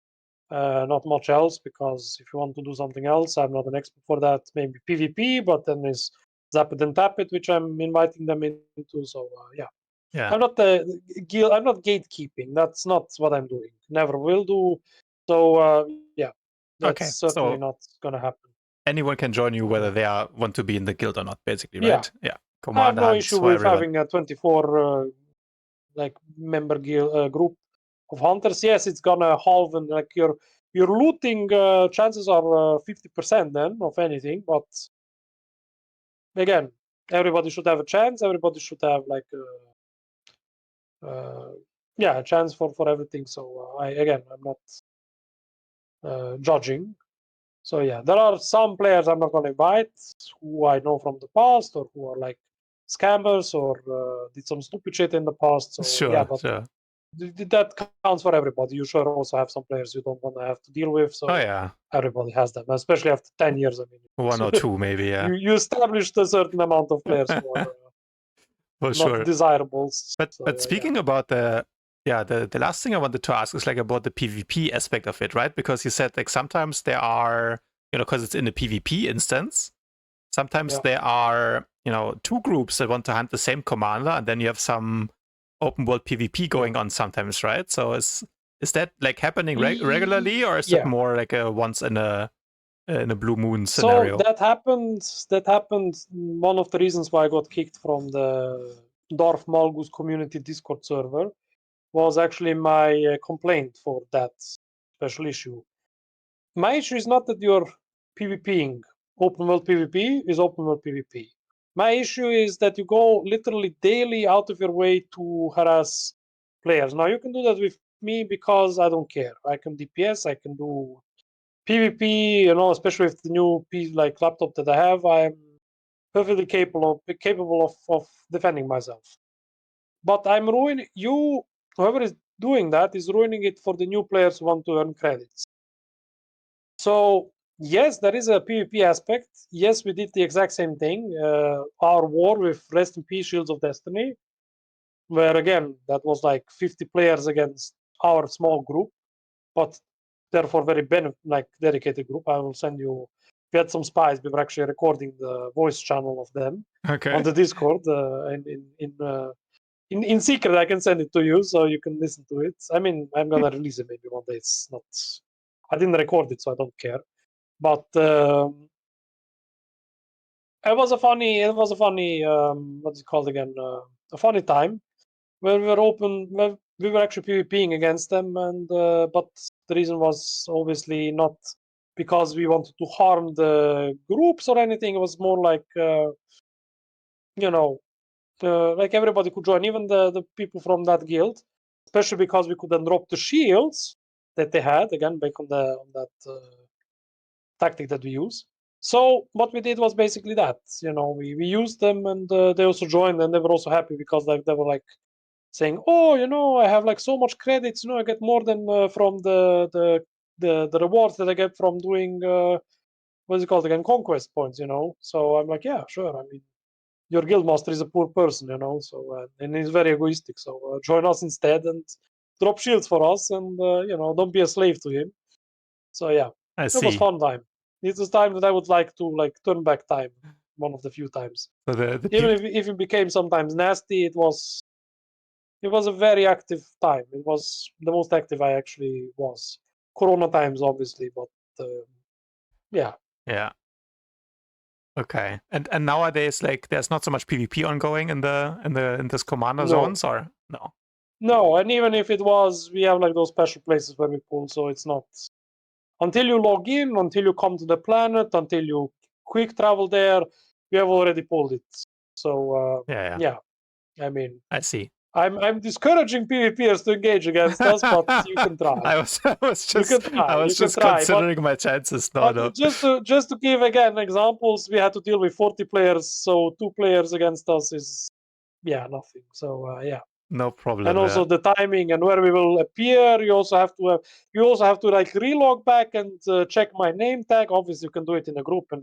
S2: not much else. Because if you want to do something else, I'm not an expert for that. Maybe PvP, but then there's Zap It and Tap It, which I'm inviting them into. So yeah.
S1: Yeah.
S2: I'm not the guild. I'm not gatekeeping. That's not what I'm doing. Never will do. So yeah, that's
S1: Okay.
S2: certainly
S1: So
S2: not gonna happen.
S1: anyone can join you whether they want to be in the guild or not, basically,
S2: Yeah.
S1: right? Yeah.
S2: I have
S1: Commander
S2: no
S1: hunts
S2: issue
S1: for
S2: with
S1: everyone.
S2: having a 24 like member guild group of hunters. Yes, it's gonna halve, and like your looting chances are 50% then of anything. But again, everybody should have a chance. Everybody should have like yeah, a chance for everything. So I'm not judging. So yeah, there are some players I'm not going to invite who I know from the past or who are like scammers or did some stupid shit in the past. So yeah, but
S1: Sure.
S2: that counts for everybody. You should also have some players you don't want to have to deal with. So
S1: Oh yeah.
S2: everybody has them, especially after 10 years. I mean,
S1: 1 or 2 maybe, yeah.
S2: you established a certain amount of players who are
S1: For
S2: not
S1: sure.
S2: desirables.
S1: But
S2: So,
S1: speaking about the last thing I wanted to ask is like about the PvP aspect of it, right? Because you said like sometimes there are, because it's in a PvP instance, sometimes there are, two groups that want to hunt the same commander, and then you have some open world PvP going on sometimes, right? So is that like happening regularly, or is it more like a once in a blue moon scenario?
S2: So that happened. One of the reasons why I got kicked from the Dorf Malgus community Discord server was actually my complaint for that special issue. My issue is not that you're PvPing. Open world PvP is open world PvP. My issue is that you go literally daily out of your way to harass players. Now you can do that with me because I don't care. I can DPS. I can do PvP, especially with the new like laptop that I have, I'm perfectly capable of defending myself. But I'm ruining you. Whoever is doing that is ruining it for the new players who want to earn credits. So yes, there is a PvP aspect. Yes, we did the exact same thing. Our war with Rest in Peace Shields of Destiny, where again that was like 50 players against our small group, but therefore very dedicated group. I will send you. We had some spies. We were actually recording the voice channel of them on the Discord, and in secret. I can send it to you so you can listen to it. I mean, I'm gonna release it maybe one day. It's not. I didn't record it, so I don't care. But it was a funny. What's it called again? A funny time where we were we were actually PvPing against them, and but the reason was obviously not because we wanted to harm the groups or anything. It was more like like everybody could join, even the people from that guild, especially because we could then drop the shields that they had again back on that tactic that we use. So what we did was basically that. We used them, and they also joined, and they were also happy because they were like saying, "Oh, I have like so much credits. I get more than from the rewards that I get from doing what's it called again, conquest points." So I'm like, "Yeah, sure. I mean, your guildmaster is a poor person, so and he's very egoistic. So join us instead and drop shields for us, and don't be a slave to him." So yeah, it was fun time. It was time that I would like to like turn back time. One of the few times.
S1: So
S2: Even if it became sometimes nasty, it was a very active time. It was the most active I actually was. Corona times, obviously, but yeah.
S1: Yeah. Okay. And nowadays, like, there's not so much PvP ongoing in this commander zones, or no?
S2: No, and even if it was, we have like those special places where we pull, so it's not until you log in, until you come to the planet, until you quick travel there, we have already pulled it. So
S1: yeah.
S2: I mean,
S1: I see.
S2: I'm discouraging PvPers to engage against us, but you can try.
S1: I was just
S2: try,
S1: considering my chances. No.
S2: Just to give again examples, we had to deal with 40 players, so 2 players against us is nothing. So yeah.
S1: No problem.
S2: And also the timing and where we will appear. You also have to like relog back and check my name tag. Obviously, you can do it in a group and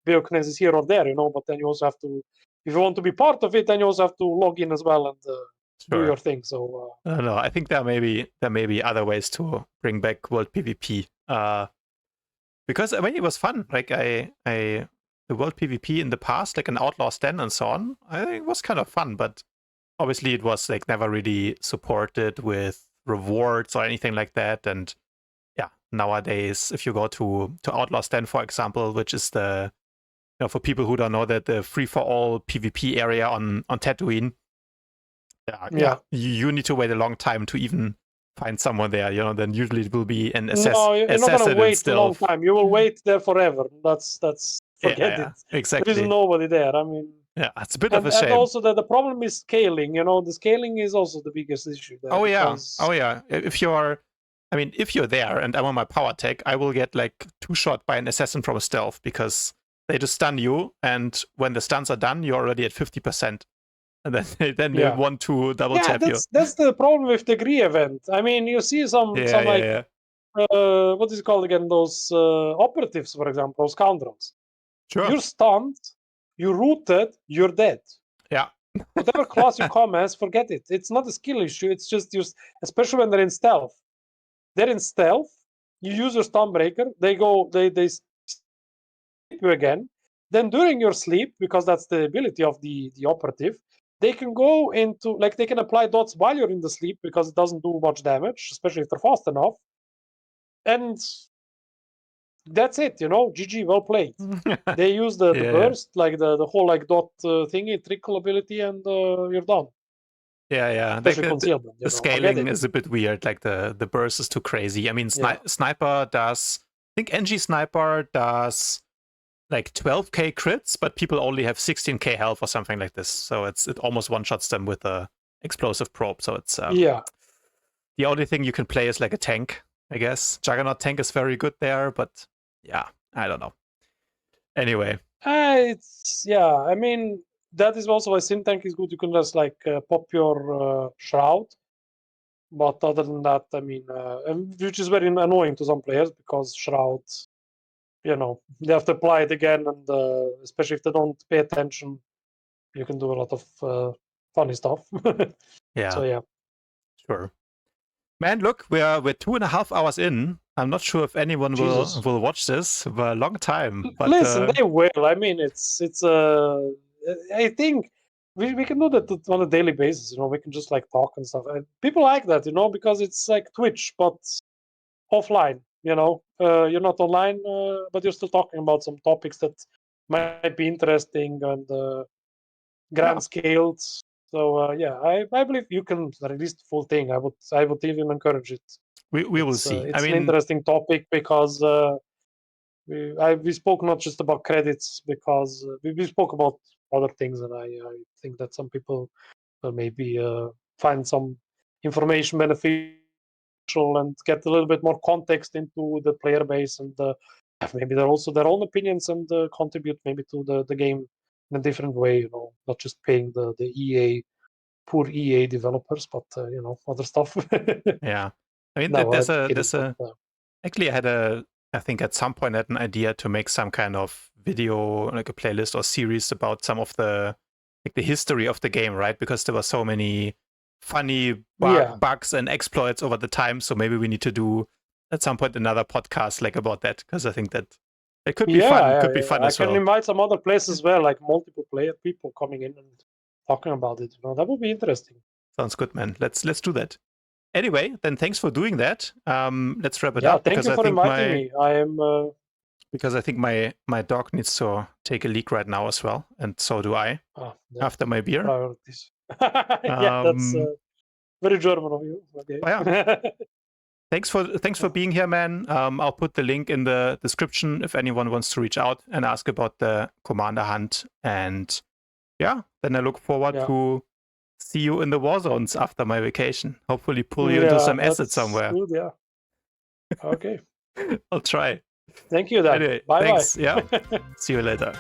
S2: Beoknez is here or there, but then you also have to, if you want to be part of it, then you also have to log in as well and do your thing. So
S1: no, I think there may be other ways to bring back World PvP. Because I mean it was fun. Like the World PvP in the past, like an Outlaw's Den and so on, I think it was kind of fun, but obviously it was like never really supported with rewards or anything like that. And yeah, nowadays if you go to Outlaw's Den, for example, which is the for people who don't know that the free-for-all PvP area on Tatooine, you need to wait a long time to even find someone there. Then usually it will be an assassin.
S2: No, you're not gonna wait a long time. You will wait there forever. That's forget it.
S1: Exactly.
S2: There is nobody there. I mean,
S1: it's a bit of a shame.
S2: And also the problem is scaling. The scaling is also the biggest issue there.
S1: Oh yeah. If you're there and I'm on my PowerTech, I will get like 2-shot by an assassin from a stealth because they just stun you, and when the stuns are done, you're already at 50%. And then they want to double tap you.
S2: That's the problem with the Gree event. I mean, you see some what is it called again? Those operatives, for example, those scoundrels.
S1: Sure.
S2: You're stunned, you're rooted, you're dead.
S1: Yeah.
S2: Whatever class you come as, forget it. It's not a skill issue. It's just especially when they're in stealth. They're in stealth. You use your stun breaker. They sleep you again. Then during your sleep, because that's the ability of the operative, they can go into, like, they can apply dots while you're in the sleep because it doesn't do much damage, especially if they're fast enough. And that's it, GG, well played. They use the burst, like the whole like dot thingy, trickle ability, and you're done.
S1: Yeah.
S2: Especially concealment.
S1: The scaling is a bit weird. Like the burst is too crazy. I mean, Sniper does, I think NG Sniper does like 12k crits, but people only have 16k health or something like this. So it almost one-shots them with a explosive probe. So it's the only thing you can play is like a tank, I guess. Juggernaut tank is very good there, but yeah, I don't know. Anyway,
S2: I mean, that is also why Sim tank is good. You can just like pop your shroud. But other than that, I mean, which is very annoying to some players because shroud, they have to apply it again, and especially if they don't pay attention, you can do a lot of funny stuff.
S1: Yeah.
S2: So yeah.
S1: Sure. Man, look, we're 2.5 hours in. I'm not sure if anyone will watch this for a long time. But
S2: listen, they will. I mean, it's I think we can do that on a daily basis. We can just like talk and stuff. And people like that, because it's like Twitch, but offline. You're not online, but you're still talking about some topics that might be interesting and grand scaled. So I believe you can release the full thing. I would even encourage it.
S1: We will see.
S2: It's an interesting topic because we spoke not just about credits, because we spoke about other things, and I think that some people will maybe find some information beneficial and get a little bit more context into the player base, and maybe they're also their own opinions and contribute maybe to the game in a different way. Not just paying the EA poor EA developers, but other stuff.
S1: Yeah, I mean, actually, I think at some point I had an idea to make some kind of video, like a playlist or series about some of the history of the game, right? Because there were so many funny bugs and exploits over the time. So maybe we need to do at some point another podcast like about that, because I think that it could be fun. Could be fun as well.
S2: I can invite some other places as well, like multiple people coming in and talking about it. That would be interesting.
S1: Sounds good, man. Let's do that. Anyway, then thanks for doing that. Let's wrap it
S2: Thank
S1: up.
S2: Thank you for inviting me. I am
S1: because I think my dog needs to take a leak right now as well, and so do I. After my beer.
S2: Priorities. That's very German of you. Okay.
S1: Yeah. Thanks for being here, man. I'll put the link in the description if anyone wants to reach out and ask about the Commander Hunt. And yeah, then I look forward to see you in the war zones after my vacation. Hopefully pull you into some acid somewhere.
S2: Good, yeah. Okay.
S1: I'll try.
S2: Thank you then.
S1: Anyway,
S2: Bye
S1: thanks.
S2: bye.
S1: Yeah. See you later.